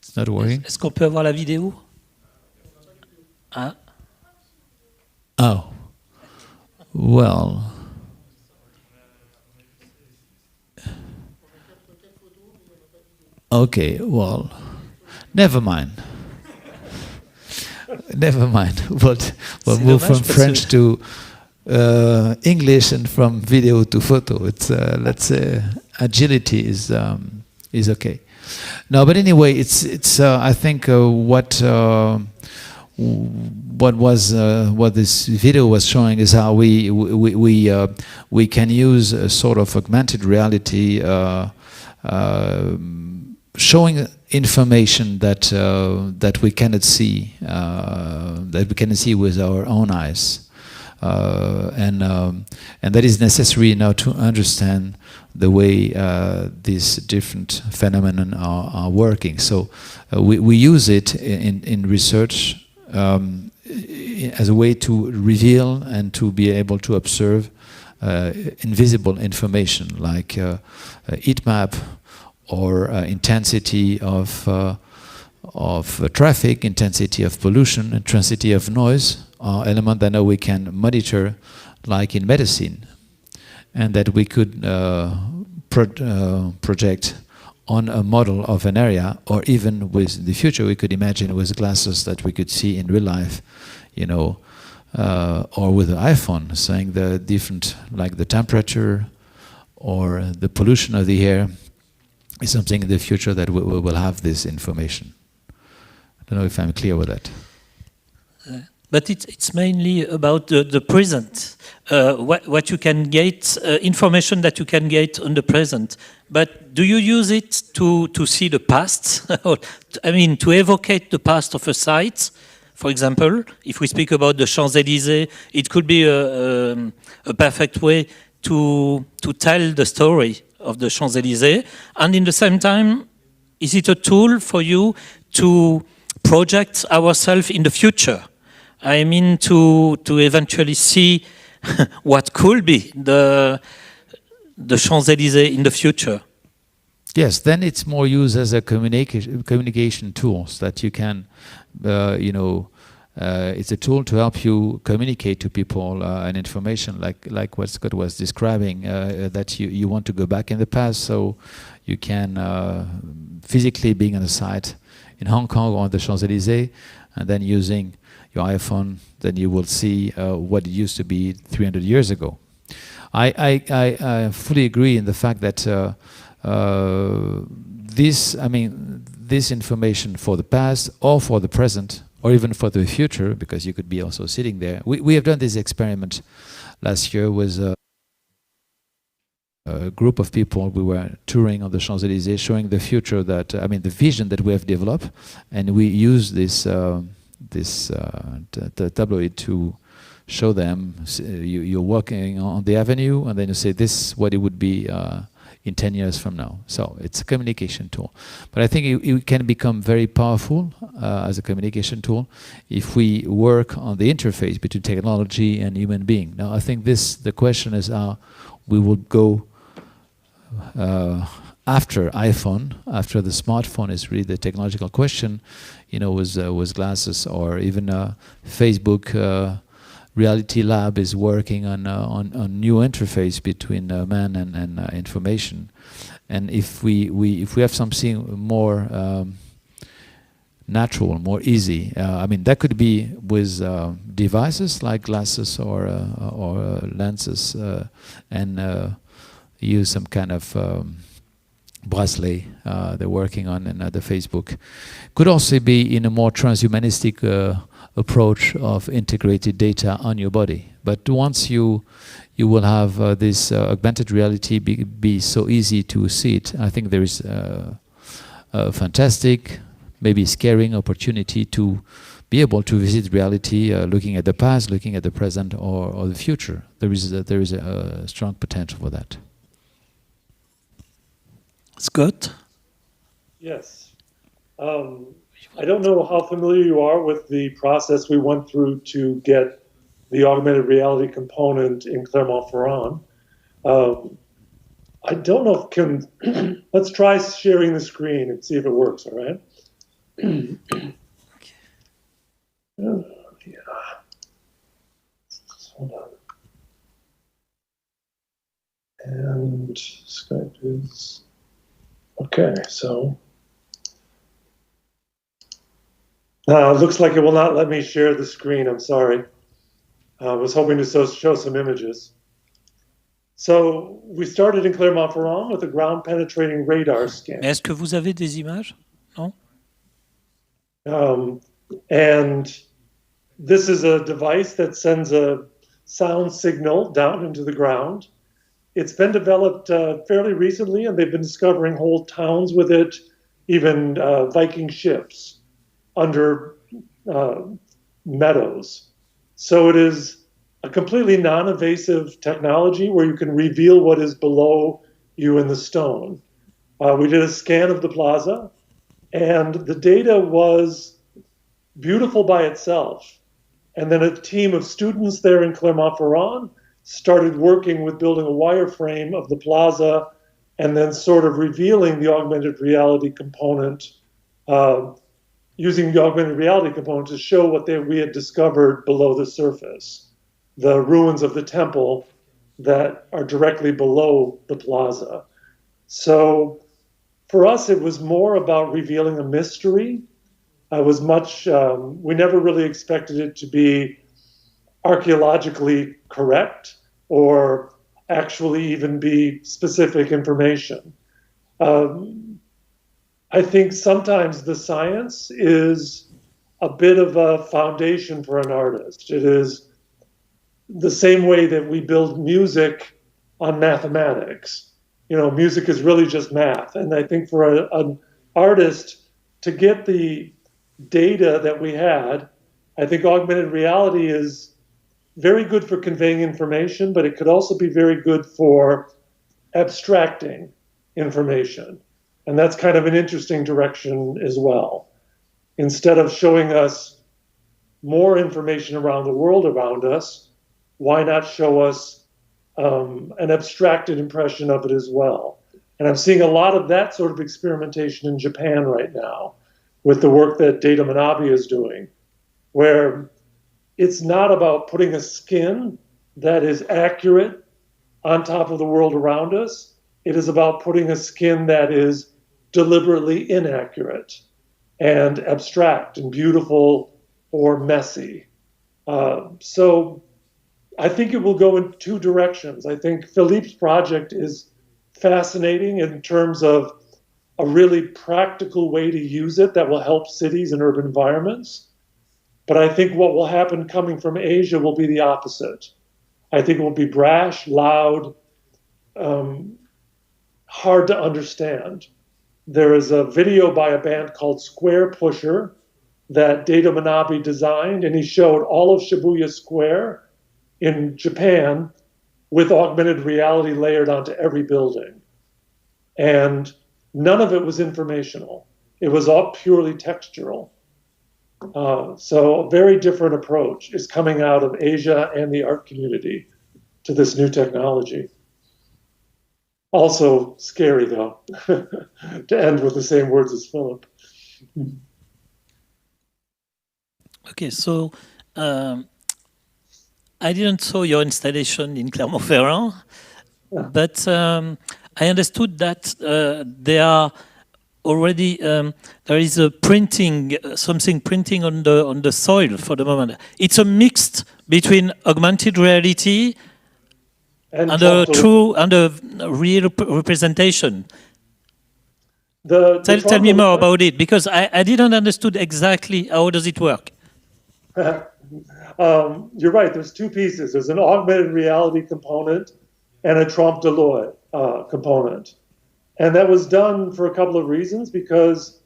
It's not working. Est-ce qu'on peut avoir la vidéo? Ah. Oh. Well. Okay, well, never mind. Never mind. We'll move from French to English and from video to photo. It's let's say agility is okay. No, but anyway, it's I think what this video was showing is how we can use a sort of augmented reality. Showing information that we cannot see, with our own eyes, and that is necessary now to understand the way these different phenomena are working. So we use it in research as a way to reveal and to be able to observe invisible information like heat map, or intensity of traffic, intensity of pollution, intensity of noise are elements that now we can monitor, like in medicine, and that we could project on a model of an area, or even with the future we could imagine with glasses that we could see in real life, you know, or with an iPhone, saying the different, like the temperature or the pollution of the air, is something in the future that we will have this information. I don't know if I'm clear with that. But it's mainly about the present, what you can get, information that you can get on the present. But do you use it to see the past? I mean, to evocate the past of a site? For example, if we speak about the Champs-Élysées, it could be a perfect way to tell the story of the Champs-Élysées, and in the same time, is it a tool for you to project ourselves in the future? I mean, to eventually see what could be the Champs-Élysées in the future. Yes, then it's more used as a communication tools that you can, it's a tool to help you communicate to people and information, like what Scott was describing, that you want to go back in the past, so you can physically being on a site in Hong Kong or on the Champs-Élysées, and then using your iPhone, then you will see what it used to be 300 years ago. I fully agree in the fact that this information for the past or for the present or even for the future, because you could be also sitting there. We have done this experiment last year with a group of people. We were touring on the Champs-Élysées, showing the future that, the vision that we have developed, and we use this tabloid to show them. You're walking on the avenue, and then you say, this is what it would be in 10 years from now. So it's a communication tool. But I think it can become very powerful as a communication tool if we work on the interface between technology and human being. Now, I think the question is how we will go after iPhone, after the smartphone is really the technological question, with glasses, or even Facebook Reality Lab is working on new interface between man and information. And if we have something more natural, more easy, that could be with devices like glasses or lenses, and use some kind of bracelet they're working on in the Facebook. Could also be in a more transhumanistic approach of integrated data on your body. But once you will have this augmented reality be so easy to see it, I think there is a fantastic, maybe scaring opportunity to be able to visit reality, looking at the past, looking at the present, or the future. There is a strong potential for that. Scott? Yes. I don't know how familiar you are with the process we went through to get the augmented reality component in Clermont-Ferrand. I don't know if let's try sharing the screen and see if it works, all right? Oh, yeah. Hold on. And Skype is... Okay, so... it looks like it will not let me share the screen. I'm sorry. I was hoping to show some images. So we started in Clermont-Ferrand with a ground-penetrating radar scan. Est-ce que vous avez des images? Non? And this is a device that sends a sound signal down into the ground. It's been developed fairly recently, and they've been discovering whole towns with it, even Viking ships under meadows. So it is a completely non-invasive technology where you can reveal what is below you in the stone. We did a scan of the plaza, and the data was beautiful by itself. And then a team of students there in Clermont-Ferrand started working with building a wireframe of the plaza and then sort of revealing the augmented reality component, using the augmented reality component to show what we had discovered below the surface, the ruins of the temple that are directly below the plaza. So for us, it was more about revealing a mystery. We never really expected it to be archaeologically correct or actually even be specific information. I think sometimes the science is a bit of a foundation for an artist. It is the same way that we build music on mathematics. Music is really just math. And I think for an artist to get the data that we had, I think augmented reality is very good for conveying information, but it could also be very good for abstracting information. And that's kind of an interesting direction as well. Instead of showing us more information around the world around us, why not show us an abstracted impression of it as well? And I'm seeing a lot of that sort of experimentation in Japan right now with the work that Data Manabe is doing, where it's not about putting a skin that is accurate on top of the world around us. It is about putting a skin that is deliberately inaccurate and abstract and beautiful or messy. So I think it will go in two directions. I think Philippe's project is fascinating in terms of a really practical way to use it that will help cities and urban environments. But I think what will happen coming from Asia will be the opposite. I think it will be brash, loud, hard to understand. There is a video by a band called Square Pusher that Data Manabe designed, and he showed all of Shibuya Square in Japan with augmented reality layered onto every building. And none of it was informational. It was all purely textural. So a very different approach is coming out of Asia and the art community to this new technology. Also scary, though, to end with the same words as Philip. Okay, so I didn't saw your installation in Clermont-Ferrand, but I understood that there are already there is a printing, something printing on the soil for the moment. It's a mix between augmented reality and a true and a real representation. Tell me more about it, because I didn't understood exactly how does it work. You're right. There's two pieces. There's an augmented reality component and a trompe l'oeil component. And that was done for a couple of reasons, because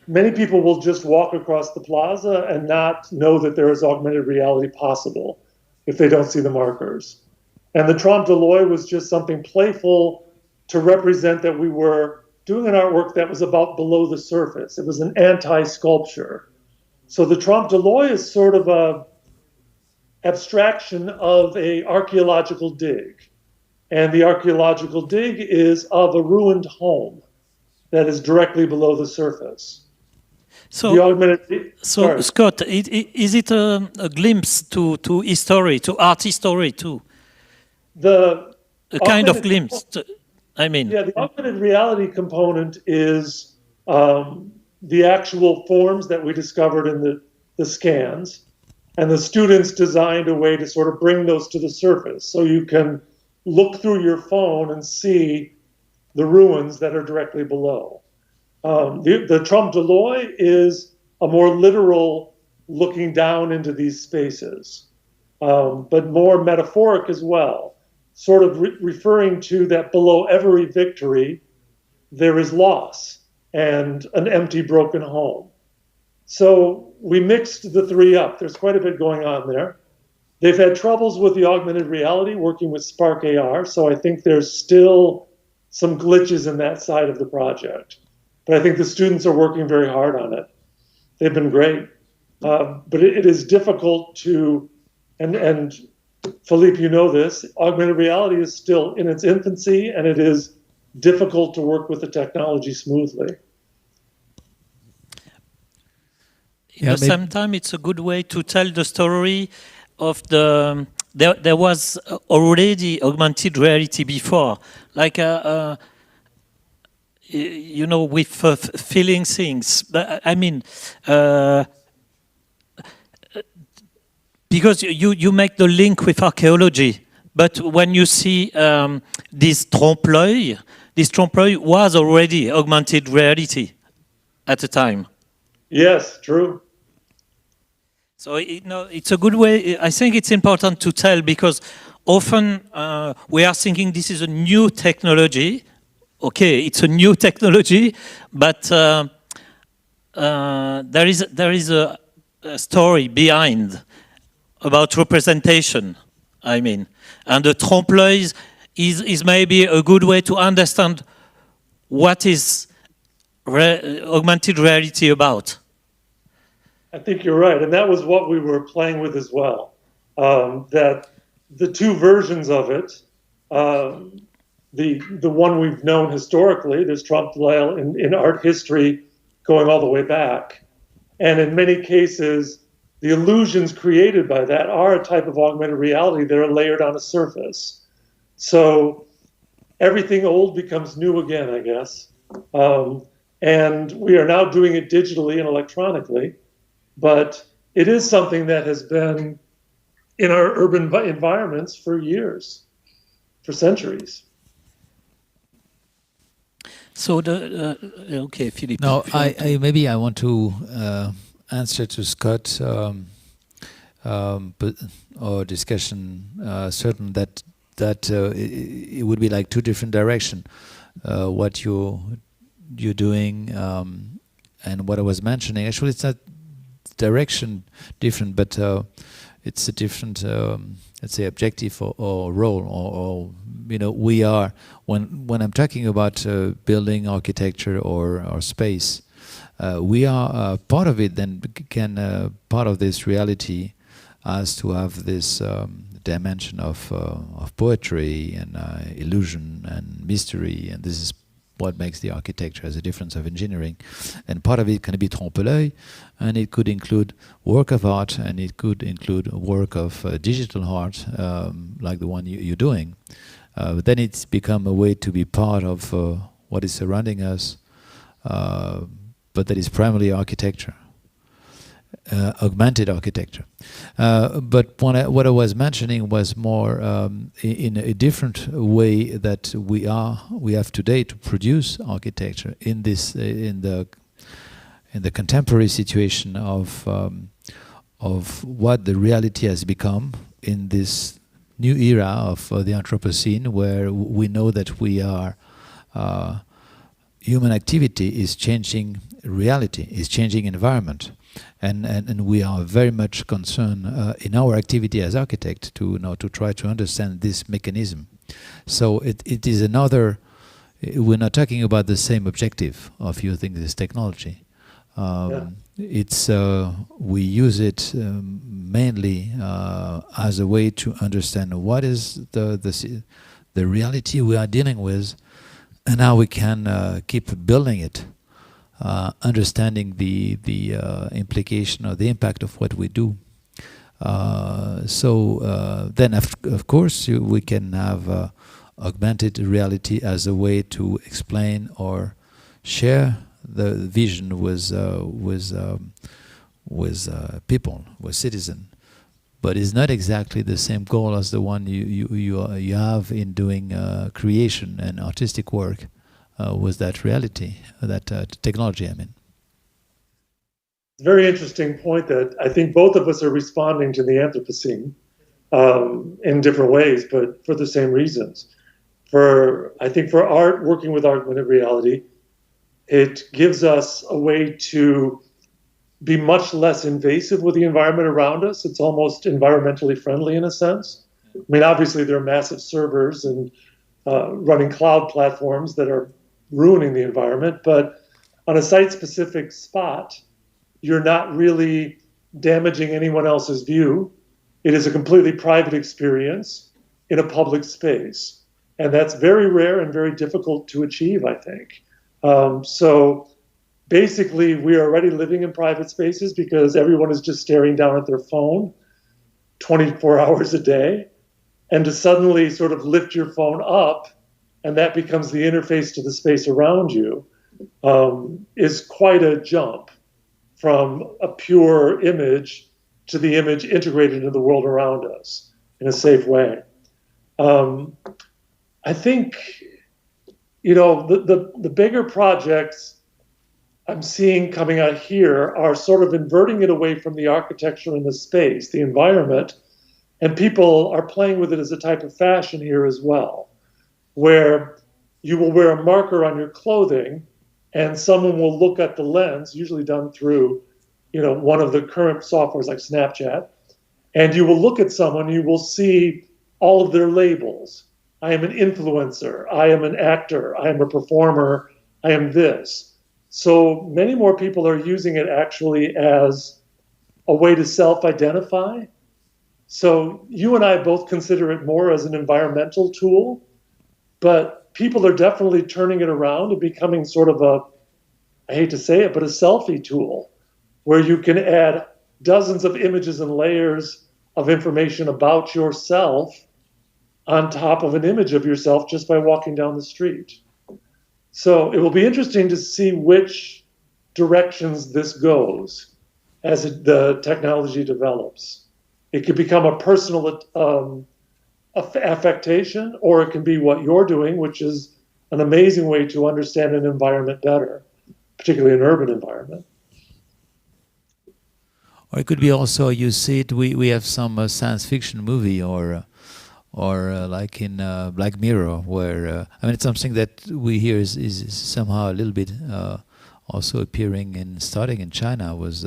many people will just walk across the plaza and not know that there is augmented reality possible if they don't see the markers. And the trompe l'oeil was just something playful to represent that we were doing an artwork that was about below the surface. It was an anti-sculpture. So the trompe l'oeil is sort of a abstraction of an archaeological dig. And the archaeological dig is of a ruined home that is directly below the surface. So, the augmented, Scott, is it a glimpse to history, to art history too? A kind of glimpse, I mean. Yeah, the augmented reality component is the actual forms that we discovered in the scans. And the students designed a way to sort of bring those to the surface, so you can look through your phone and see the ruins that are directly below. The trompe l'oeil is a more literal looking down into these spaces, but more metaphoric as well, sort of referring to that below every victory, there is loss and an empty, broken home. So we mixed the three up. There's quite a bit going on there. They've had troubles with the augmented reality working with Spark AR, so I think there's still some glitches in that side of the project. But I think the students are working very hard on it. They've been great. But it is difficult to, and Philippe, you know this, augmented reality is still in its infancy, and it is difficult to work with the technology smoothly. At the same time, it's a good way to tell the story of the. There was already augmented reality before, like you know, with feeling things. I mean, because you make the link with archaeology, but when you see this trompe-l'oeil was already augmented reality at the time. Yes, true. So it's a good way. I think it's important to tell, because often we are thinking this is a new technology. Okay, it's a new technology, but there is a story behind about representation. I mean, and the trompe-l'oeil is maybe a good way to understand what is augmented reality about. I think you're right, and that was what we were playing with as well. That the two versions of it the one we've known historically. There's Trompe l'oeil in art history going all the way back. And in many cases, the illusions created by that are a type of augmented reality that are layered on a surface. So everything old becomes new again, I guess. And we are now doing it digitally and electronically, but it is something that has been in our urban environments for years, for centuries. So okay, Philippe. No, maybe I want to answer to Scott, but or discussion certain that it would be like two different directions. What you're doing and what I was mentioning. Actually, it's not direction different, but it's a different, let's say, objective or role. Or you know, we are when I'm talking about building architecture or space, we are part of it. Then can part of this reality has to have this dimension of poetry and illusion and mystery, and this is what makes the architecture as a difference of engineering. And part of it can be trompe-l'œil, and it could include work of art, and it could include work of digital art, like the one you're doing. But then it's become a way to be part of what is surrounding us, but that is primarily architecture. Augmented architecture. But what I was mentioning was more in a different way that we have today to produce architecture in this in the contemporary situation of what the reality has become in this new era of the Anthropocene, where we know that we are human activity is changing reality, is changing environment. And we are very much concerned in our activity as architects to try to understand this mechanism. So it is another. We're not talking about the same objective of using this technology. It's we use it mainly as a way to understand what is the reality we are dealing with, and how we can keep building it. Understanding the implication or the impact of what we do. Then, of course, we can have augmented reality as a way to explain or share the vision with people, with citizens. But it's not exactly the same goal as the one you have in doing creation and artistic work. Was that reality, that technology, I mean. Very interesting point that I think both of us are responding to the Anthropocene in different ways, but for the same reasons. I think for art, working with augmented reality, it gives us a way to be much less invasive with the environment around us. It's almost environmentally friendly in a sense. I mean, obviously there are massive servers and running cloud platforms that are ruining the environment, but on a site-specific spot, you're not really damaging anyone else's view. It is a completely private experience in a public space, and that's very rare and very difficult to achieve, I think. So basically, we are already living in private spaces because everyone is just staring down at their phone 24 hours a day, and to suddenly sort of lift your phone up and that becomes the interface to the space around you, is quite a jump from a pure image to the image integrated into the world around us in a safe way. I think, you know, the bigger projects I'm seeing coming out here are sort of inverting it away from the architecture and the space, the environment, and people are playing with it as a type of fashion here as well, where you will wear a marker on your clothing and someone will look at the lens, usually done through, you know, one of the current softwares like Snapchat, and you will look at someone, you will see all of their labels. I am an influencer, I am an actor, I am a performer, I am this. So many more people are using it actually as a way to self-identify. So you and I both consider it more as an environmental tool, but people are definitely turning it around and becoming sort of a, I hate to say it, but a selfie tool where you can add dozens of images and layers of information about yourself on top of an image of yourself just by walking down the street. So it will be interesting to see which directions this goes as the technology develops. It could become a personal affectation, or it can be what you're doing, which is an amazing way to understand an environment better, particularly an urban environment. Or it could be also, you see it, we have some science fiction movie or like in Black Mirror, where, I mean, it's something that we hear is somehow a little bit also appearing starting in China, was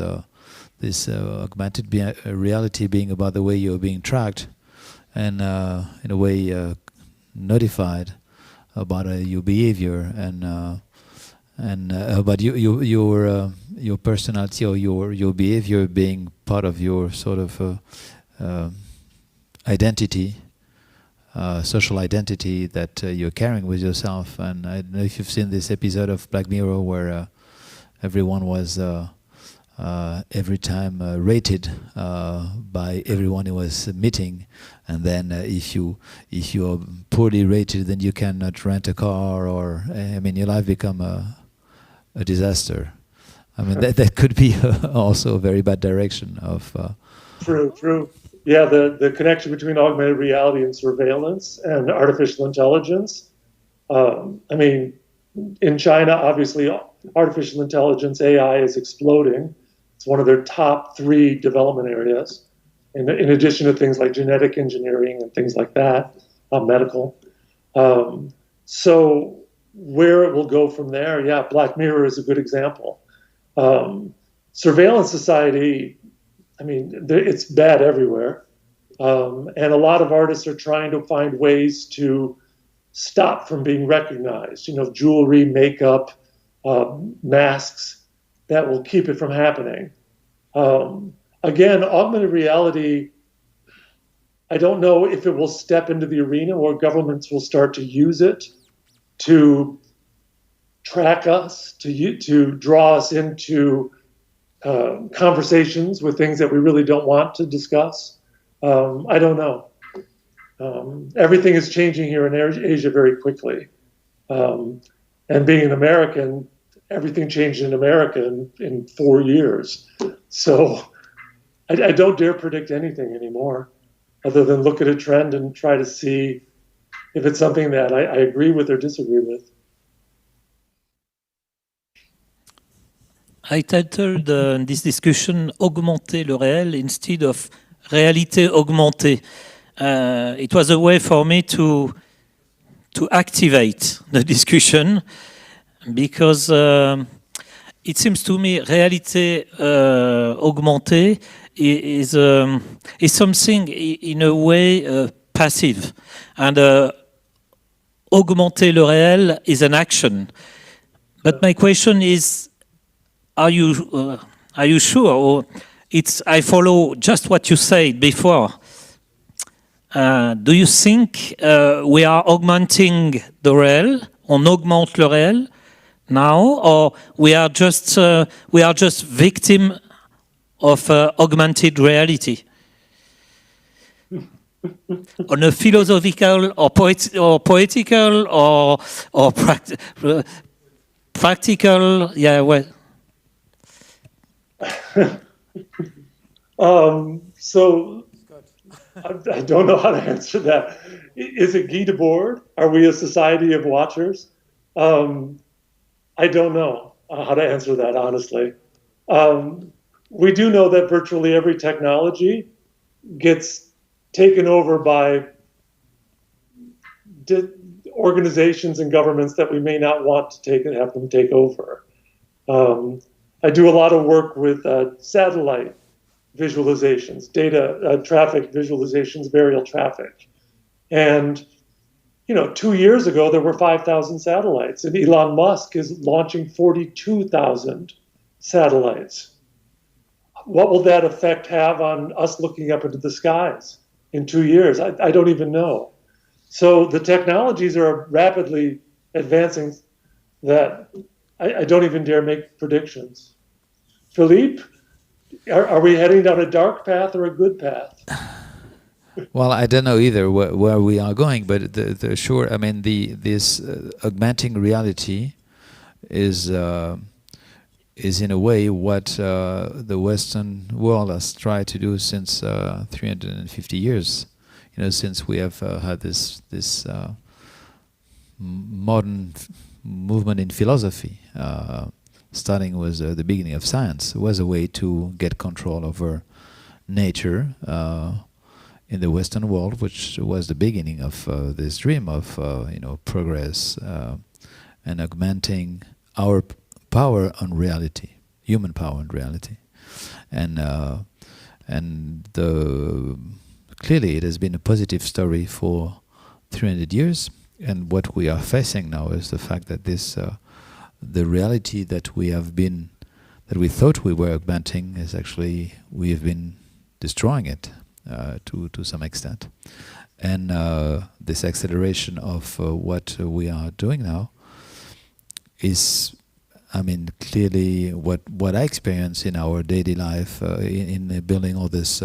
this augmented reality being about the way you're being tracked and in a way notified about your behavior and about your personality or your behavior being part of your sort of identity, social identity that you're carrying with yourself. And I don't know if you've seen this episode of Black Mirror where everyone was every time rated by everyone who was meeting, and then if you are poorly rated, then you cannot rent a car, or I mean, your life become a disaster. I mean, that could be also a very bad direction of. True. Yeah, the connection between augmented reality and surveillance and artificial intelligence. I mean, in China, obviously, artificial intelligence, AI, is exploding. It's one of their top 3 development areas, in addition to things like genetic engineering and things like that, medical. So where it will go from there, yeah, Black Mirror is a good example. Surveillance society, I mean, it's bad everywhere. And a lot of artists are trying to find ways to stop from being recognized, jewelry, makeup, masks, that will keep it from happening. Again, augmented reality, I don't know if it will step into the arena where governments will start to use it to track us, to draw us into conversations with things that we really don't want to discuss. I don't know. Everything is changing here in Asia very quickly. And being an American, everything changed in America in 4 years. So I don't dare predict anything anymore, other than look at a trend and try to see if it's something that I agree with or disagree with. I titled this discussion "Augmenter le réel" instead of "réalité augmentée." It was a way for me to activate the discussion, because it seems to me réalité augmentée is something in a way passive, and augmenter le réel is an action. But my question is, are you sure, or I follow just what you said before? Do you think we are augmenting the réel, on augmente le réel now, or we are just victim of augmented reality? On a philosophical or poetical or practical, yeah, well. So I don't know how to answer that. Is it Guy Debord? Are we a society of watchers? I don't know how to answer that, honestly. We do know that virtually every technology gets taken over by organizations and governments that we may not want to have them take over. I do a lot of work with satellite visualizations, data traffic visualizations, aerial traffic. And 2 years ago, there were 5,000 satellites, and Elon Musk is launching 42,000 satellites. What will that effect have on us looking up into the skies in 2 years? I don't even know. So the technologies are rapidly advancing that I don't even dare make predictions. Philippe, are we heading down a dark path or a good path? Well, I don't know either where we are going, but the sure, I mean, this augmenting reality is in a way what the Western world has tried to do since 350 years. You know, since we have had this modern movement in philosophy, starting with the beginning of science, was a way to get control over nature in the Western world, which was the beginning of this dream of progress and augmenting our power on reality, human power on reality, and clearly it has been a positive story for 300 years. And what we are facing now is the fact that this the reality that we thought we were augmenting is actually we have been destroying it to some extent, and this acceleration of what we are doing now is, I mean, clearly what I experience in our daily life in building all this,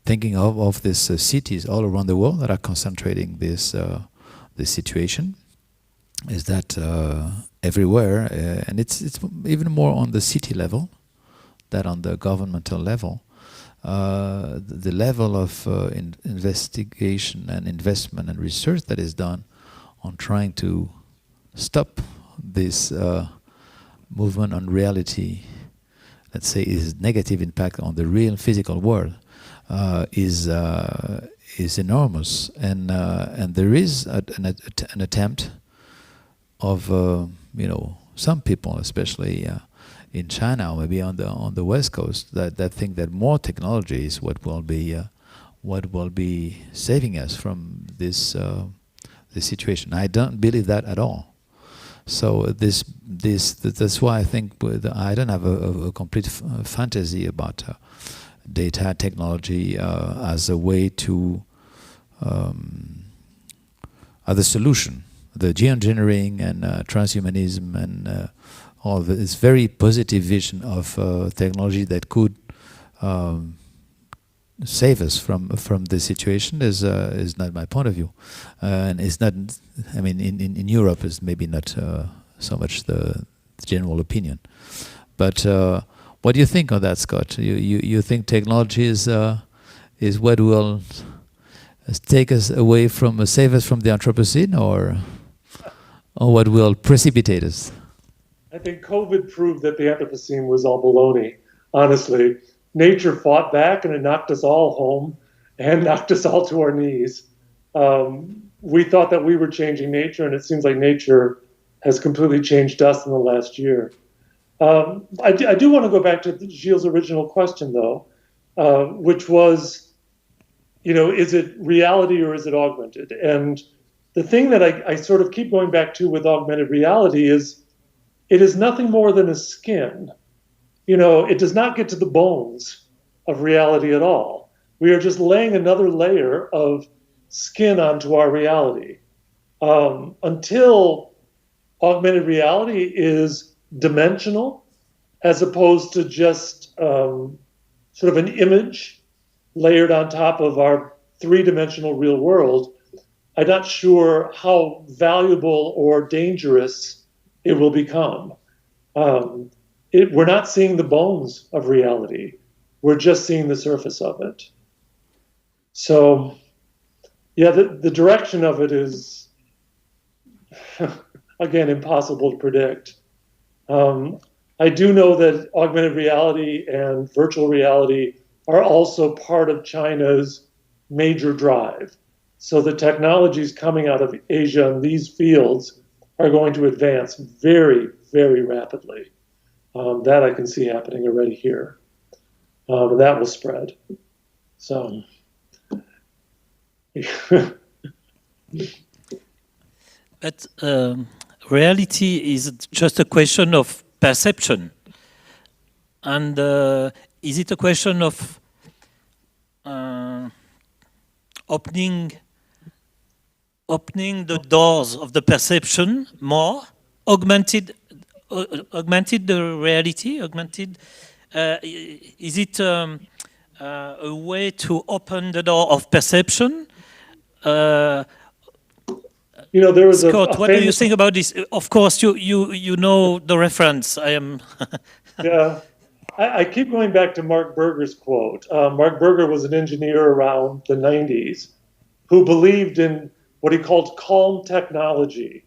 thinking of these cities all around the world that are concentrating this situation, is that everywhere, and it's even more on the city level than on the governmental level, the level of investigation and investment and research that is done on trying to stop this movement on reality, let's say, is negative impact on the real physical world, is enormous, and there is an attempt of some people, especially in China, or maybe on the West Coast, that think that more technology is what will be saving us from this situation. I don't believe that at all. So that's why I think I don't have a complete fantasy about data technology as a way to as a solution. The geoengineering and transhumanism and all this very positive vision of technology that could save us from the situation is not my point of view, and it's not. I mean, in Europe, is maybe not so much the general opinion. But what do you think of that, Scott? You think technology is what will take us away from, save us from the Anthropocene, or what will precipitate us? I think COVID proved that the Anthropocene was all baloney, honestly. Nature fought back and it knocked us all home and knocked us all to our knees. We thought that we were changing nature, and it seems like nature has completely changed us in the last year. I do want to go back to Gilles' original question, though, which was, is it reality or is it augmented? And the thing that I sort of keep going back to with augmented reality is it is nothing more than a skin. It does not get to the bones of reality at all. We are just laying another layer of skin onto our reality. Until augmented reality is dimensional, as opposed to just sort of an image layered on top of our three-dimensional real world, I'm not sure how valuable or dangerous it will become. We're not seeing the bones of reality. We're just seeing the surface of it. So, yeah, the direction of it is, again, impossible to predict. I do know that augmented reality and virtual reality are also part of China's major drive. So the technologies coming out of Asia in these fields are going to advance very, very rapidly. That I can see happening already here. That will spread. So, but reality is just a question of perception, and is it a question of opening opening the doors of the perception more, augmented the reality, is it a way to open the door of perception? There was Scott, a what do you think about this? Of course, you know the reference. I am. Yeah, I keep going back to Mark Berger's quote. Mark Berger was an engineer around the 90s who believed in what he called calm technology,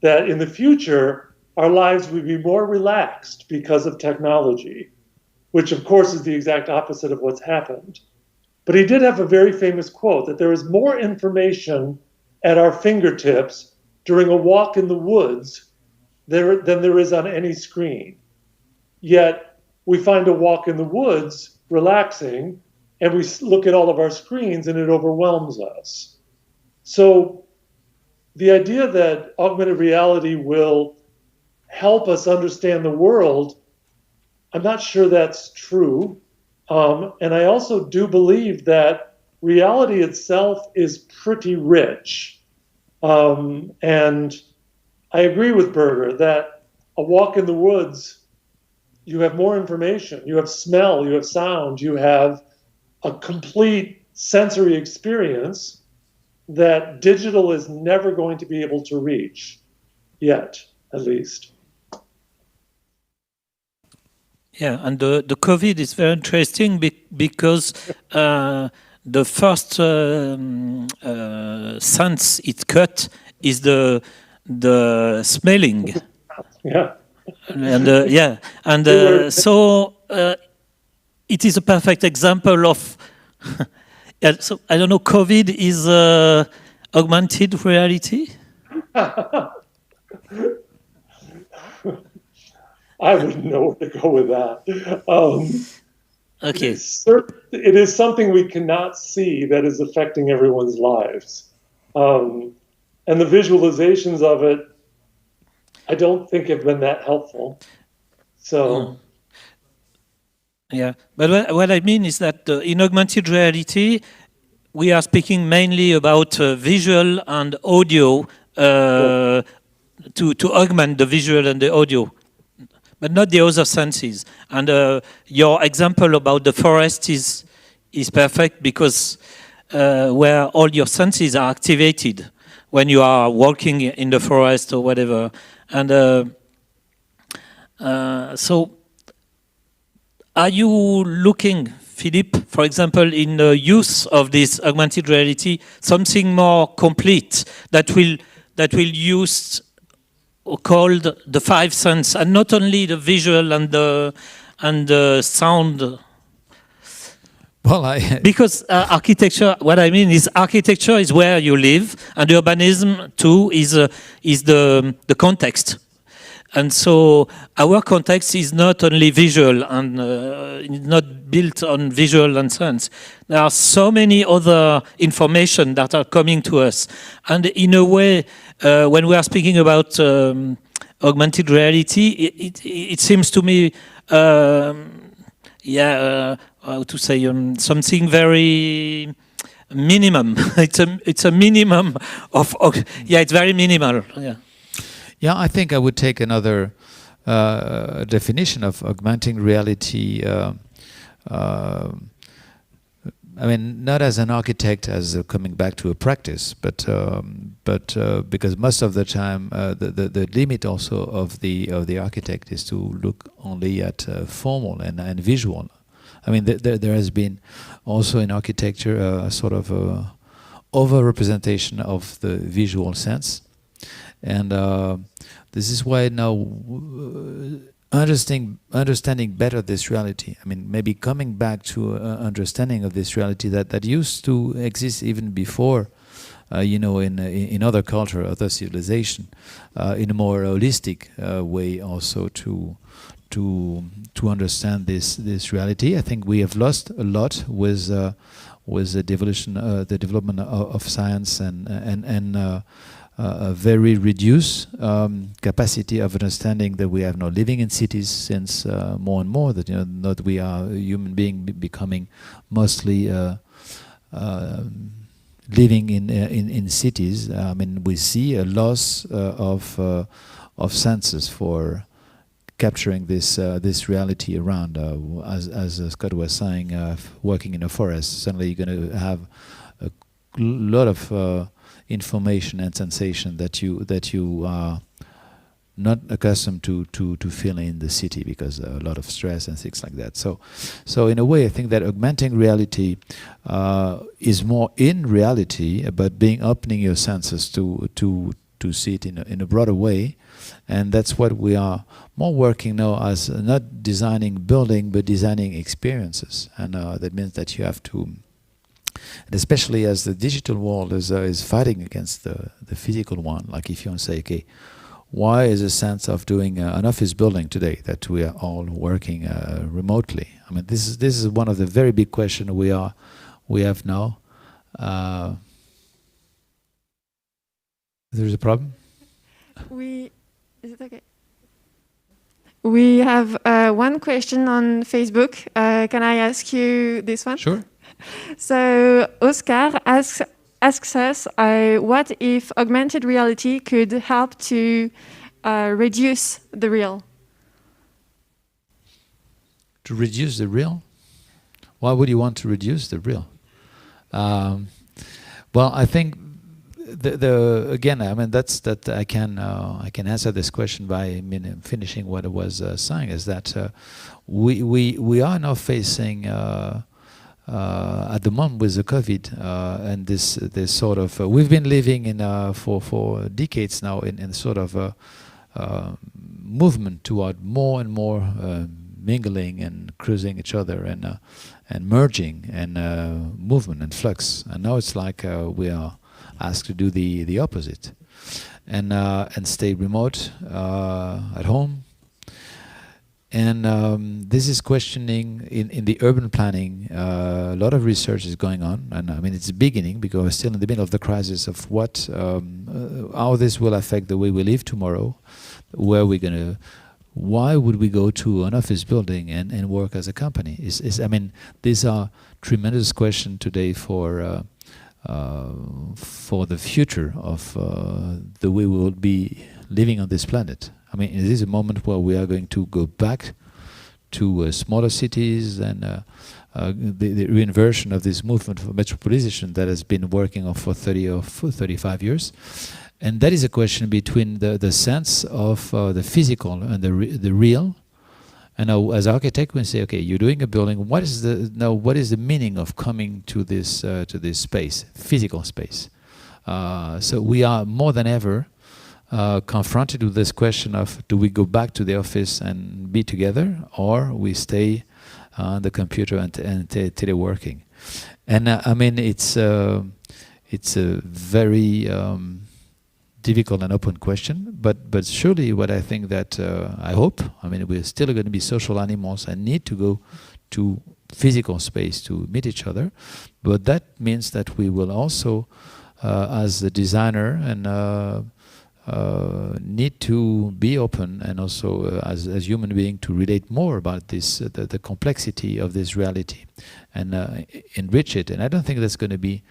that in the future, our lives would be more relaxed because of technology, which of course is the exact opposite of what's happened. But he did have a very famous quote that there is more information at our fingertips during a walk in the woods than there is on any screen. Yet we find a walk in the woods relaxing, and we look at all of our screens and it overwhelms us. So the idea that augmented reality will help us understand the world, I'm not sure that's true. And I also do believe that reality itself is pretty rich. And I agree with Berger that a walk in the woods, you have more information, you have smell, you have sound, you have a complete sensory experience that digital is never going to be able to reach, yet, at least. Yeah, and the COVID is very interesting because the first sense it cut is the smelling. Yeah. And so it is a perfect example of. So I don't know. COVID is augmented reality. I wouldn't know where to go with that. Okay. It is something we cannot see that is affecting everyone's lives. And the visualizations of it, I don't think have been that helpful. So. Yeah, but what I mean is that in augmented reality, we are speaking mainly about visual and audio to augment the visual and the audio, but not the other senses. And your example about the forest is perfect because where all your senses are activated when you are walking in the forest or whatever. And so are you looking, Philippe, for example, in the use of this augmented reality, something more complete that will use called the five senses, and not only the visual and the sound? Well, because architecture, what I mean is architecture is where you live, and urbanism too is the context. And so our context is not only visual and not built on visual and sense. There are so many other information that are coming to us. And in a way, when we are speaking about augmented reality, it seems to me, how to say, something very minimum. It's a minimum of it's very minimal. Yeah. Yeah, I think I would take another definition of augmenting reality. I mean, not as an architect, as coming back to a practice, but because most of the time the limit also of the architect is to look only at formal and visual. I mean, there has been also in architecture a sort of over-representation of the visual sense. And this is why now understanding better this reality. I mean, maybe coming back to understanding of this reality that used to exist even before, in other culture, other civilization, in a more holistic way also to understand this reality. I think we have lost a lot with the development of science and a very reduced capacity of understanding that we have now living in cities since more and more that that we are human being becoming mostly living in cities, I mean, we see a loss of senses for capturing this reality around. As Scott was saying, working in a forest, suddenly you're going to have a lot of information and sensation that you are not accustomed to feel in the city, because a lot of stress and things like that. So in a way, I think that augmenting reality is more in reality, but opening your senses to see it in a broader way. And that's what we are more working now, as not designing building, but designing experiences. And that means that you have to, and especially as the digital world is fighting against the physical one. Like if you want to say, okay, why is a sense of doing an office building today that we are all working remotely? I mean, this is one of the very big questions we have now. There's a problem. Is it okay? We have one question on Facebook. Can I ask you this one? Sure. So Oscar asks us, what if augmented reality could help to reduce the real? To reduce the real? Why would you want to reduce the real? Well, I think again, I mean, that I can answer this question by finishing what I was saying, is that we are now facing at the moment with the COVID and this sort of we've been living in for decades now in sort of movement toward more and more mingling and cruising each other and merging and movement and flux. And now it's like we are asked to do the opposite and stay remote at home. And this is questioning in the urban planning. A lot of research is going on, and I mean it's beginning because we're still in the middle of the crisis of what how this will affect the way we live tomorrow. Why would we go to an office building and work as a company? I mean, these are tremendous questions today for the future of the way we will be living on this planet. I mean, it is a moment where we are going to go back to smaller cities and the reinversion of this movement for metropolization that has been working on for 30 or 35 years. And that is a question between the sense of the physical and the real. And now, as architect, we say, okay, you're doing a building. What is the meaning of coming to this space, physical space? So we are more than ever confronted with this question of: do we go back to the office and be together, or we stay on the computer and teleworking? And I mean, it's a very difficult and open question, but surely what I think that I hope, I mean, we're still going to be social animals and need to go to physical space to meet each other, but that means that we will also, as a designer, and need to be open, and also as human being, to relate more about this, the complexity of this reality, and enrich it. And I don't think that's going to be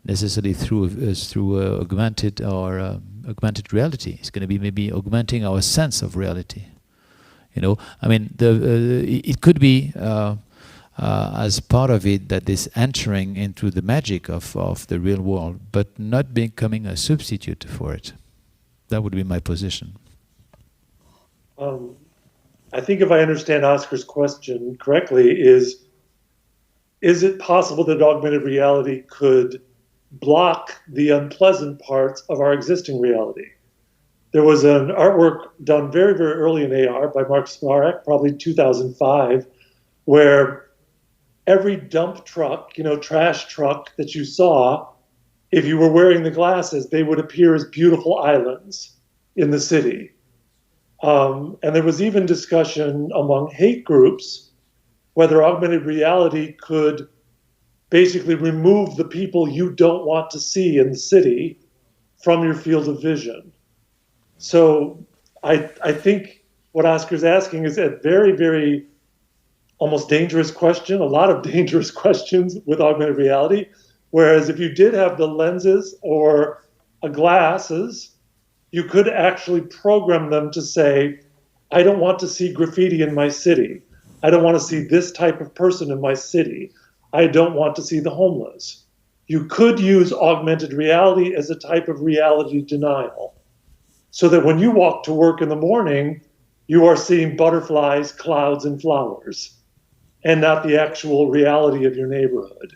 necessarily through augmented or augmented reality. It's going to be maybe augmenting our sense of reality. You know, I mean, it could be as part of it that is entering into the magic of the real world, but not becoming a substitute for it. That would be my position. I think if I understand Oscar's question correctly, is it possible that augmented reality could block the unpleasant parts of our existing reality? There was an artwork done very, very early in AR by Mark Smarek, probably 2005, where every dump truck, trash truck that you saw, if you were wearing the glasses, they would appear as beautiful islands in the city. And there was even discussion among hate groups whether augmented reality could basically remove the people you don't want to see in the city from your field of vision. So I think what Oscar's asking is a very, very almost dangerous question, a lot of dangerous questions with augmented reality, Whereas if you did have the lenses or glasses, you could actually program them to say, I don't want to see graffiti in my city. I don't want to see this type of person in my city. I don't want to see the homeless. You could use augmented reality as a type of reality denial, so that when you walk to work in the morning, you are seeing butterflies, clouds, and flowers, and not the actual reality of your neighborhood.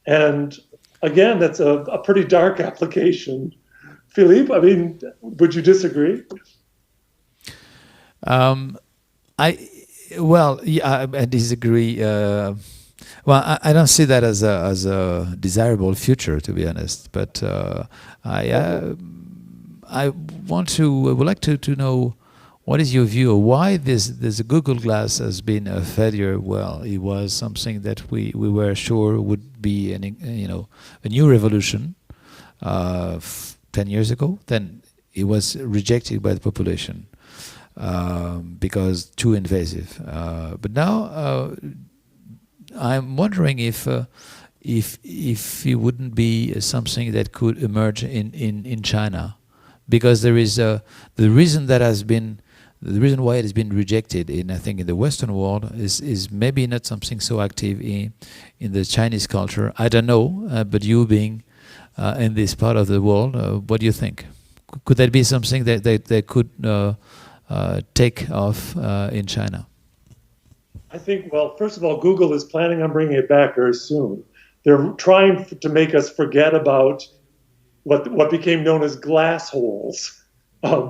And again, that's a pretty dark application. Philippe, I mean, would you disagree? I disagree. I don't see that as a desirable future, to be honest. But I would like to know, what is your view of why this Google Glass has been a failure? Well, it was something that we were sure would be a new revolution 10 years ago. Then it was rejected by the population because too invasive. But now I'm wondering if it wouldn't be something that could emerge in China, because there is the reason why it has been rejected I think in the Western world is maybe not something so active in the Chinese culture. I don't know, but you being in this part of the world, what do you think? Could that be something that they could take off in China? I think, well, first of all, Google is planning on bringing it back very soon. They're trying to make us forget about what became known as glass holes.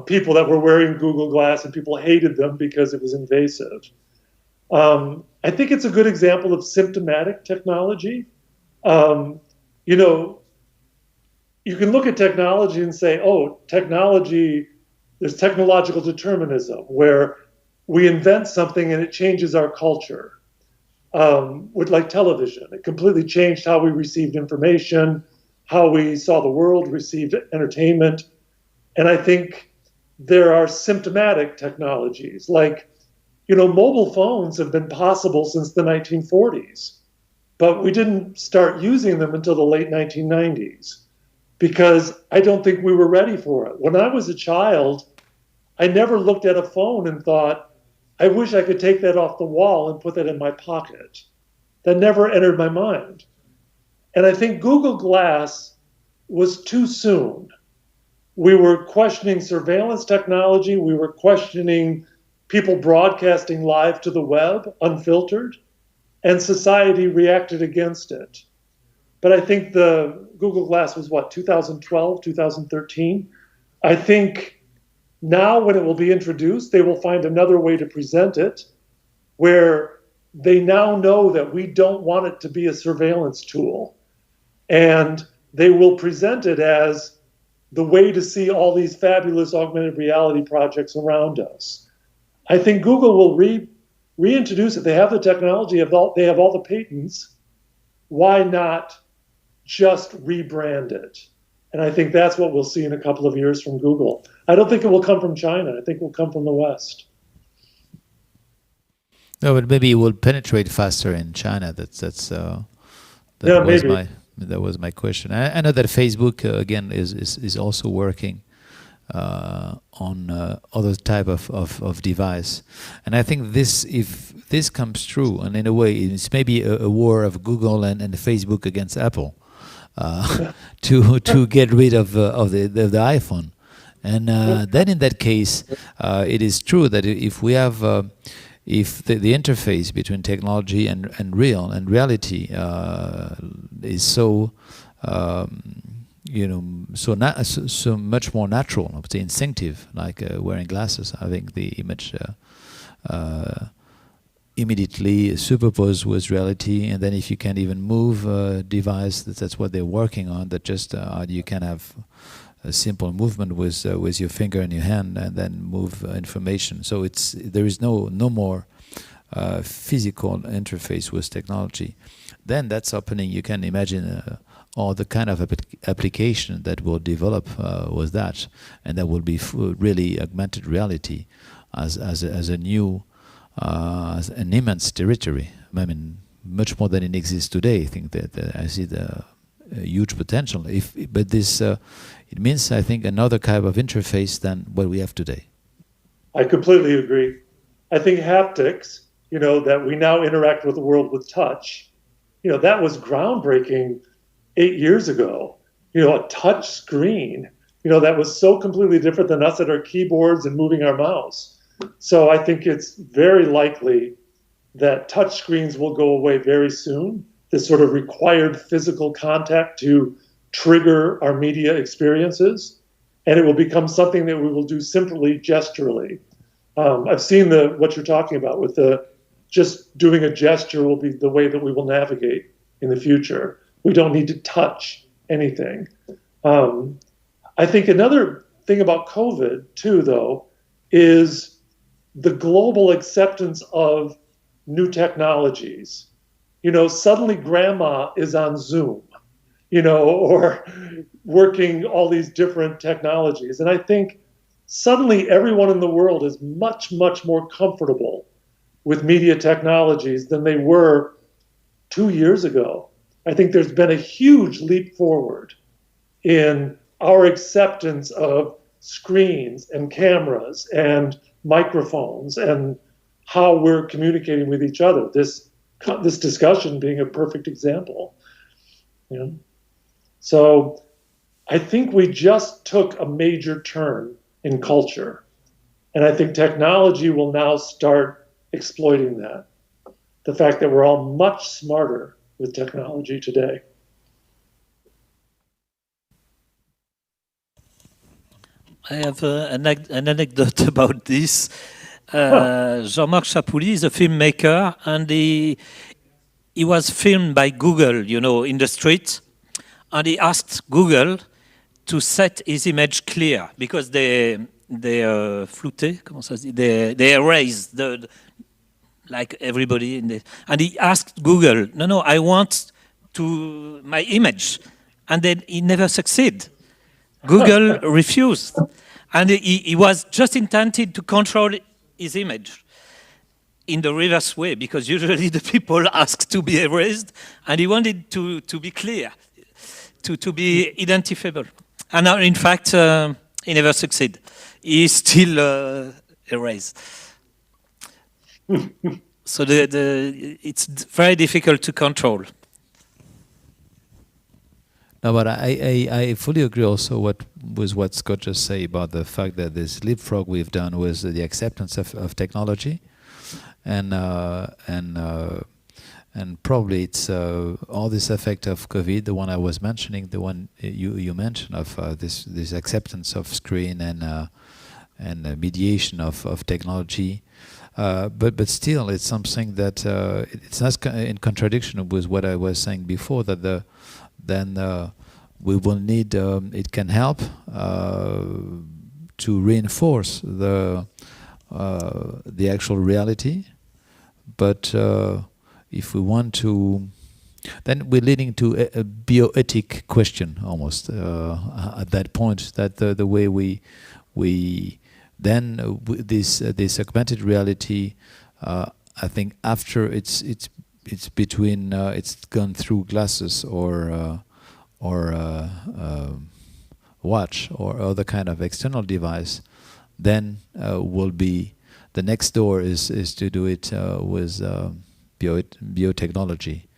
People that were wearing Google Glass, and people hated them because it was invasive. I think it's a good example of symptomatic technology. You know, you can look at technology and say, oh, technology, there's technological determinism, where we invent something and it changes our culture. With like television, it completely changed how we received information, how we saw the world, received entertainment. And I think there are symptomatic technologies, like, you know, mobile phones have been possible since the 1940s, but we didn't start using them until the late 1990s, because I don't think we were ready for it. When I was a child, I never looked at a phone and thought, I wish I could take that off the wall and put that in my pocket. That never entered my mind. And I think Google Glass was too soon. We were questioning surveillance technology. We were questioning people broadcasting live to the web, unfiltered, and society reacted against it. But I think the Google Glass was, 2012, 2013? I think now, when it will be introduced, they will find another way to present it, where they now know that we don't want it to be a surveillance tool. And they will present it as the way to see all these fabulous augmented reality projects around us. I think Google will reintroduce it. They have the technology, they have all the patents. Why not just rebrand it? And I think that's what we'll see in a couple of years from Google. I don't think it will come from China. I think it will come from the West. No, but maybe it will penetrate faster in China. That was my question. I know that Facebook again is also working on other type of device, and I think if this comes true, and in a way it's maybe a war of Google and Facebook against Apple. To get rid of the iPhone, and then in that case, it is true that if we have if the interface between technology and reality is so so much more natural, I would say instinctive, like wearing glasses, I think the image immediately superpose with reality, and then if you can't even move a device, that's what they're working on. That just you can have a simple movement with your finger in your hand, and then move information. So there is no more physical interface with technology. Then that's opening. You can imagine all the kind of application that will develop with that, and that will be really augmented reality as a new. As an immense territory. I mean, much more than it exists today. I think that I see the huge potential. But this it means, I think, another kind of interface than what we have today. I completely agree. I think haptics, that we now interact with the world with touch, that was groundbreaking 8 years ago. A touch screen, that was so completely different than us at our keyboards and moving our mouse. So I think it's very likely that touch screens will go away very soon. This sort of required physical contact to trigger our media experiences, and it will become something that we will do simply gesturally. I've seen what you're talking about with just doing a gesture will be the way that we will navigate in the future. We don't need to touch anything. I think another thing about COVID too, though, is the global acceptance of new technologies. Suddenly grandma is on Zoom, or working all these different technologies. And I think suddenly everyone in the world is much, much more comfortable with media technologies than they were 2 years ago. I think there's been a huge leap forward in our acceptance of screens and cameras and microphones and how we're communicating with each other. This discussion being a perfect example. So I think we just took a major turn in culture. And I think technology will now start exploiting that. The fact that we're all much smarter with technology today. I have an anecdote about this. Jean-Marc Chapouli is a filmmaker, and he was filmed by Google, in the street, and he asked Google to set his image clear because they flouté, comment ça se dit? They erased like everybody and he asked Google, no, I want my image, and then he never succeeded. Google refused, and he was just intended to control his image in the reverse way, because usually the people ask to be erased, and he wanted to be clear, to be identifiable. And now, in fact, he never succeeded. He still erased. So it's very difficult to control. No, but I fully agree also with what Scott just said about the fact that this leapfrog we've done was the acceptance of technology, and probably it's all this effect of COVID, the one I was mentioning, the one you mentioned of this acceptance of screen and mediation of technology. But still, it's something that it's not in contradiction with what I was saying before, that we will need, it can help to reinforce the actual reality. But if we want to, then we're leading to a bioethic question almost at that point, that the way we then this augmented reality, I think after it's between it's gone through glasses or watch or other kind of external device, then will be the next door is to do it with biotechnology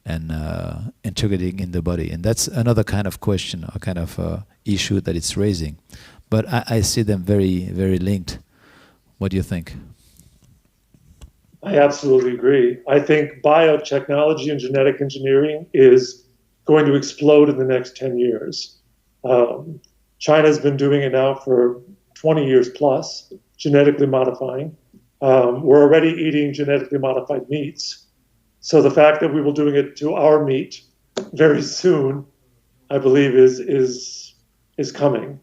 and integrating in the body, and that's another kind of question, a kind of issue that it's raising. But I see them very, very linked. What do you think? I absolutely agree. I think biotechnology and genetic engineering is going to explode in the next 10 years. China's been doing it now for 20 years plus, genetically modifying. We're already eating genetically modified meats. So the fact that we will be doing it to our meat very soon, I believe, is coming.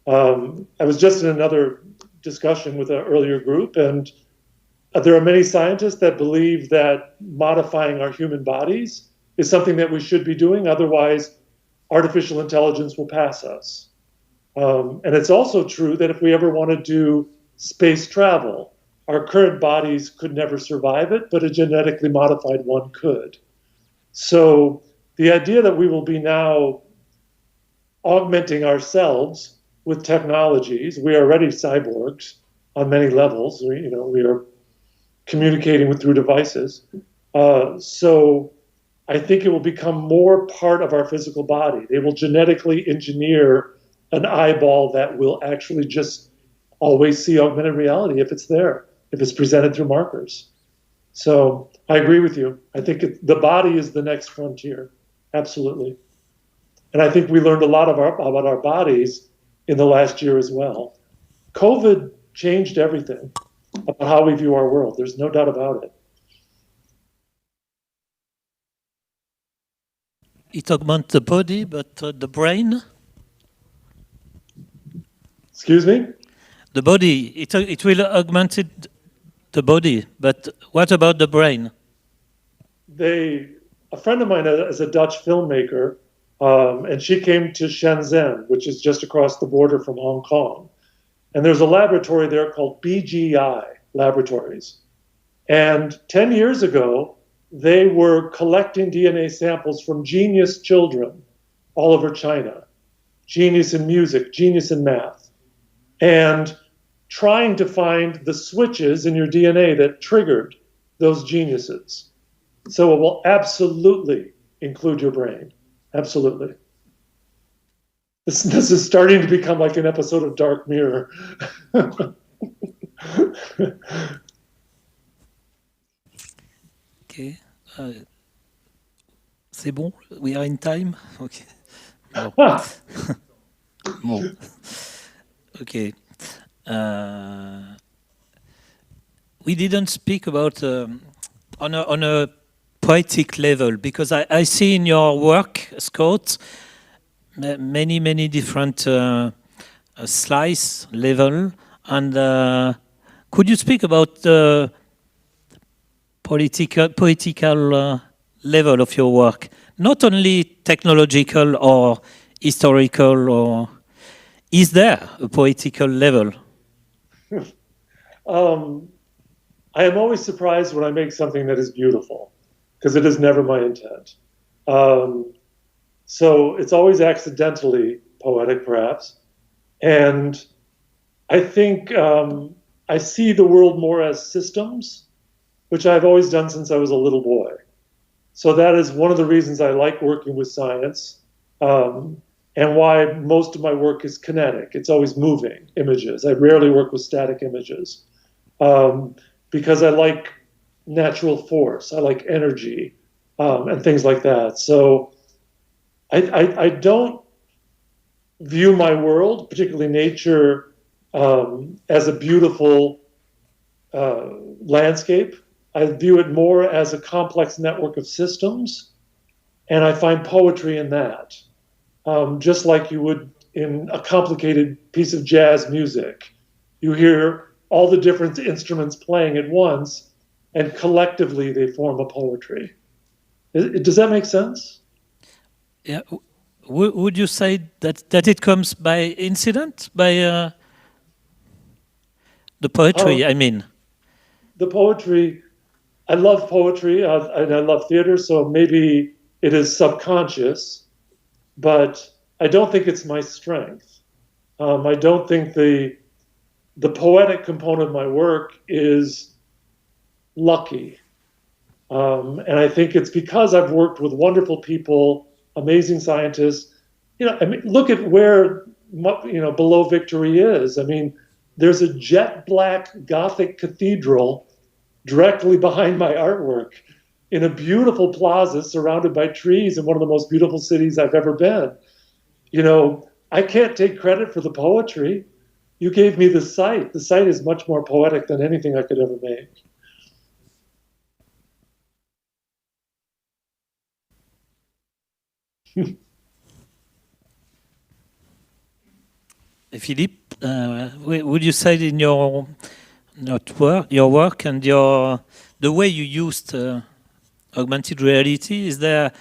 I was just in another discussion with an earlier group, and there are many scientists that believe that modifying our human bodies is something that we should be doing. Otherwise, artificial intelligence will pass us. And it's also true that if we ever want to do space travel, our current bodies could never survive it, but a genetically modified one could. So the idea that we will be now augmenting ourselves with technologies, we are already cyborgs on many levels. We are communicating through devices. So I think it will become more part of our physical body. They will genetically engineer an eyeball that will actually just always see augmented reality if it's there, if it's presented through markers. So I agree with you. I think the body is the next frontier. Absolutely. And I think we learned a lot about our bodies in the last year as well. COVID changed everything about how we view our world. There's no doubt about it. It augments the body, but the brain? Excuse me? The body, it will augment the body, but what about the brain? A friend of mine is a Dutch filmmaker, and she came to Shenzhen, which is just across the border from Hong Kong. And there's a laboratory there called BGI Laboratories. And 10 years ago, they were collecting DNA samples from genius children all over China. Genius in music, genius in math. And trying to find the switches in your DNA that triggered those geniuses. So it will absolutely include your brain. Absolutely. This is starting to become like an episode of Dark Mirror. Okay. C'est bon? We are in time? Okay. Bon. Bon. Okay. We didn't speak about on a poetic level, because I see in your work, Scott, many different slice level, and could you speak about the poetical level of your work, not only technological or historical, or is there a poetical level? I am always surprised when I make something that is beautiful, because it is never my intent. So it's always accidentally poetic, perhaps. And I think I see the world more as systems, which I've always done since I was a little boy. So that is one of the reasons I like working with science, and why most of my work is kinetic. It's always moving images. I rarely work with static images, because I like natural force. I like energy, and things like that. So I don't view my world, particularly nature, as a beautiful landscape. I view it more as a complex network of systems, and I find poetry in that. Just like you would in a complicated piece of jazz music. You hear all the different instruments playing at once, and collectively they form a poetry. Does that make sense? Yeah. Would you say that it comes by incident, by the poetry, I mean? The poetry, I love poetry, and I love theater, so maybe it is subconscious, but I don't think it's my strength. I don't think the poetic component of my work is lucky. And I think it's because I've worked with wonderful people, amazing scientists. I mean, look at where, below Victory is. I mean, there's a jet black Gothic cathedral directly behind my artwork in a beautiful plaza surrounded by trees in one of the most beautiful cities I've ever been. I can't take credit for the poetry. You gave me the site. The site is much more poetic than anything I could ever make. Philippe, would you say in your work and the way you used augmented reality, is there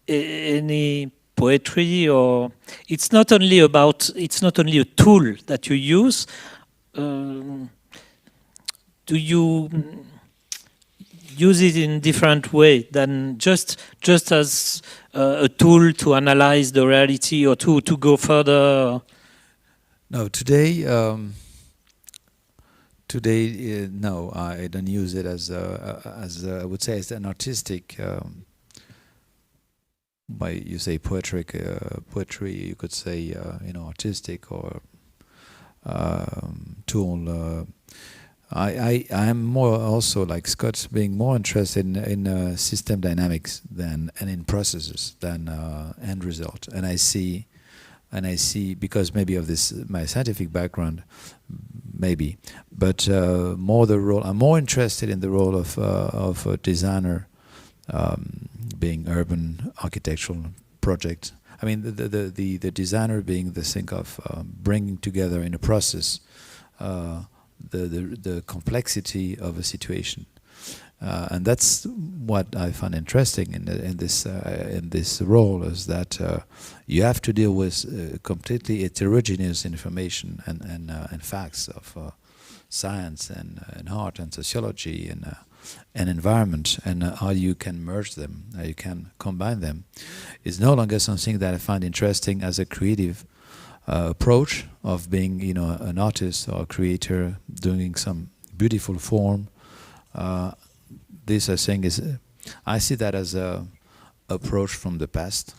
any poetry, or it's not only a tool that you use, do you use it in different way than just as a tool to analyze the reality or to go further? No, today, no, I don't use it as I would say, as an artistic. By you say poetry, you could say artistic or tool. I'm more also like Scott, being more interested in system dynamics and in processes than end result. And I see because maybe of this my scientific background, maybe, but more the role. I'm more interested in the role of a designer, being urban architectural project. I mean, the designer being the thing of bringing together in a process the complexity of a situation, and that's what I find interesting in this role, is that you have to deal with completely heterogeneous information and facts of science and art and sociology and environment, and how you can merge them, how you can combine them, is no longer something that I find interesting as a creative approach of being, an artist or a creator doing some beautiful form. This, I think, I see that as a approach from the past,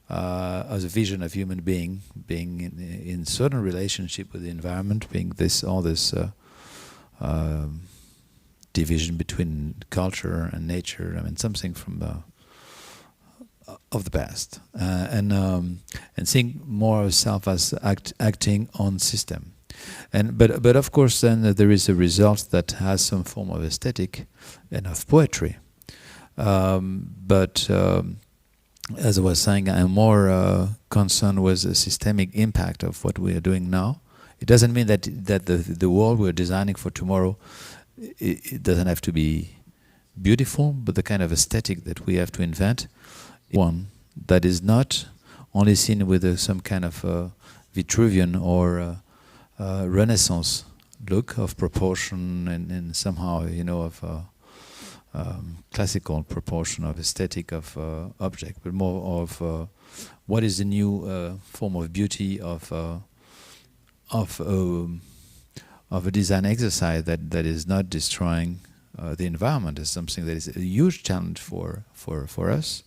as a vision of human being in certain relationship with the environment, being all this division between culture and nature. I mean, something from of the past, and seeing more of self as acting on system, but of course then there is a result that has some form of aesthetic and of poetry. But as I was saying, I'm more concerned with the systemic impact of what we are doing now. It doesn't mean that the world we're designing for tomorrow, it doesn't have to be beautiful, but the kind of aesthetic that we have to invent, one that is not only seen with some kind of Vitruvian or Renaissance look of proportion and somehow, of classical proportion of aesthetic of object, but more of what is the new form of beauty of a design exercise that is not destroying the environment, is something that is a huge challenge for us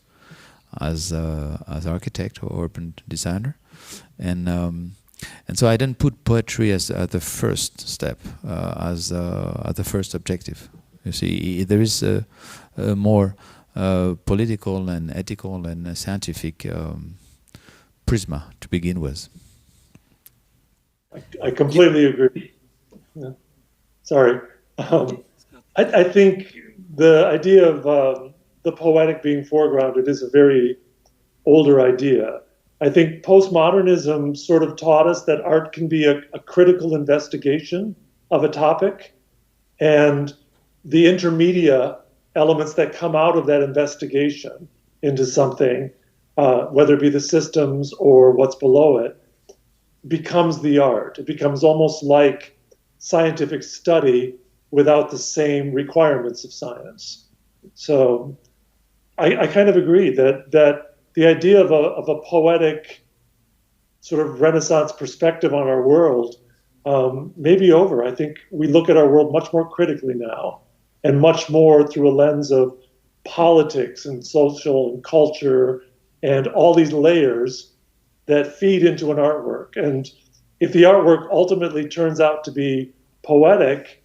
as architect or urban designer, and so I didn't put poetry as the first step, as the first objective. You see, there is a more political and ethical and scientific prisma to begin with. I completely agree. Yeah. Sorry. I think the idea of the poetic being foregrounded is a very older idea. I think postmodernism sort of taught us that art can be a critical investigation of a topic, and the intermedia elements that come out of that investigation into something, whether it be the systems or what's below it, becomes the art. It becomes almost like scientific study without the same requirements of science. So I kind of agree that the idea of a poetic sort of Renaissance perspective on our world may be over. I think we look at our world much more critically now, and much more through a lens of politics and social and culture and all these layers that feed into an artwork. And if the artwork ultimately turns out to be poetic,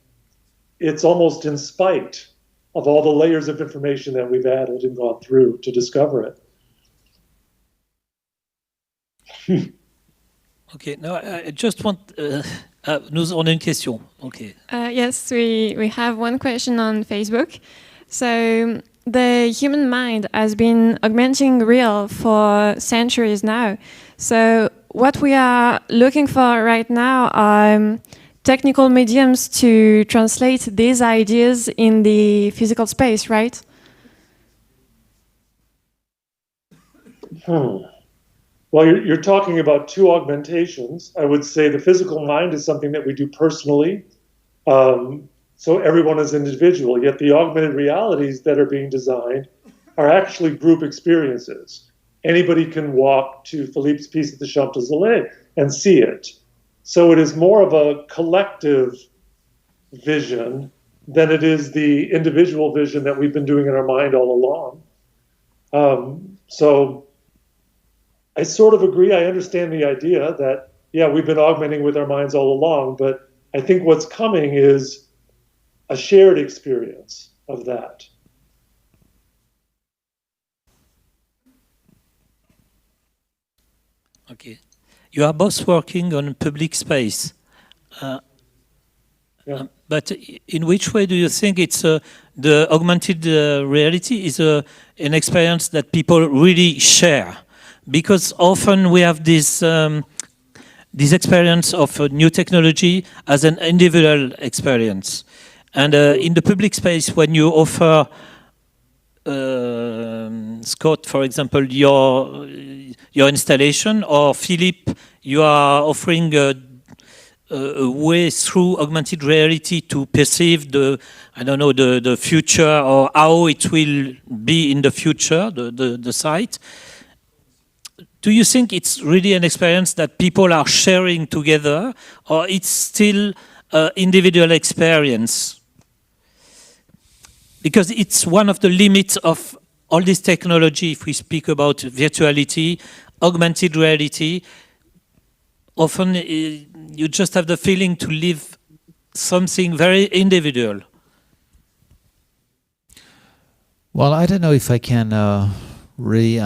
it's almost in spite of all the layers of information that we've added and gone through to discover it. Okay, now I just want... nous on a une question. Okay. Yes, we have one question on Facebook. So the human mind has been augmenting real for centuries now. So what we are looking for right now are technical mediums to translate these ideas in the physical space, right? Well, you're talking about two augmentations. I would say the physical mind is something that we do personally. so everyone is individual, yet the augmented realities that are being designed are actually group experiences. Anybody can walk to Philippe's piece at the Champs-Élysées and see it. So it is more of a collective vision than it is the individual vision that we've been doing in our mind all along. So I sort of agree. I understand the idea that, yeah, we've been augmenting with our minds all along, but I think what's coming is a shared experience of that. Okay. You are both working on public space. But in which way do you think it's the augmented reality is an experience that people really share? Because often we have this experience of new technology as an individual experience. And in the public space, when you offer, Scott, for example, your installation, or Philippe, you are offering a way through augmented reality to perceive the future, or how it will be in the future, the site. Do you think it's really an experience that people are sharing together, or it's still an individual experience? Because it's one of the limits of all this technology. If we speak about virtuality, augmented reality, often you just have the feeling to live something very individual. Well, I don't know if I can really,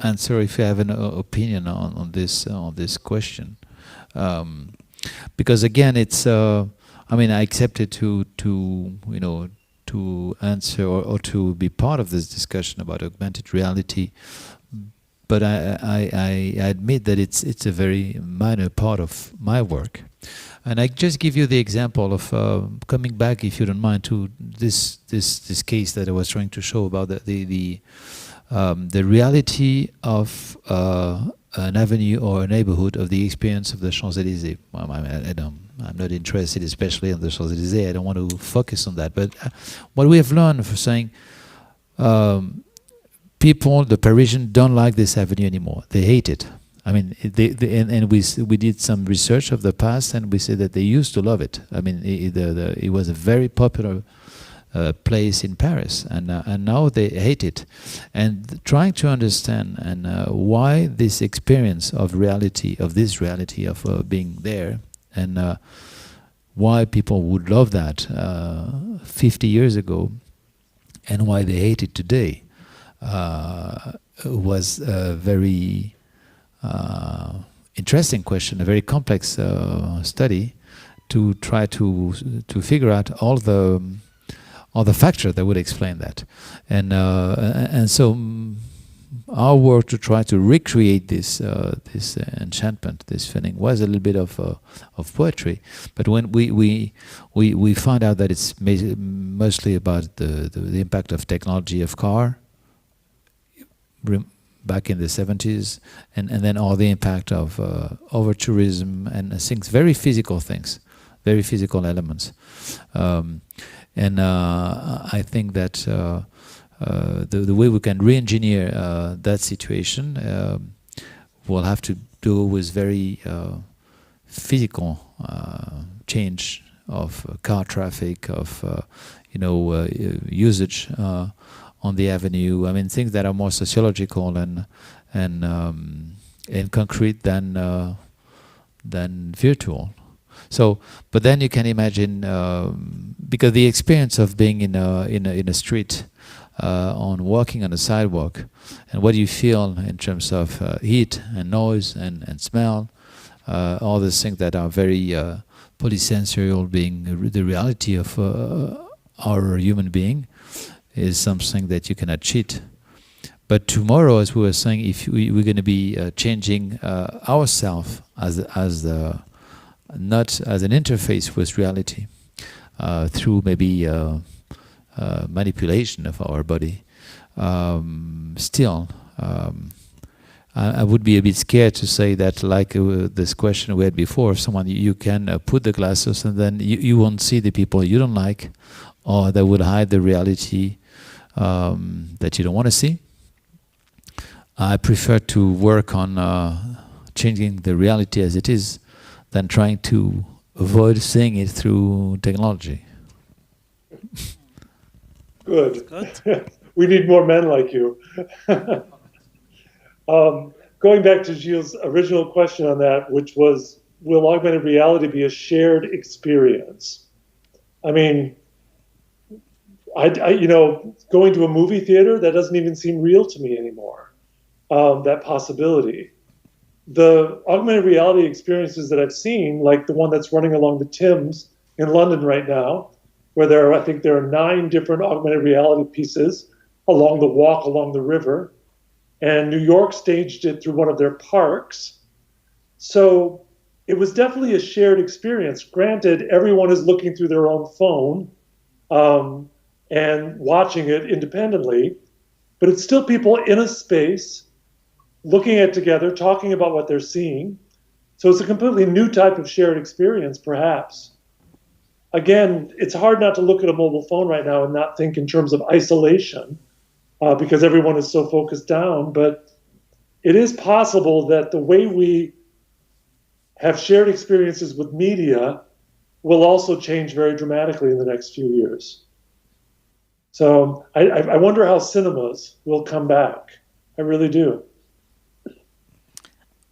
answer if you have an opinion on this question, because again, it's. I mean, I accepted to answer or to be part of this discussion about augmented reality, but I admit that it's a very minor part of my work. And I just give you the example of coming back, if you don't mind, to this case that I was trying to show about the reality of an avenue or a neighborhood of the experience of the Champs-Élysées. Well, I'm not interested especially on the Champs-Élysées. I don't want to focus on that. But what we have learned for saying people, the Parisians, don't like this avenue anymore. They hate it. I mean, we did some research of the past, and we said that they used to love it. I mean, it was a very popular place in Paris, and now they hate it. And trying to understand why this experience of reality, of being there, and why people would love that 50 years ago, and why they hate it today, was a very interesting question, a very complex study to try to figure out all the factors that would explain that, and so our work to try to recreate this enchantment, this feeling, was a little bit of poetry. But when we find out that it's mostly about the impact of technology of car back in the 70s, and then all the impact of over tourism and things, very physical things, very physical elements. And I think that the way we can re-engineer that situation will have to do with very physical change of car traffic, of usage on the avenue. I mean, things that are more sociological and concrete than virtual. So, but then you can imagine, because the experience of being in a street, on walking on a sidewalk, and what you feel in terms of heat and noise and smell, all these things that are very polysensorial, being the reality of our human being, is something that you cannot cheat. But tomorrow, as we were saying, if we're going to be changing ourselves as not as an interface with reality, through maybe manipulation of our body, still I would be a bit scared to say that, like this question we had before, someone you can put the glasses and then you won't see the people you don't like, or that would hide the reality that you don't want to see. I prefer to work on changing the reality as it is than trying to avoid seeing it through technology. Good. We need more men like you. Going back to Gilles' original question on that, which was, will augmented reality be a shared experience? I mean, you know, going to a movie theater, that doesn't even seem real to me anymore, that possibility. The augmented reality experiences that I've seen, like the one that's running along the Thames in London right now, where I think there are 9 different augmented reality pieces along the walk along the river, and New York staged it through one of their parks. So it was definitely a shared experience. Granted, everyone is looking through their own phone and watching it independently, but it's still people in a space looking at it together, talking about what they're seeing. So it's a completely new type of shared experience, perhaps. Again, it's hard not to look at a mobile phone right now and not think in terms of isolation, because everyone is so focused down. But it is possible that the way we have shared experiences with media will also change very dramatically in the next few years. So I wonder how cinemas will come back. I really do.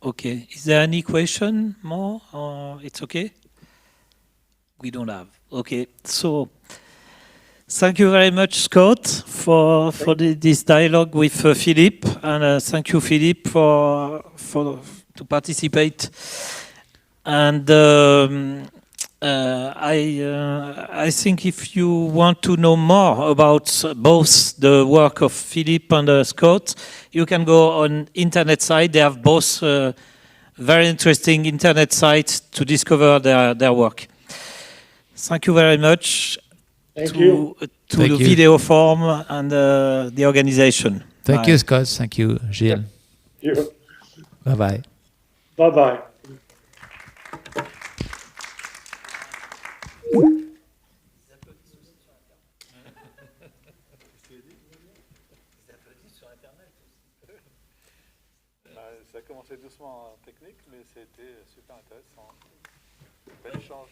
Okay. Is there any question more? Or it's okay? We don't have. Okay. So thank you very much, Scott, for this dialogue with Philippe, and thank you, Philippe, to participate. And I think if you want to know more about both the work of Philippe and Scott, you can go on internet site. They have both very interesting internet sites to discover their work. Thank you very much. Thank you. To the VideoForm and the organization. Thank you, Scott. Thank you, Gilles. Thank you. Bye-bye. Bye-bye. Ça a commencé doucement en technique, mais c'était super intéressant. Bel échange.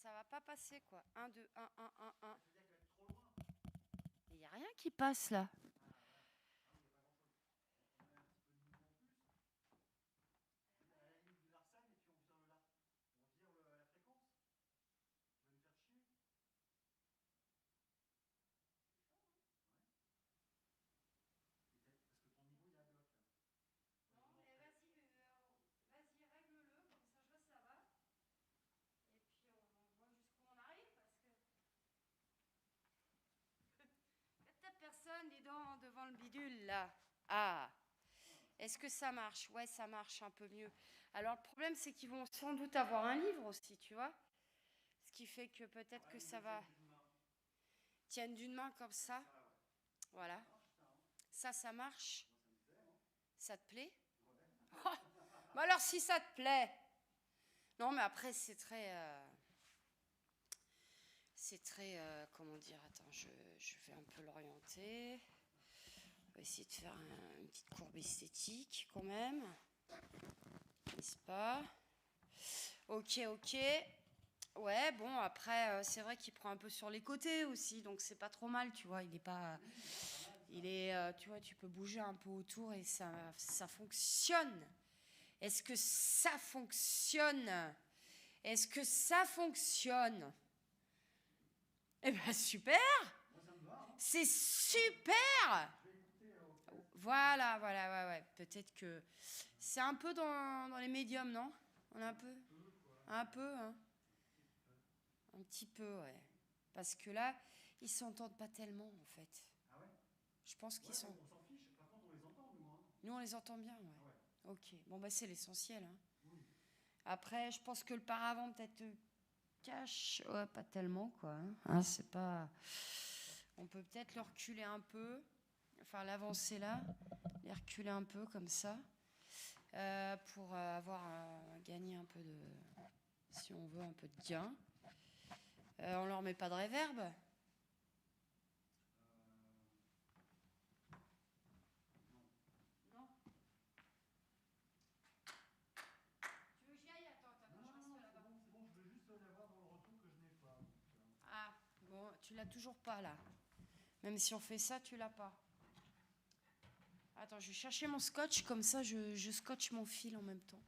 ça va pas passer, quoi. 1, 2, 1, 1, 1, 1. Il n'y a rien qui passe, là. Non, mais vas-y, règle-le, comme ça je vois ça va. Et puis on voit jusqu'où on arrive, parce que... T'as personne, dis donc, devant le bidule, là. Ah, est-ce que ça marche? Ouais, ça marche un peu mieux. Alors, le problème, c'est qu'ils vont sans doute avoir un livre aussi, tu vois. Ce qui fait que peut-être que ça va... Tiennent d'une main comme ça. Voilà. Ça marche. Ça te plaît? Oh, bah alors, si ça te plaît. Non, mais après, c'est très... comment dire? Attends, je vais un peu l'orienter. On va essayer de faire une petite courbe esthétique quand même. N'est-ce pas? Ok. Ouais, bon, après, c'est vrai qu'il prend un peu sur les côtés aussi, donc c'est pas trop mal, tu vois. Il est pas... tu vois, tu peux bouger un peu autour et ça fonctionne. Est-ce que ça fonctionne? Est-ce que ça fonctionne? Eh ben, super! C'est super! Voilà, ouais. Peut-être que c'est un peu dans les médiums, non? On a un peu, hein? Un petit peu, ouais. Parce que là, ils s'entendent pas tellement, en fait. Ah ouais? Je pense qu'ils sont... On s'en fiche, par contre on les entend, nous. Hein. Nous, on les entend bien, ouais. Ah ouais. Ok, bon, bah c'est l'essentiel, hein. Oui. Après, je pense que le paravent peut-être cache... Ouais, pas tellement, quoi. Hein, c'est pas... On peut peut-être le reculer un peu, enfin l'avancer là, les reculer un peu comme ça, pour avoir gagné un peu de... Si on veut, un peu de gain. On leur met pas de reverb? Non. Tu veux que j'y aille? Attends, je reste là-bas. C'est bon, je veux juste l'avoir dans le retour que je n'ai pas. Ah, bon, tu l'as toujours pas là. Même si on fait ça, tu l'as pas. Attends, je vais chercher mon scotch, comme ça je scotche mon fil en même temps.